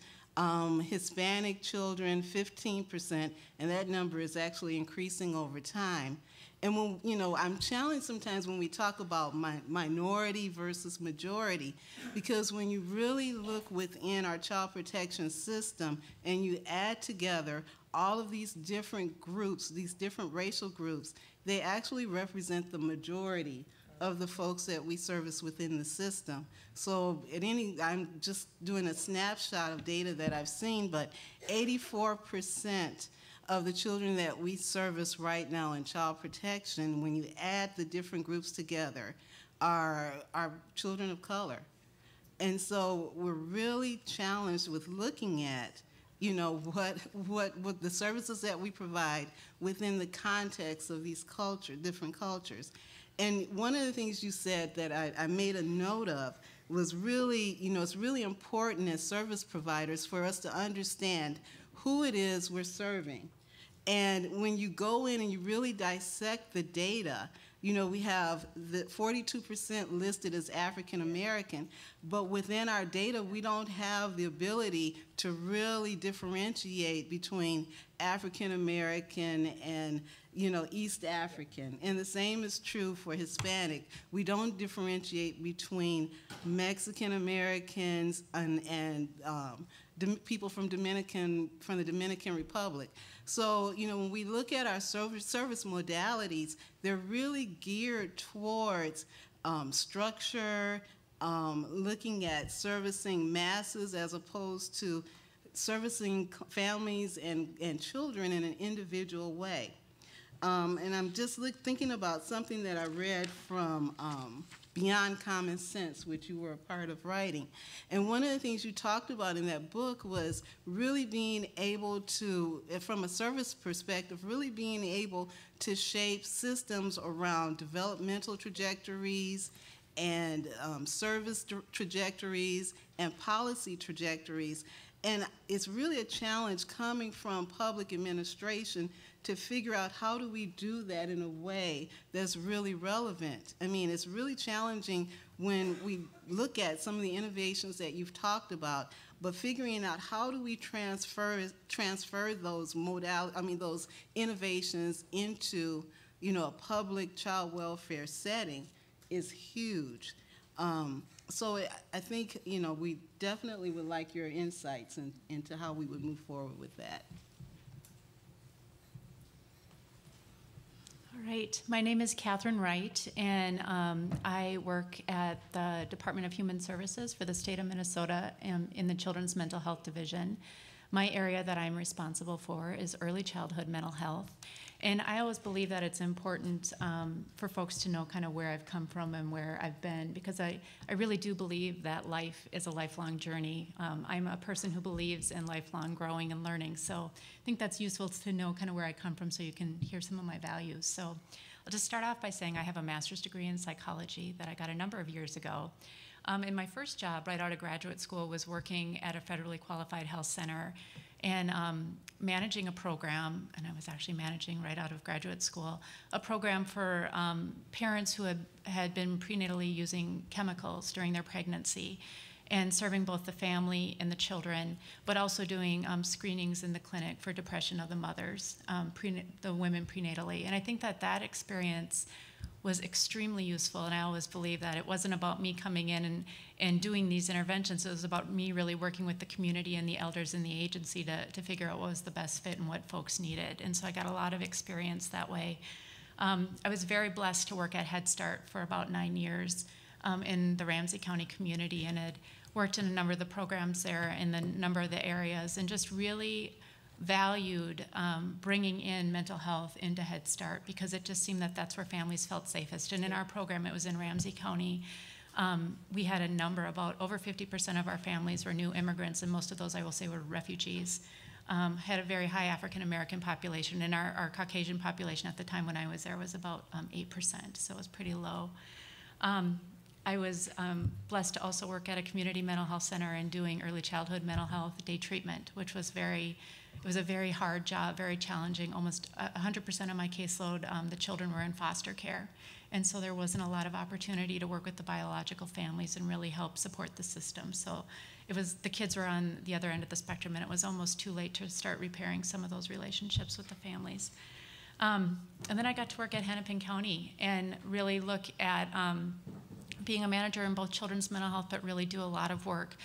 Hispanic children, 15%, and that number is actually increasing over time. And when, I'm challenged sometimes when we talk about minority versus majority, because when you really look within our child protection system and you add together all of these different groups, these different racial groups, they actually represent the majority of the folks that we service within the system. So I'm just doing a snapshot of data that I've seen, but 84% of the children that we service right now in child protection, when you add the different groups together, are children of color. And so we're really challenged with looking at what the services that we provide within the context of these different cultures. And one of the things you said that I made a note of was really, it's really important as service providers for us to understand who it is we're serving. And when you go in and you really dissect the data, we have the 42% listed as African American, but within our data, we don't have the ability to really differentiate between African American and East African. And the same is true for Hispanic. We don't differentiate between Mexican Americans and people from the Dominican Republic. So, when we look at our service modalities, they're really geared towards structure, looking at servicing masses as opposed to servicing families and children in an individual way. And I'm just thinking about something that I read from Beyond Common Sense, which you were a part of writing. And one of the things you talked about in that book was really being able to, from a service perspective, really being able to shape systems around developmental trajectories and service trajectories and policy trajectories. And it's really a challenge coming from public administration to figure out how do we do that in a way that's really relevant. I mean, it's really challenging when we look at some of the innovations that you've talked about, but figuring out how do we transfer those those innovations into, a public child welfare setting is huge. So I think, we definitely would like your insights into how we would move forward with that. All right, my name is Catherine Wright, and I work at the Department of Human Services for the state of Minnesota in the Children's Mental Health Division. My area that I'm responsible for is early childhood mental health. And I always believe that it's important for folks to know kind of where I've come from and where I've been, because I really do believe that life is a lifelong journey. I'm a person who believes in lifelong growing and learning, so I think that's useful to know kind of where I come from so you can hear some of my values. So I'll just start off by saying I have a master's degree in psychology that I got a number of years ago. And my first job right out of graduate school was working at a federally qualified health center and managing a program, and I was actually managing right out of graduate school, a program for parents who had been prenatally using chemicals during their pregnancy, and serving both the family and the children, but also doing screenings in the clinic for depression of the mothers, the women prenatally. And I think that experience was extremely useful, and I always believe that it wasn't about me coming in and doing these interventions. It was about me really working with the community and the elders in the agency to figure out what was the best fit and what folks needed. And so I got a lot of experience that way. I was very blessed to work at Head Start for about 9 years in the Ramsey County community, and had worked in a number of the programs there in the number of the areas, and just really valued bringing in mental health into Head Start, because it just seemed that that's where families felt safest. And in our program, it was in Ramsey County. We had a number, about over 50% of our families were new immigrants, and most of those, I will say, were refugees. Had a very high African American population, and our Caucasian population at the time when I was there was about 8%, so it was pretty low. I was blessed to also work at a community mental health center and doing early childhood mental health day treatment, which was it was a very hard job, very challenging. Almost 100% of my caseload, the children were in foster care. And so there wasn't a lot of opportunity to work with the biological families and really help support the system. So the kids were on the other end of the spectrum, and it was almost too late to start repairing some of those relationships with the families. And then I got to work at Hennepin County and really look at being a manager in both children's mental health, but really do a lot of work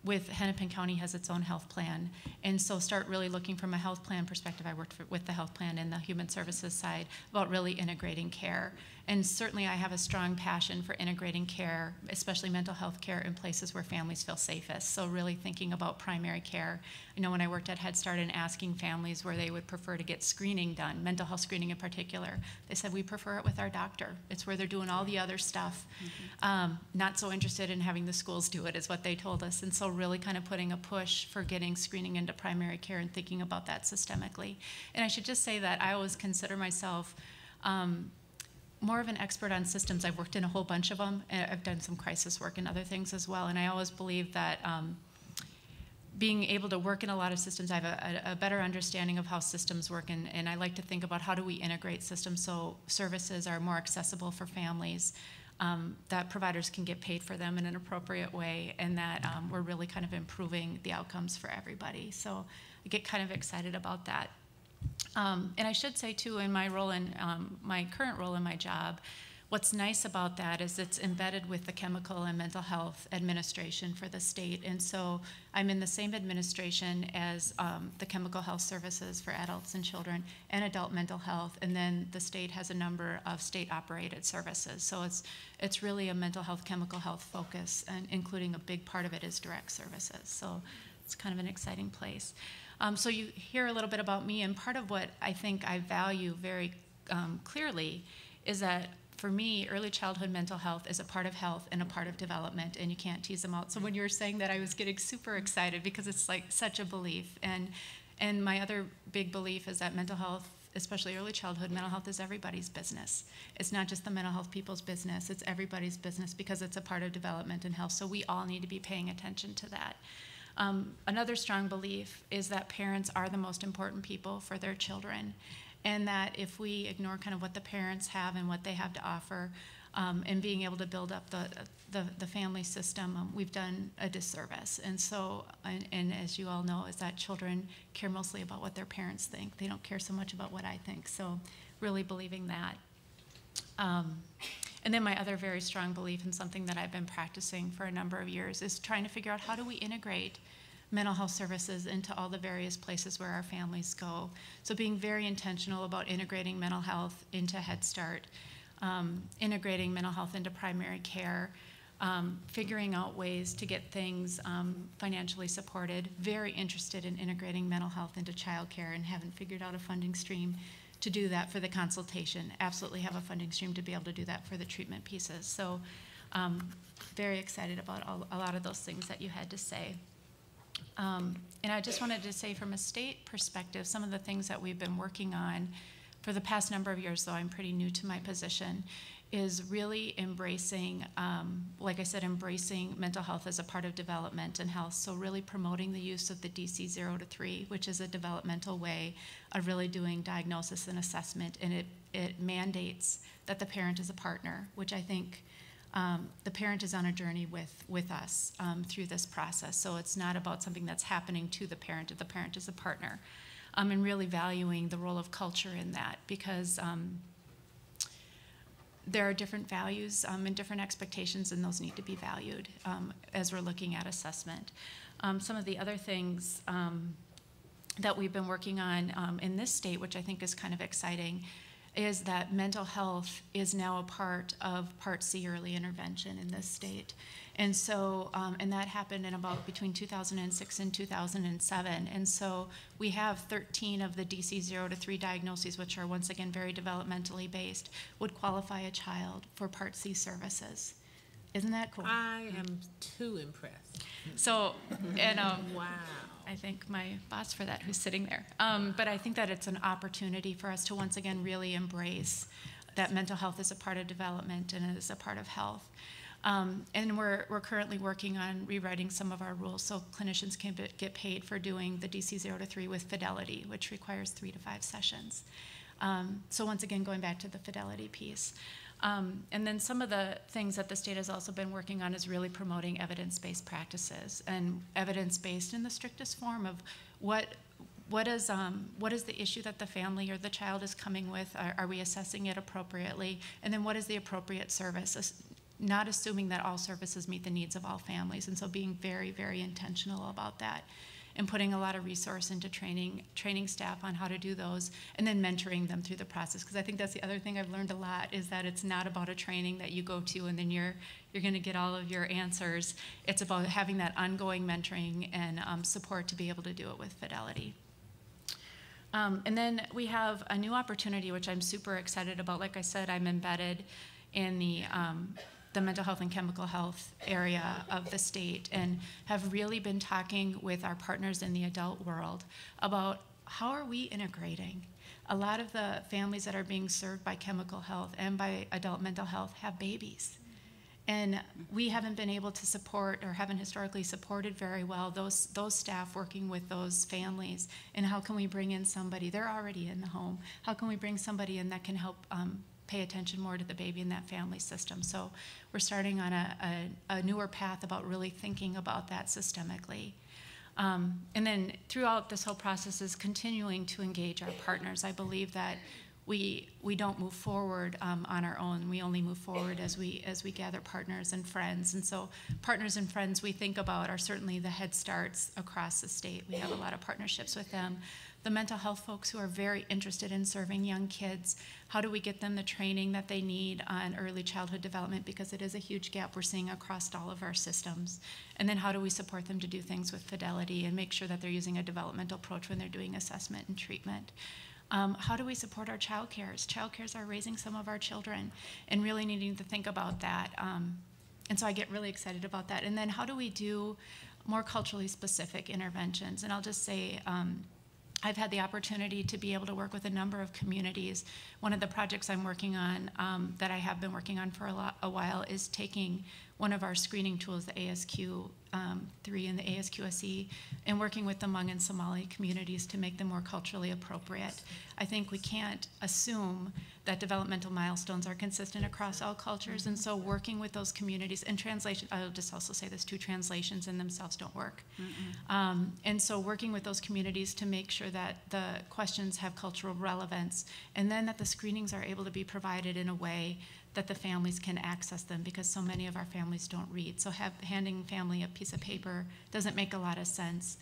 with Hennepin County has its own health plan. And so start really looking from a health plan perspective. I worked with the health plan and the human services side about really integrating care. And certainly I have a strong passion for integrating care, especially mental health care, in places where families feel safest. So really thinking about primary care. I know when I worked at Head Start and asking families where they would prefer to get screening done, mental health screening in particular, they said, we prefer it with our doctor. It's where they're doing all the other stuff. Not so interested in having the schools do it is what they told us. And so really kind of putting a push for getting screening into primary care and thinking about that systemically. And I should just say that I always consider myself more of an expert on systems. I've worked in a whole bunch of them, and I've done some crisis work and other things as well. And I always believe that being able to work in a lot of systems, I have a better understanding of how systems work, and I like to think about how do we integrate systems so services are more accessible for families, that providers can get paid for them in an appropriate way, and that we're really kind of improving the outcomes for everybody. So I get kind of excited about that. And I should say too, in my role in my current role in my job, what's nice about that is it's embedded with the Chemical and Mental Health Administration for the state. And so I'm in the same administration as the Chemical Health Services for adults and children and adult mental health. And then the state has a number of state-operated services. So it's really a mental health, chemical health focus, and including a big part of it is direct services. So it's kind of an exciting place. So you hear a little bit about me, and part of what I think I value very clearly is that for me, early childhood mental health is a part of health and a part of development, and you can't tease them out. So when you were saying that, I was getting super excited because it's like such a belief. And my other big belief is that mental health, especially early childhood mental health, is everybody's business. It's not just the mental health people's business, it's everybody's business because it's a part of development and health. So we all need to be paying attention to that. Another strong belief is that parents are the most important people for their children, and that if we ignore kind of what the parents have and what they have to offer, and being able to build up the family system, we've done a disservice. And so, and as you all know, is that children care mostly about what their parents think. They don't care so much about what I think. So really believing that. And then my other very strong belief, and something that I've been practicing for a number of years, is trying to figure out how do we integrate mental health services into all the various places where our families go. So being very intentional about integrating mental health into Head Start, integrating mental health into primary care, figuring out ways to get things financially supported, very interested in integrating mental health into childcare, and haven't figured out a funding stream to do that for the consultation. Absolutely have a funding stream to be able to do that for the treatment pieces. So very excited about a lot of those things that you had to say. And I just wanted to say from a state perspective, some of the things that we've been working on for the past number of years, though I'm pretty new to my position, is really embracing, like I said, embracing mental health as a part of development and health. So really promoting the use of the DC 0 to 3, which is a developmental way of really doing diagnosis and assessment. And it mandates that the parent is a partner, which I think the parent is on a journey with us through this process. So it's not about something that's happening to the parent is a partner. And really valuing the role of culture in that, because there are different values and different expectations, and those need to be valued as we're looking at assessment. Some of the other things that we've been working on in this state, which I think is kind of exciting, is that mental health is now a part of Part C early intervention in this state. And so, and that happened in about between 2006 and 2007. And so we have 13 of the DC 0 to 3 diagnoses, which are once again very developmentally based, would qualify a child for Part C services. Isn't that cool? I am too impressed. So, and Wow. I thank my boss for that, who's sitting there. But I think that it's an opportunity for us to once again really embrace that mental health is a part of development and is a part of health. And we're currently working on rewriting some of our rules so clinicians can get paid for doing the DC 0 to 3 with Fidelity, which requires 3 to 5 sessions. So once again, going back to the Fidelity piece. And then some of the things that the state has also been working on is really promoting evidence-based practices, and evidence-based in the strictest form of what is the issue that the family or the child is coming with? Are we assessing it appropriately? And then what is the appropriate service? Not assuming that all services meet the needs of all families. And so being very, very intentional about that, and putting a lot of resource into training staff on how to do those, and then mentoring them through the process. Because I think that's the other thing I've learned a lot, is that it's not about a training that you go to and then you're going to get all of your answers. It's about having that ongoing mentoring and support to be able to do it with Fidelity. And then we have a new opportunity, which I'm super excited about. Like I said, I'm embedded in the mental health and chemical health area of the state, and have really been talking with our partners in the adult world about how are we integrating. A lot of the families that are being served by chemical health and by adult mental health have babies. And we haven't been able to support, or haven't historically supported very well, those staff working with those families. And how can we bring in somebody, they're already in the home, how can we bring somebody in that can help pay attention more to the baby in that family system? So we're starting on a newer path about really thinking about that systemically. And then throughout this whole process is continuing to engage our partners. I believe that we don't move forward on our own. We only move forward as we gather partners and friends. And so partners and friends we think about are certainly the Head Starts across the state. We have a lot of partnerships with them. The mental health folks who are very interested in serving young kids. How do we get them the training that they need on early childhood development, because it is a huge gap we're seeing across all of our systems. And then how do we support them to do things with fidelity and make sure that they're using a developmental approach when they're doing assessment and treatment. How do we support our child cares? Child cares are raising some of our children and really needing to think about that. And so I get really excited about that. And then how do we do more culturally specific interventions? And I'll just say, I've had the opportunity to be able to work with a number of communities. One of the projects I'm working on, that I have been working on for a while, is taking one of our screening tools, the ASQ3 and the ASQSE, and working with the Hmong and Somali communities to make them more culturally appropriate. I think we can't assume that developmental milestones are consistent across all cultures, and so working with those communities, and translation, I'll just also say this too, translations in themselves don't work. And so working with those communities to make sure that the questions have cultural relevance, and then that the screenings are able to be provided in a way that the families can access them, because so many of our families don't read. So handing family a piece of paper doesn't make a lot of sense.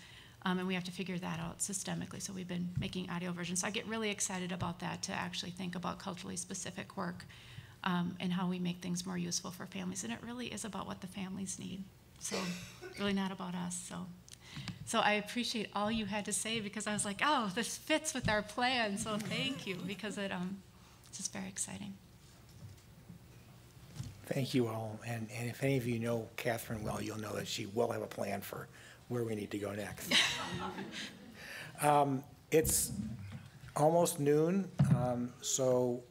And we have to figure that out systemically. So we've been making audio versions. So I get really excited about that, to actually think about culturally specific work and how we make things more useful for families. And it really is about what the families need. So really not about us. So I appreciate all you had to say, because I was like, oh, this fits with our plan. So thank you, because it's just very exciting. Thank you all. And if any of you know Catherine well, you'll know that she will have a plan for where we need to go next. It's almost noon, so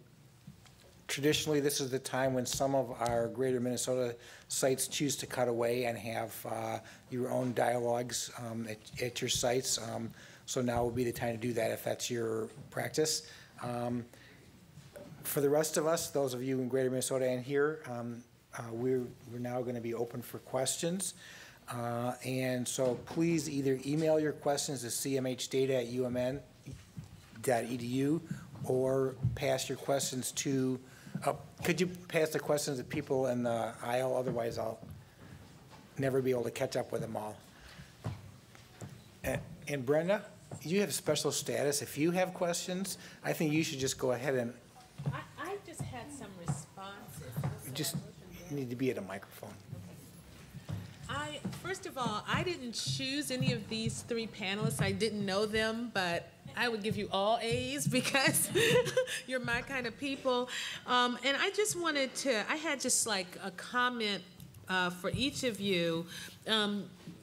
traditionally this is the time when some of our greater Minnesota sites choose to cut away and have your own dialogues at your sites. So now would be the time to do that if that's your practice. For the rest of us, those of you in greater Minnesota and here, we're now going to be open for questions. And so please either email your questions to cmhdata@umn.edu or pass your questions to, could you pass the questions to people in the aisle? Otherwise, I'll never be able to catch up with them all. And Brenda, you have special status. If you have questions, I think you should just go ahead and. I just had some responses. You just need to be at a microphone. First of all, I didn't choose any of these three panelists. I didn't know them, but I would give you all A's because you're my kind of people. And I just wanted to, I had just like a comment for each of you.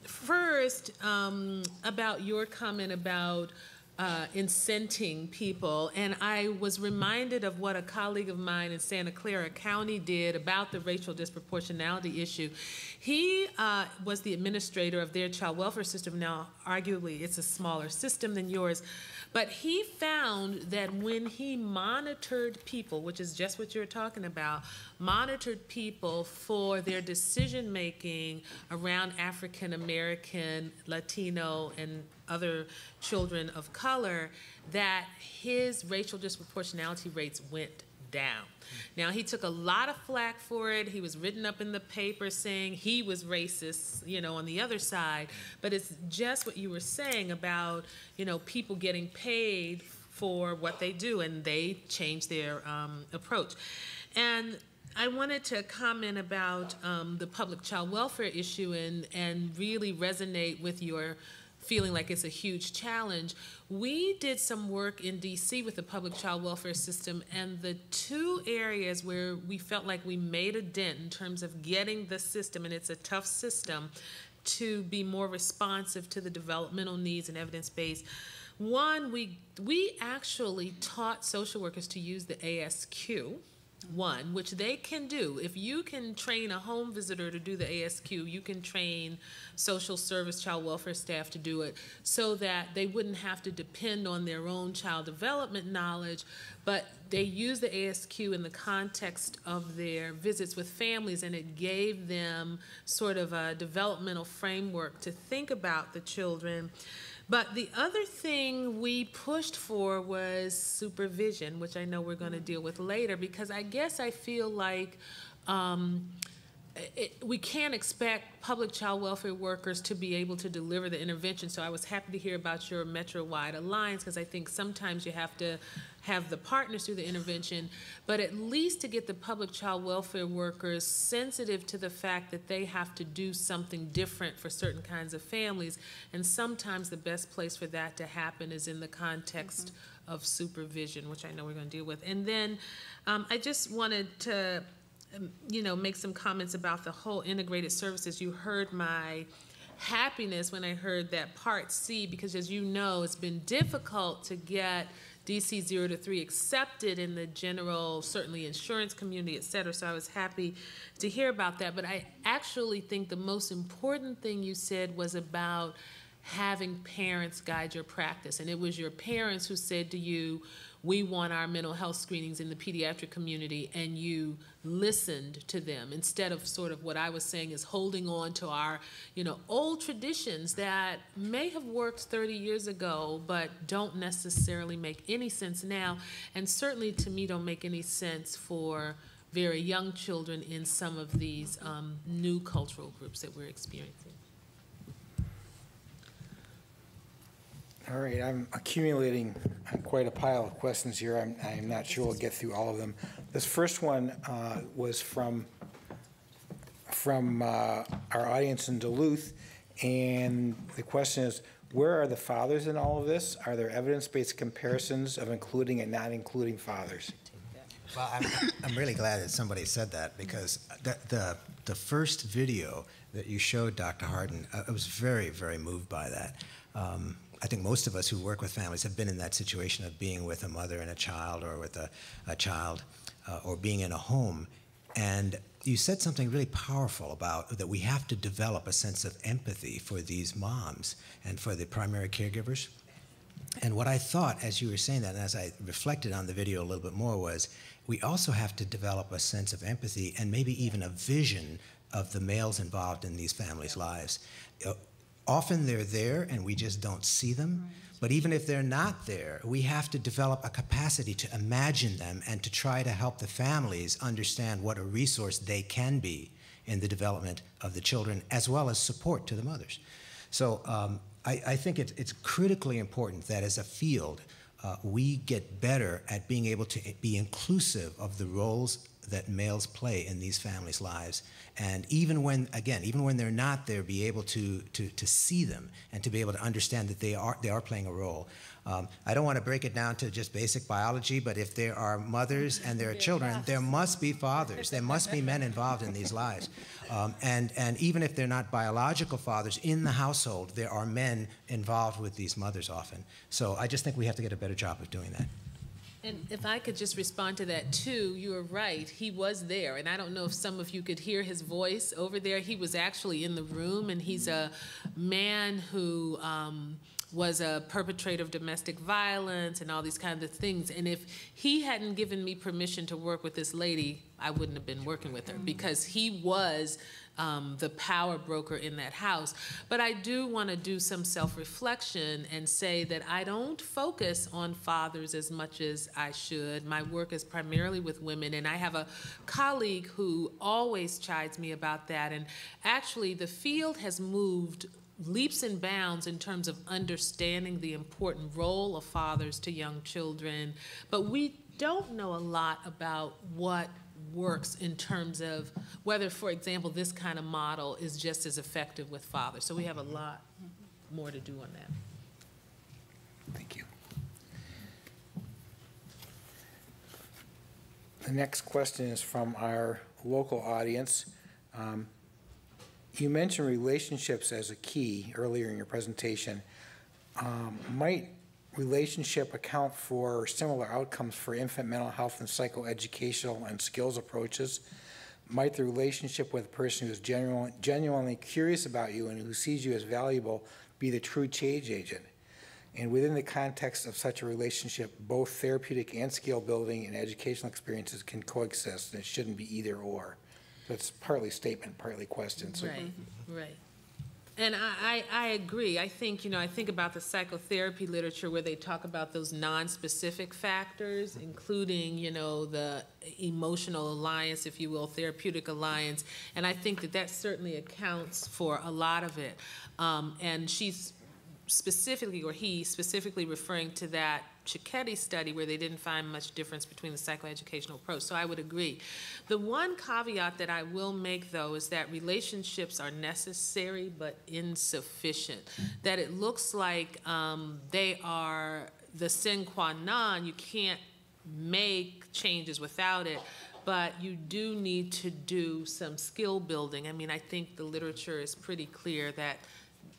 First, about your comment about incenting people, and I was reminded of what a colleague of mine in Santa Clara County did about the racial disproportionality issue. He was the administrator of their child welfare system. Now, arguably, it's a smaller system than yours, but he found that when he monitored people, which is just what you're talking about, monitored people for their decision-making around African American, Latino, and other children of color, that his racial disproportionality rates went down. Now, he took a lot of flack for it. He was written up in the paper saying he was racist, you know, on the other side. But it's just what you were saying about, you know, people getting paid for what they do, and they changed their approach. And I wanted to comment about the public child welfare issue and really resonate with your feeling like it's a huge challenge. We did some work in DC with the public child welfare system, and the two areas where we felt like we made a dent in terms of getting the system, and it's a tough system, to be more responsive to the developmental needs and evidence-based. One, we actually taught social workers to use the ASQ, one, which they can do. If you can train a home visitor to do the ASQ, you can train social service child welfare staff to do it, so that they wouldn't have to depend on their own child development knowledge, but they use the ASQ in the context of their visits with families, and it gave them sort of a developmental framework to think about the children. But the other thing we pushed for was supervision, which I know we're going to deal with later, because I guess I feel like we can't expect public child welfare workers to be able to deliver the intervention. So I was happy to hear about your Metro-wide alliance, because I think sometimes you have to have the partners do the intervention, but at least to get the public child welfare workers sensitive to the fact that they have to do something different for certain kinds of families. And sometimes the best place for that to happen is in the context of supervision, which I know we're going to deal with. And then I just wanted to make some comments about the whole integrated services. You heard my happiness when I heard that Part C, because as you know, it's been difficult to get DC 0 to 3 accepted in the general, certainly insurance community, et cetera. So I was happy to hear about that. But I actually think the most important thing you said was about having parents guide your practice. And it was your parents who said to you, we want our mental health screenings in the pediatric community, and you listened to them instead of sort of what I was saying is holding on to our, old traditions that may have worked 30 years ago, but don't necessarily make any sense now, and certainly to me don't make any sense for very young children in some of these new cultural groups that we're experiencing. All right, I'm accumulating quite a pile of questions here. I'm not sure we'll get through all of them. This first one was from our audience in Duluth, and the question is, where are the fathers in all of this? Are there evidence-based comparisons of including and not including fathers? Well, I'm really glad that somebody said that, because the first video that you showed, Dr. Harden, I was very, very moved by that. I think most of us who work with families have been in that situation of being with a mother and a child, or with a child, or being in a home. And you said something really powerful about that we have to develop a sense of empathy for these moms and for the primary caregivers. And what I thought as you were saying that, and as I reflected on the video a little bit more, was we also have to develop a sense of empathy and maybe even a vision of the males involved in these families' lives. Often they're there and we just don't see them. But even if they're not there, we have to develop a capacity to imagine them and to try to help the families understand what a resource they can be in the development of the children, as well as support to the mothers. So I think it's critically important that as a field, we get better at being able to be inclusive of the roles that males play in these families' lives. And even when they're not there, be able to see them and to be able to understand that they are playing a role. I don't want to break it down to just basic biology, but if there are mothers and there are children, there must be fathers. There must be men involved in these lives. And even if they're not biological fathers, in the household, there are men involved with these mothers often. So I just think we have to get a better job of doing that. And if I could just respond to that too, you were right. He was there, and I don't know if some of you could hear his voice over there. He was actually in the room, and he's a man who was a perpetrator of domestic violence and all these kinds of things. And if he hadn't given me permission to work with this lady, I wouldn't have been working with her, because he was the power broker in that house. But I do want to do some self-reflection and say that I don't focus on fathers as much as I should. My work is primarily with women, and I have a colleague who always chides me about that. And actually, the field has moved leaps and bounds in terms of understanding the important role of fathers to young children, but we don't know a lot about what works in terms of whether, for example, this kind of model is just as effective with fathers. So we have a lot more to do on that. Thank you. The next question is from our local audience. You mentioned relationships as a key earlier in your presentation. Might relationship account for similar outcomes for infant mental health and psychoeducational and skills approaches? Might the relationship with a person who is genuinely curious about you and who sees you as valuable be the true change agent? And within the context of such a relationship, both therapeutic and skill building and educational experiences can coexist, and it shouldn't be either or. So it's partly statement, partly question. So. Right, right. And I agree. I think, I think about the psychotherapy literature where they talk about those non-specific factors, including, the emotional alliance, if you will, therapeutic alliance. And I think that certainly accounts for a lot of it. And she's specifically, or he specifically referring to that Cicchetti study where they didn't find much difference between the psychoeducational approach. So I would agree. The one caveat that I will make, though, is that relationships are necessary but insufficient. That it looks like they are the sine qua non. You can't make changes without it, but you do need to do some skill building. I mean, I think the literature is pretty clear that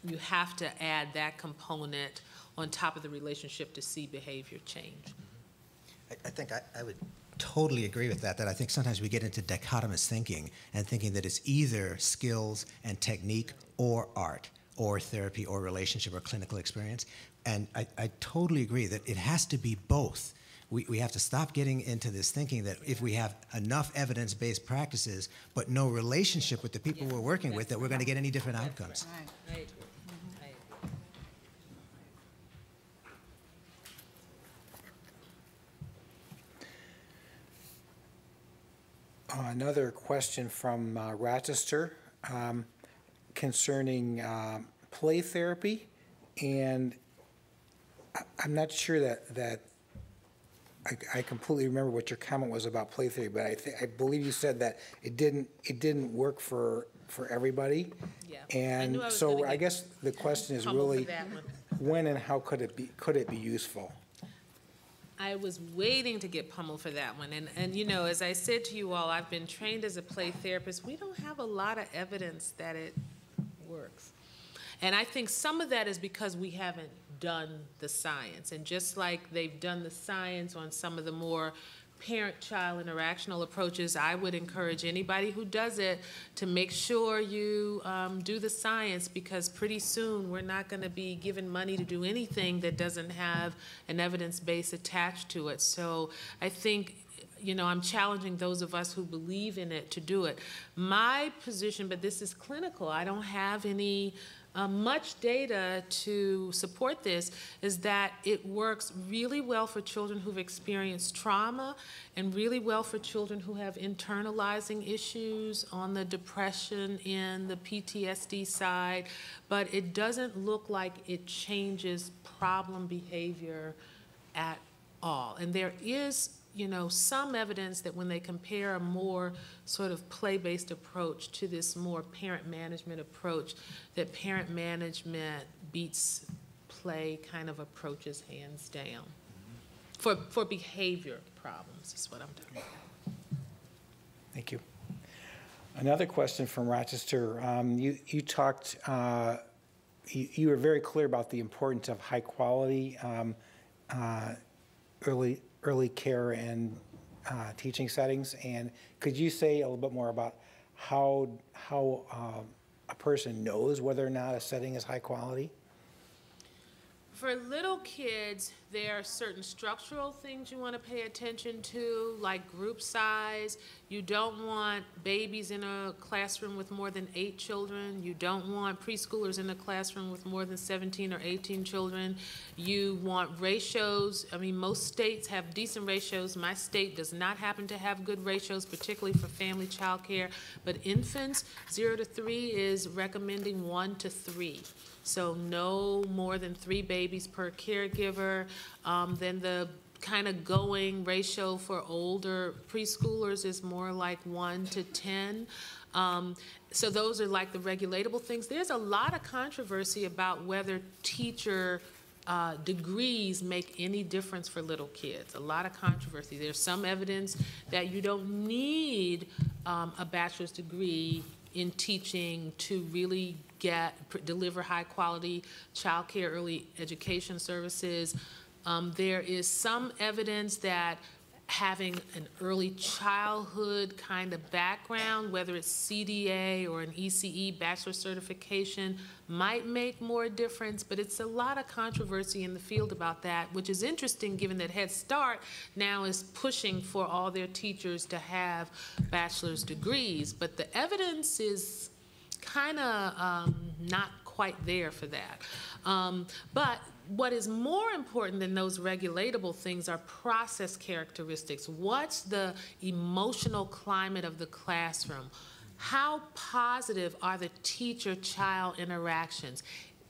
you have to add that component on top of the relationship to see behavior change. I think I would totally agree with that I think sometimes we get into dichotomous thinking and thinking that it's either skills and technique or art or therapy or relationship or clinical experience. And I totally agree that it has to be both. We have to stop getting into this thinking that if we have enough evidence-based practices but no relationship with the people we're working with, that we're going to get any different outcomes. I agree. Another question from Rochester concerning play therapy, and I'm not sure that I completely remember what your comment was about play therapy, but I believe you said that it didn't work for everybody. Yeah. And so I guess the question is really when and how could it be useful? I was waiting to get pummeled for that one. And as I said to you all, I've been trained as a play therapist. We don't have a lot of evidence that it works. And I think some of that is because we haven't done the science. And just like they've done the science on some of the more parent-child interactional approaches, I would encourage anybody who does it to make sure you do the science, because pretty soon we're not going to be given money to do anything that doesn't have an evidence base attached to it. So I think, I'm challenging those of us who believe in it to do it. My position, but this is clinical, I don't have any much data to support this, is that it works really well for children who've experienced trauma and really well for children who have internalizing issues on the depression and the PTSD side, but it doesn't look like it changes problem behavior at all. And there is some evidence that when they compare a more sort of play-based approach to this more parent management approach, that parent management beats play kind of approaches hands down. For behavior problems is what I'm talking about. Thank you. Another question from Rochester. You talked, you were very clear about the importance of high quality early care and teaching settings, and could you say a little bit more about how a person knows whether or not a setting is high quality? For little kids, there are certain structural things you want to pay attention to, like group size. You don't want babies in a classroom with more than 8 children. You don't want preschoolers in a classroom with more than 17 or 18 children. You want ratios. I mean, most states have decent ratios. My state does not happen to have good ratios, particularly for family child care. But infants, 0 to 3 is recommending 1 to 3. So no more than 3 babies per caregiver. Then the kind of going ratio for older preschoolers is more like 1 to 10. So those are like the regulatable things. There's a lot of controversy about whether teacher degrees make any difference for little kids. A lot of controversy. There's some evidence that you don't need a bachelor's degree in teaching to really deliver high quality child care, early education services. There is some evidence that having an early childhood kind of background, whether it's CDA or an ECE bachelor certification, might make more difference, but it's a lot of controversy in the field about that, which is interesting given that Head Start now is pushing for all their teachers to have bachelor's degrees, but the evidence is kind of not quite there for that. But what is more important than those regulatable things are process characteristics. What's the emotional climate of the classroom? How positive are the teacher-child interactions?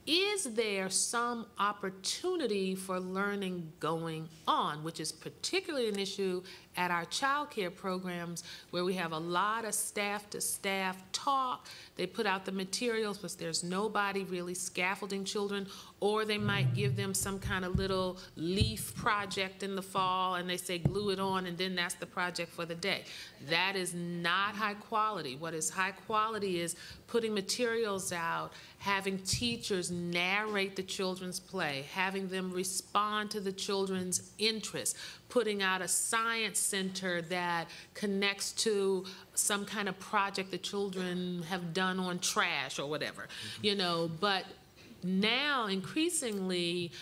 Is there some opportunity for learning going on, which is particularly an issue at our child care programs where we have a lot of staff-to-staff talk. They put out the materials, but there's nobody really scaffolding children, or they might give them some kind of little leaf project in the fall and they say glue it on and then that's the project for the day. That is not high quality. What is high quality is putting materials out, having teachers narrate the children's play, having them respond to the children's interests, putting out a science center that connects to some kind of project the children have done on trash or whatever, you know. But now, increasingly,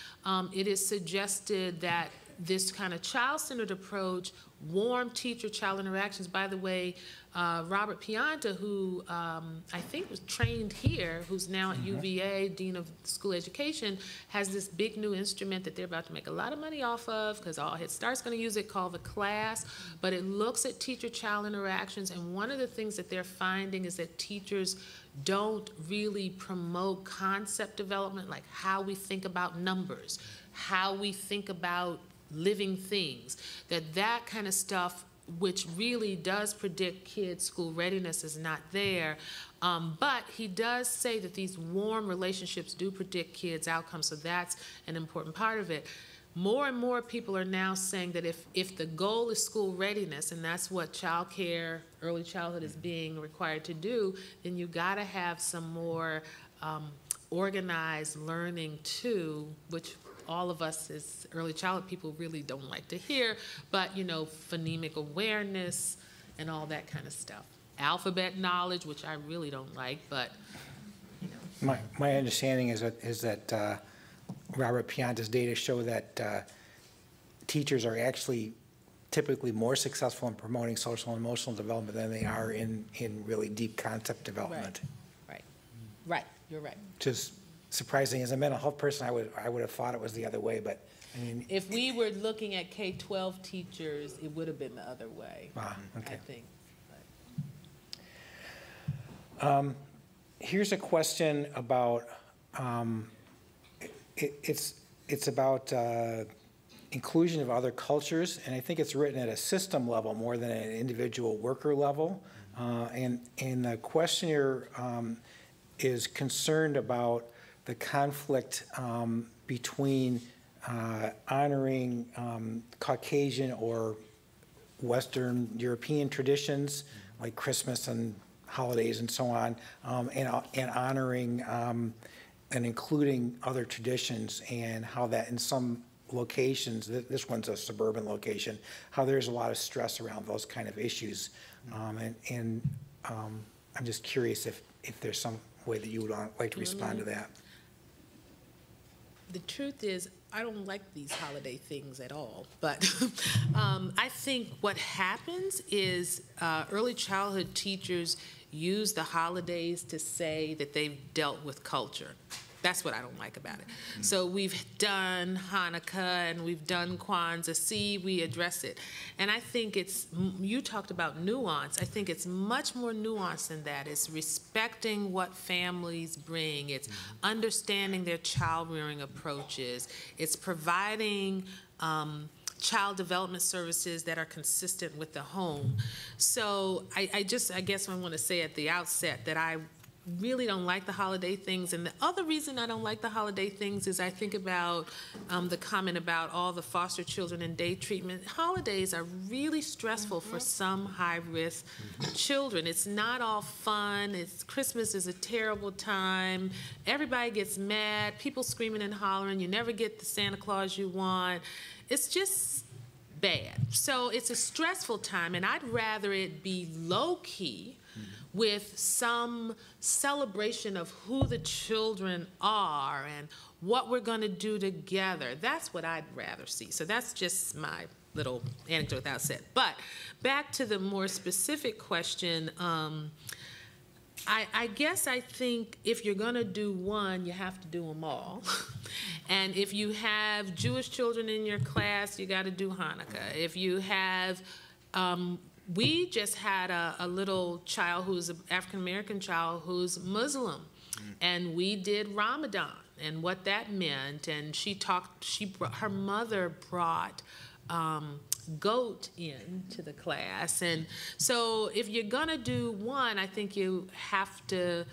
it is suggested that this kind of child-centered approach, warm teacher-child interactions. By the way, Robert Pianta, who I think was trained here, who's now at UVA, Dean of School Education, has this big new instrument that they're about to make a lot of money off of because all Head Start's going to use it, called the Class. But it looks at teacher-child interactions, and one of the things that they're finding is that teachers don't really promote concept development, like how we think about numbers, how we think about living things, that kind of stuff, which really does predict kids' school readiness, is not there. But he does say that these warm relationships do predict kids' outcomes, so that's an important part of it. More and more people are now saying that if the goal is school readiness, and that's what child care, early childhood is being required to do, then you gotta have some more organized learning too, which all of us as early childhood people really don't like to hear, but you know, phonemic awareness and all that kind of stuff. Alphabet knowledge, which I really don't like, but you know. My understanding is that Robert Pianta's data show that teachers are actually typically more successful in promoting social and emotional development than they are in really deep concept development. Right, you're right. Just surprising. As a mental health person, I would have thought it was the other way, but I mean, if we were looking at K-12 teachers, it would have been the other way. Okay. I think. Here's a question about it's about inclusion of other cultures, and I think it's written at a system level more than at an individual worker level. And the questioner is concerned about the conflict between honoring Caucasian or Western European traditions like Christmas and holidays and so on, and honoring and including other traditions, and how that in some locations, this one's a suburban location, how there's a lot of stress around those kind of issues. I'm just curious if there's some way that you would like to respond to that. The truth is, I don't like these holiday things at all, but I think what happens is early childhood teachers use the holidays to say that they've dealt with culture. That's what I don't like about it. So we've done Hanukkah and we've done Kwanzaa. See, we address it. And I think you talked about nuance. I think it's much more nuanced than that. It's respecting what families bring. It's understanding their child-rearing approaches. It's providing child development services that are consistent with the home. So I guess I want to say at the outset that I really don't like the holiday things. And the other reason I don't like the holiday things is I think about the comment about all the foster children and day treatment. Holidays are really stressful for some high-risk children. It's not all fun. Christmas is a terrible time. Everybody gets mad. People screaming and hollering. You never get the Santa Claus you want. It's just bad. So it's a stressful time, and I'd rather it be low-key with some celebration of who the children are and what we're going to do together. That's what I'd rather see. So that's just my little anecdote without said. But back to the more specific question, I guess I think if you're going to do one, you have to do them all. And if you have Jewish children in your class, you got to do Hanukkah. If you have, we just had a little child who's an African-American child who's Muslim, and we did Ramadan and what that meant. And her mother brought goat into the class. And so if you're gonna do one, I think you have to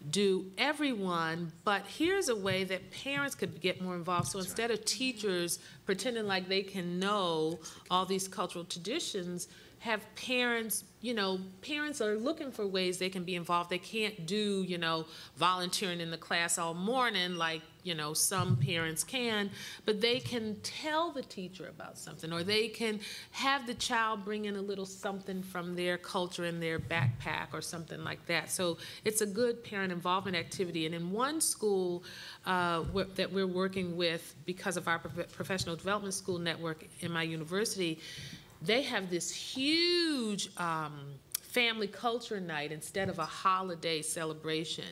do everyone, but here's a way that parents could get more involved. So instead of teachers pretending like they can know all these cultural traditions, have parents, parents are looking for ways they can be involved. They can't do, volunteering in the class all morning like, some parents can, but they can tell the teacher about something, or they can have the child bring in a little something from their culture in their backpack or something like that. So it's a good parent involvement activity. And in one school that we're working with because of our professional development school network in my university, they have this huge family culture night instead of a holiday celebration.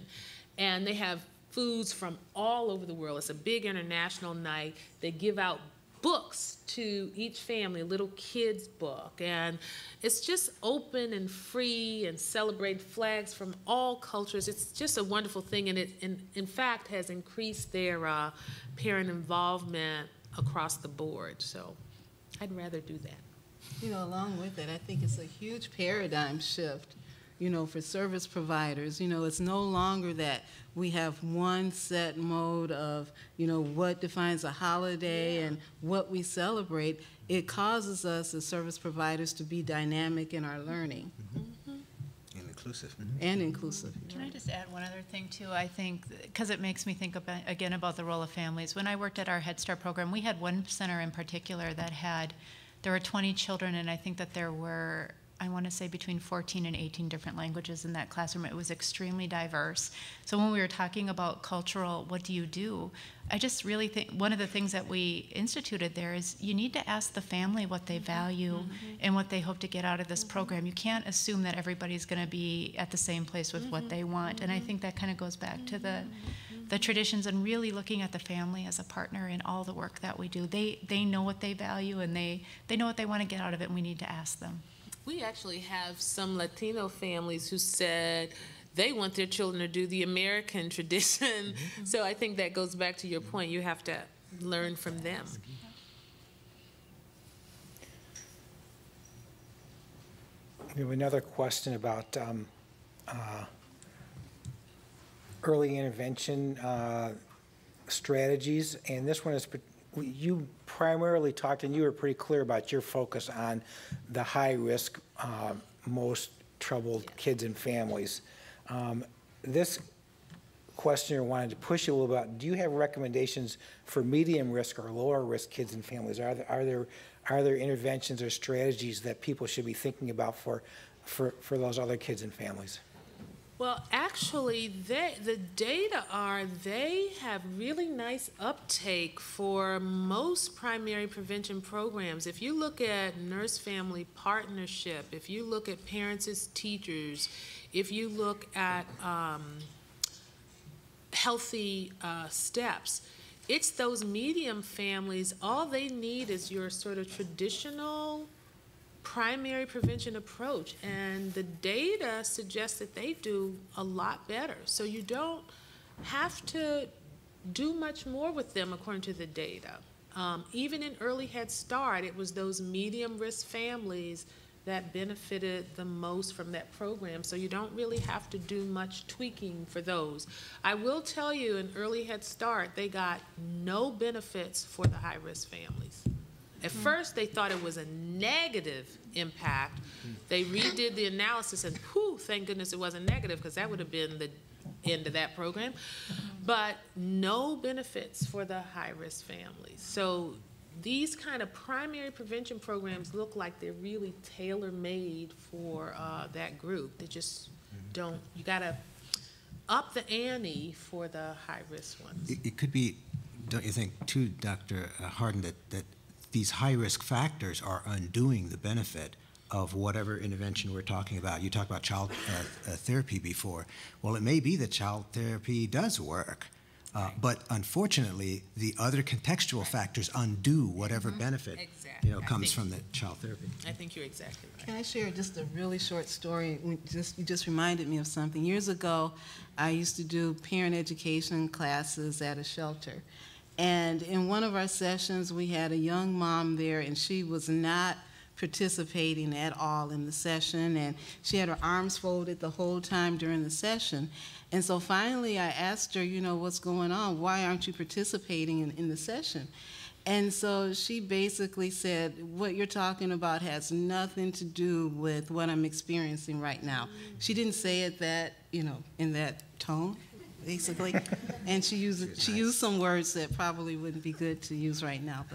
And they have foods from all over the world. It's a big international night. They give out books to each family, a little kid's book. And it's just open and free and celebrate flags from all cultures. It's just a wonderful thing. And it, in fact, has increased their parent involvement across the board. So I'd rather do that. Along with it, I think it's a huge paradigm shift, for service providers. It's no longer that we have one set mode of, what defines a holiday and what we celebrate. It causes us as service providers to be dynamic in our learning. And inclusive. And inclusive. Can I just add one other thing, too? I think, because it makes me think about the role of families. When I worked at our Head Start program, we had one center in particular that there were 20 children, and I think that there were, I want to say, between 14 and 18 different languages in that classroom. It was extremely diverse. So when we were talking about cultural, what do you do? I just really think one of the things that we instituted there is you need to ask the family what they value and what they hope to get out of this program. You can't assume that everybody's going to be at the same place with what they want. And I think that kind of goes back to the traditions and really looking at the family as a partner in all the work that we do. They know what they value, and they know what they want to get out of it, and we need to ask them. We actually have some Latino families who said they want their children to do the American tradition. So I think that goes back to your point. You have to learn from them. We have another question about early intervention strategies, and this one is, you primarily talked, and you were pretty clear about your focus on the high-risk, most troubled kids and families. This questioner wanted to push you a little bit. Do you have recommendations for medium-risk or lower-risk kids and families? Are there interventions or strategies that people should be thinking about for those other kids and families? Well, actually, the data are they have really nice uptake for most primary prevention programs. If you look at nurse-family partnership, if you look at parents as teachers, if you look at healthy steps, it's those medium families. All they need is your sort of traditional primary prevention approach, and the data suggests that they do a lot better. So you don't have to do much more with them according to the data. Even in early Head Start, it was those medium risk families that benefited the most from that program. So you don't really have to do much tweaking for those. I will tell you, in early Head Start, they got no benefits for the high risk families. At first, they thought it was a negative impact. They redid the analysis, and whew, thank goodness it wasn't negative, because that would have been the end of that program. But no benefits for the high-risk families. So these kind of primary prevention programs look like they're really tailor-made for that group. They just don't, you gotta up the ante for the high-risk ones. It could be, don't you think, too, Dr. Hardin, that these high-risk factors are undoing the benefit of whatever intervention we're talking about. You talked about child therapy before. Well, it may be that child therapy does work, but unfortunately, the other contextual factors undo whatever benefit comes from the child therapy. I think you're exactly right. Can I share just a really short story? You just reminded me of something. Years ago, I used to do parent education classes at a shelter. And in one of our sessions, we had a young mom there, and she was not participating at all in the session, and she had her arms folded the whole time during the session. And so finally, I asked her, what's going on? Why aren't you participating in the session? And so she basically said, what you're talking about has nothing to do with what I'm experiencing right now. She didn't say it that, in that tone, basically. And she used some words that probably wouldn't be good to use right now.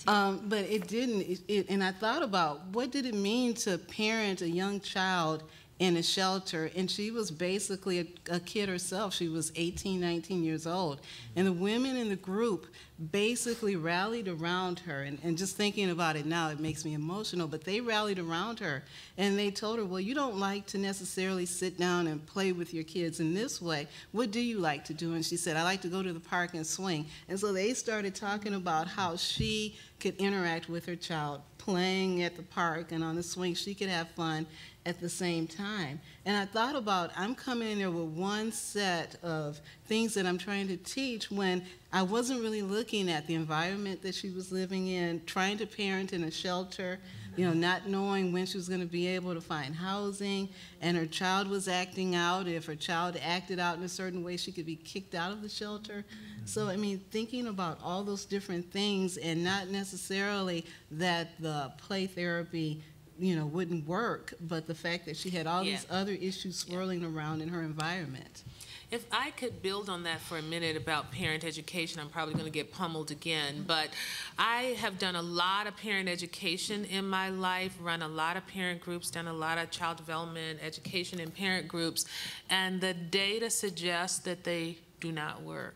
But it didn't. And I thought about, what did it mean to parent a young child in a shelter? And she was basically a kid herself. She was 18, 19 years old. And the women in the group basically rallied around her. And just thinking about it now, it makes me emotional. But they rallied around her. And they told her, well, you don't like to necessarily sit down and play with your kids in this way. What do you like to do? And she said, I like to go to the park and swing. And so they started talking about how she could interact with her child, playing at the park and on the swing. She could have fun at the same time. And I thought about, I'm coming in there with one set of things that I'm trying to teach when I wasn't really looking at the environment that she was living in, trying to parent in a shelter, not knowing when she was going to be able to find housing, and her child was acting out. If her child acted out in a certain way, she could be kicked out of the shelter. So, thinking about all those different things, and not necessarily that the play therapy wouldn't work, but the fact that she had all these other issues swirling around in her environment. If I could build on that for a minute about parent education, I'm probably going to get pummeled again, but I have done a lot of parent education in my life, run a lot of parent groups, done a lot of child development education in parent groups, and the data suggests that they do not work.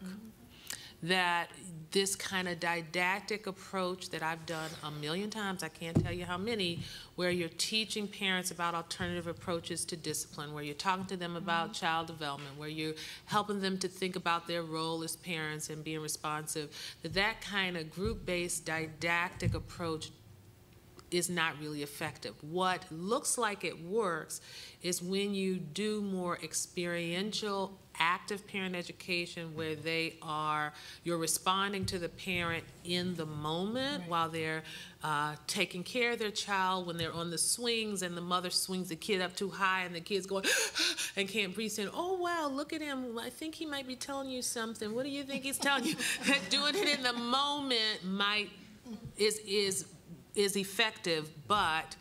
That this kind of didactic approach that I've done a million times, I can't tell you how many, where you're teaching parents about alternative approaches to discipline, where you're talking to them about child development, where you're helping them to think about their role as parents and being responsive, that kind of group-based didactic approach is not really effective. What looks like it works is when you do more experiential, active parent education where you're responding to the parent in the moment while they're taking care of their child, when they're on the swings and the mother swings the kid up too high and the kid's going and can't breathe, saying, oh wow, look at him, I think he might be telling you something. What do you think he's telling you? Doing it in the moment is effective, but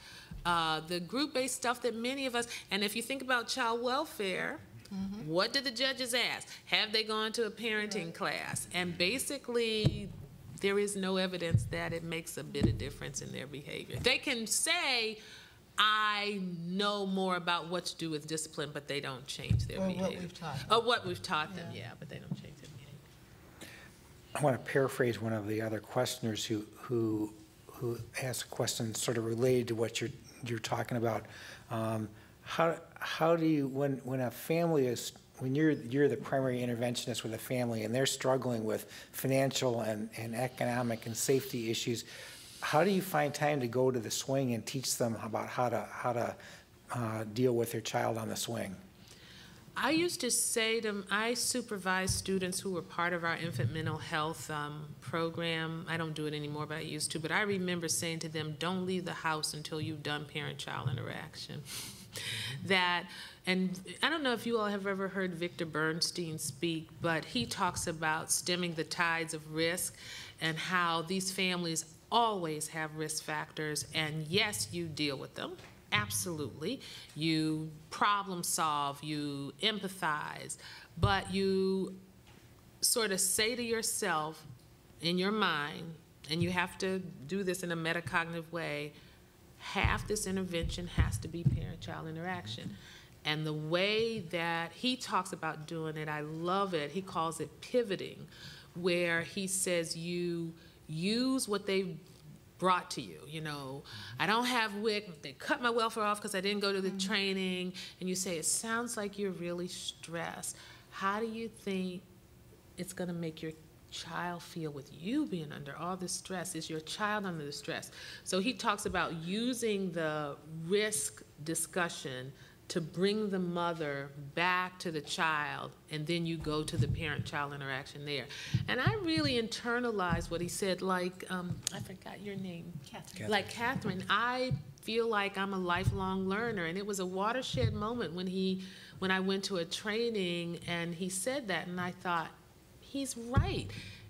the group-based stuff that many of us, and if you think about child welfare, what did the judges ask? Have they gone to a parenting class? And basically, there is no evidence that it makes a bit of difference in their behavior. They can say, I know more about what to do with discipline, but they don't change their behavior. What we've taught them. Or what we've taught them, but they don't change their behavior. I want to paraphrase one of the other questioners who asked a question sort of related to what you're talking about. How do you, when a family is, when you're the primary interventionist with a family and they're struggling with financial and economic and safety issues, how do you find time to go to the swing and teach them about how to deal with their child on the swing? I used to say to them, I supervise students who were part of our infant mental health program. I don't do it anymore, but I used to. But I remember saying to them, don't leave the house until you've done parent-child interaction. And I don't know if you all have ever heard Victor Bernstein speak, but he talks about stemming the tides of risk and how these families always have risk factors, and yes, you deal with them. Absolutely. You problem solve, you empathize, but you sort of say to yourself in your mind, and you have to do this in a metacognitive way, half this intervention has to be parent-child interaction. And the way that he talks about doing it, I love it. He calls it pivoting, where he says you use what they've brought to you. You know, I don't have WIC, they cut my welfare off because I didn't go to the training, and you say, it sounds like you're really stressed. How do you think it's gonna make your child feel with you being under all this stress? Is your child under the stress? So he talks about using the risk discussion to bring the mother back to the child, and then you go to the parent-child interaction there. And I really internalized what he said, like, I forgot your name. Catherine. Like Catherine, I feel like I'm a lifelong learner, and it was a watershed moment when I went to a training and he said that, and I thought, he's right.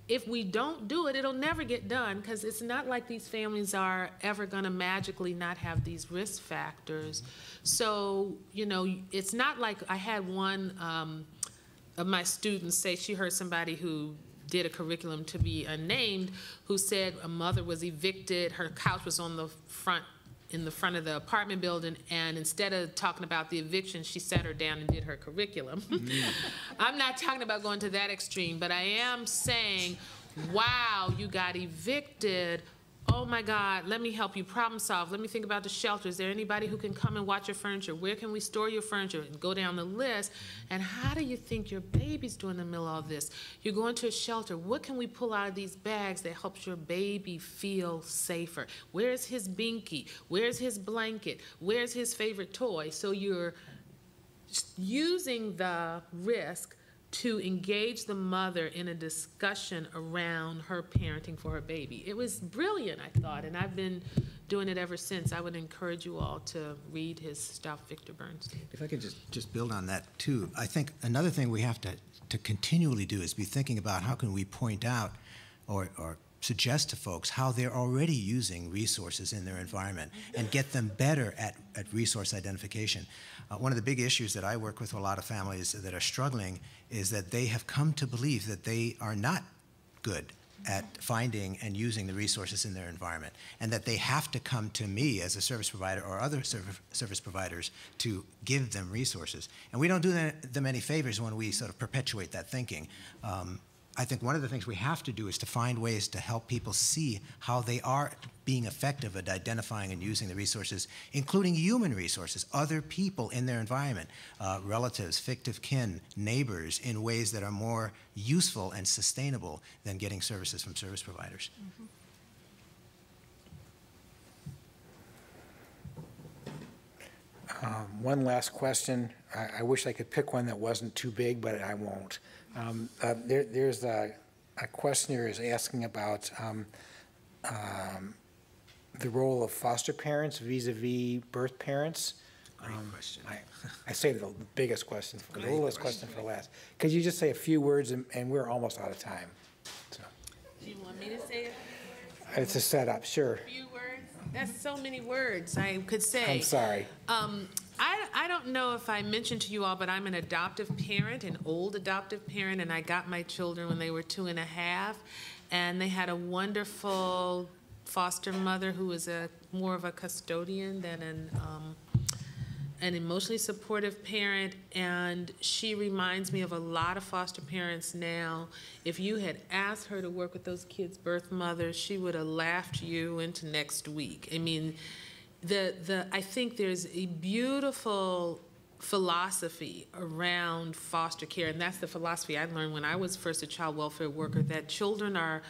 If we don't do it, it'll never get done, because it's not like these families are ever going to magically not have these risk factors. So, you know, it's not like I had one of my students say she heard somebody who did a curriculum to be unnamed who said a mother was evicted, her couch was on the front in the front of the apartment building, and instead of talking about the eviction, she sat her down and did her curriculum. I'm not talking about going to that extreme, but I am saying, wow, you got evicted. Oh my God, let me help you problem solve. Let me think about the shelter. Is there anybody who can come and watch your furniture? Where can we store your furniture? And go down the list. And how do you think your baby's doing in the middle of all this? You're going to a shelter. What can we pull out of these bags that helps your baby feel safer? Where's his binky? Where's his blanket? Where's his favorite toy? So you're using the risk to engage the mother in a discussion around her parenting for her baby. It was brilliant, I thought, and I've been doing it ever since. I would encourage you all to read his stuff, Victor Bernstein. If I could just build on that too, I think another thing we have to continually do is be thinking about how can we point out or suggest to folks how they're already using resources in their environment and get them better at resource identification. One of the big issues that I work with a lot of families that are struggling is that they have come to believe that they are not good at finding and using the resources in their environment, and that they have to come to me as a service provider or other service providers to give them resources. And we don't do them any favors when we sort of perpetuate that thinking. I think one of the things we have to do is to find ways to help people see how they are being effective at identifying and using the resources, including human resources, other people in their environment, relatives, fictive kin, neighbors, in ways that are more useful and sustainable than getting services from service providers. One last question. I wish I could pick one that wasn't too big, but I won't. There's a question here is asking about the role of foster parents vis-a-vis birth parents. Great question. I say the biggest question, the littlest question for last. Could you just say a few words, and we're almost out of time. So. Do you want me to say it? It's a setup, sure. A few words? That's so many words I could say. I'm sorry. I don't know if I mentioned to you all, but I'm an adoptive parent, an old adoptive parent, and I got my children when they were 2.5, and they had a wonderful foster mother who was more of a custodian than an emotionally supportive parent, and she reminds me of a lot of foster parents now. If you had asked her to work with those kids' birth mothers, she would have laughed you into next week. I mean, I think there's a beautiful philosophy around foster care, and that's the philosophy I learned when I was first a child welfare worker, that children are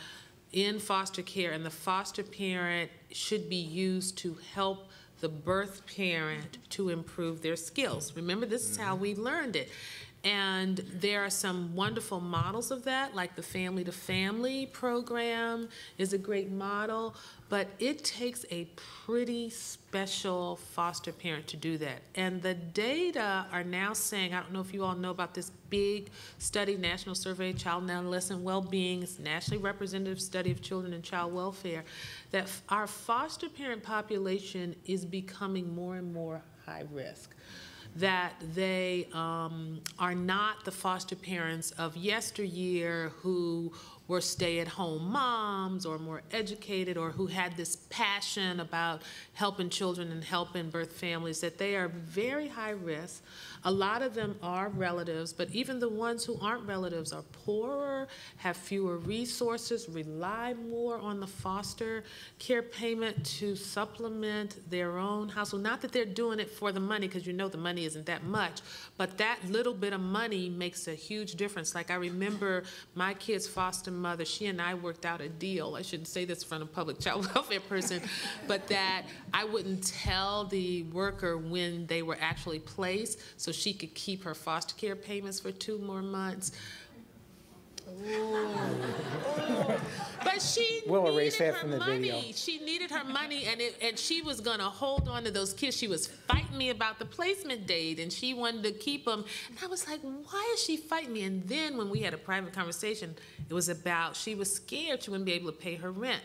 in foster care and the foster parent should be used to help the birth parent to improve their skills. Remember, this is how we learned it. And there are some wonderful models of that, like the Family to Family program is a great model, but it takes a pretty special foster parent to do that. And the data are now saying, I don't know if you all know about this big study, National Survey of Child and Adolescent Wellbeing, it's a nationally representative study of children and child welfare, that our foster parent population is becoming more and more high risk. That they are not the foster parents of yesteryear who were stay-at-home moms or more educated or who had this passion about helping children and helping birth families, that they are very high risk. A lot of them are relatives, but even the ones who aren't relatives are poorer, have fewer resources, rely more on the foster care payment to supplement their own household. Not that they're doing it for the money, because you know the money isn't that much, but that little bit of money makes a huge difference. Like I remember my kid's foster mother, she and I worked out a deal. I shouldn't say this in front of a public child welfare person, but that I wouldn't tell the worker when they were actually placed so she could keep her foster care payments for 2 more months. But she We'll erase needed that her from the money. video. She needed her money, and she was going to hold on to those kids. She was fighting me about the placement date, and she wanted to keep them. And I was like, why is she fighting me? And then when we had a private conversation, it was about she was scared she wouldn't be able to pay her rent.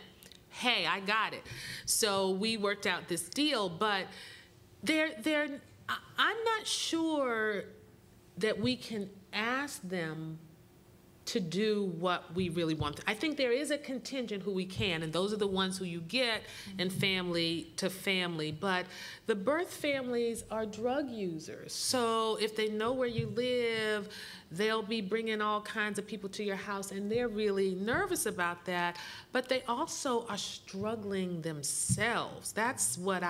Hey, I got it. So we worked out this deal, but I'm not sure that we can ask them to do what we really want. I think there is a contingent who we can, and those are the ones who you get in family to family. But the birth families are drug users. So if they know where you live, they'll be bringing all kinds of people to your house, and they're really nervous about that. But they also are struggling themselves. That's what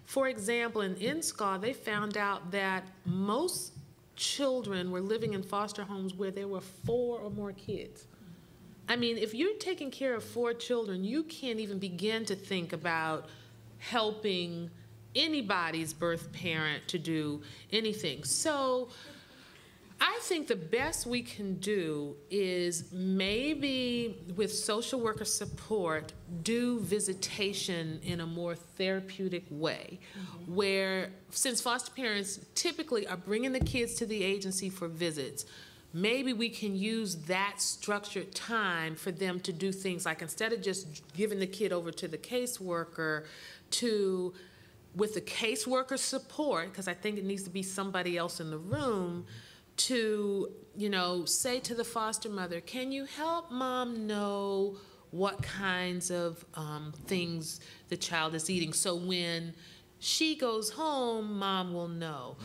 for example, in NSCAW, they found out that most children were living in foster homes where there were 4 or more kids. I mean, if you're taking care of 4 children, you can't even begin to think about helping anybody's birth parent to do anything. So I think the best we can do is maybe with social worker support, do visitation in a more therapeutic way, where since foster parents typically are bringing the kids to the agency for visits, maybe we can use that structured time for them to do things like, instead of just giving the kid over to the caseworker, with the caseworker support, because I think it needs to be somebody else in the room, to, say to the foster mother, can you help mom know what kinds of things the child is eating? So when she goes home, mom will know.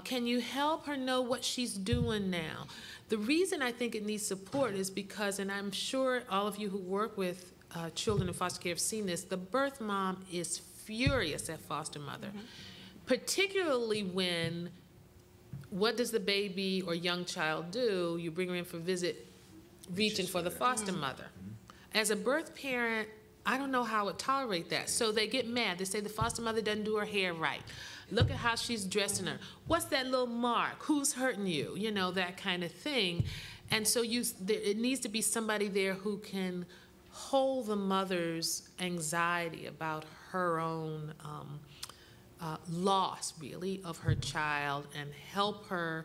Can you help her know what she's doing now? The reason I think it needs support is because, and I'm sure all of you who work with children in foster care have seen this, the birth mom is furious at foster mother, particularly when, what does the baby or young child do? You bring her in for a visit, reaching for the foster mother. As a birth parent, I don't know how I would tolerate that. So they get mad. They say the foster mother doesn't do her hair right. Look at how she's dressing her. What's that little mark? Who's hurting you? That kind of thing. And so it needs to be somebody there who can hold the mother's anxiety about her own loss, really, of her child, and help her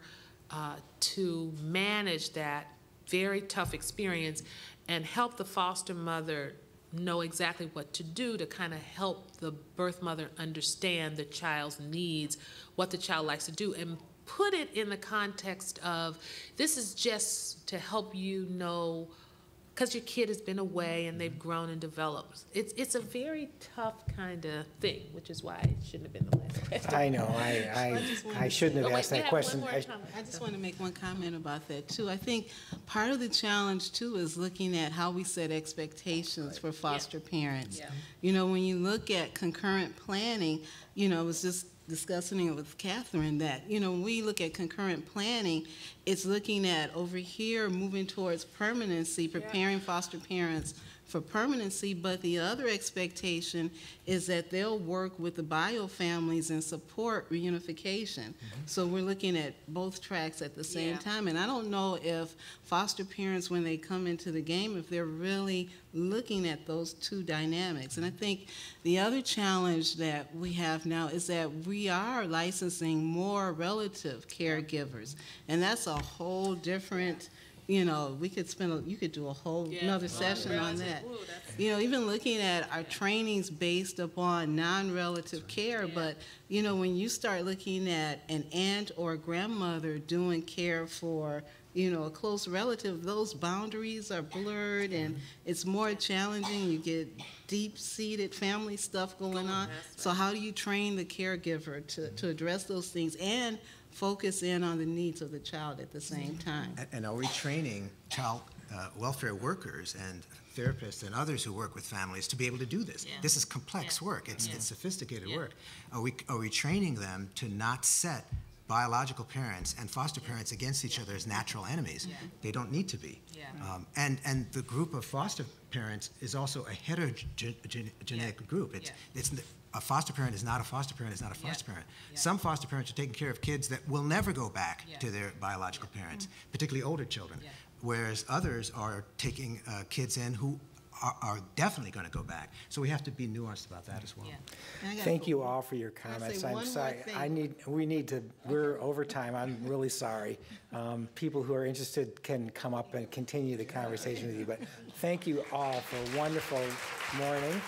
to manage that very tough experience, and help the foster mother know exactly what to do to kind of help the birth mother understand the child's needs, what the child likes to do, and put it in the context of, this is just to help you know, because your kid has been away and they've grown and developed. It's a very tough kind of thing, which is why it shouldn't have been the last question. I know, I shouldn't have asked that question. I just want to make one comment about that, too. I think part of the challenge, too, is looking at how we set expectations for foster parents. When you look at concurrent planning, I was just discussing it with Catherine, that, when we look at concurrent planning, it's looking at over here moving towards permanency, preparing foster parents for permanency, but the other expectation is that they'll work with the bio families and support reunification. So we're looking at both tracks at the same time, and I don't know if foster parents, when they come into the game, if they're really looking at those two dynamics. And I think the other challenge that we have now is that we are licensing more relative caregivers, and that's a whole different, we could you could do a whole another session on that. Even looking at our trainings based upon non-relative care, but when you start looking at an aunt or a grandmother doing care for a close relative, those boundaries are blurred and it's more challenging. You get deep-seated family stuff going on. So how do you train the caregiver to address those things and focus in on the needs of the child at the same time? And are we training child welfare workers and therapists and others who work with families to be able to do this? This is complex work. It's sophisticated work. Are we training them to not set biological parents and foster parents against each other as natural enemies? They don't need to be. And the group of foster parents is also a heterogeneous group. A foster parent is not a foster parent is not a foster parent. Some foster parents are taking care of kids that will never go back to their biological parents, particularly older children, whereas others are taking kids in who are definitely going to go back. So we have to be nuanced about that as well. Thank you all for your comments. I'm sorry. We're over time. I'm really sorry. People who are interested can come up and continue the conversation with you. But thank you all for a wonderful morning.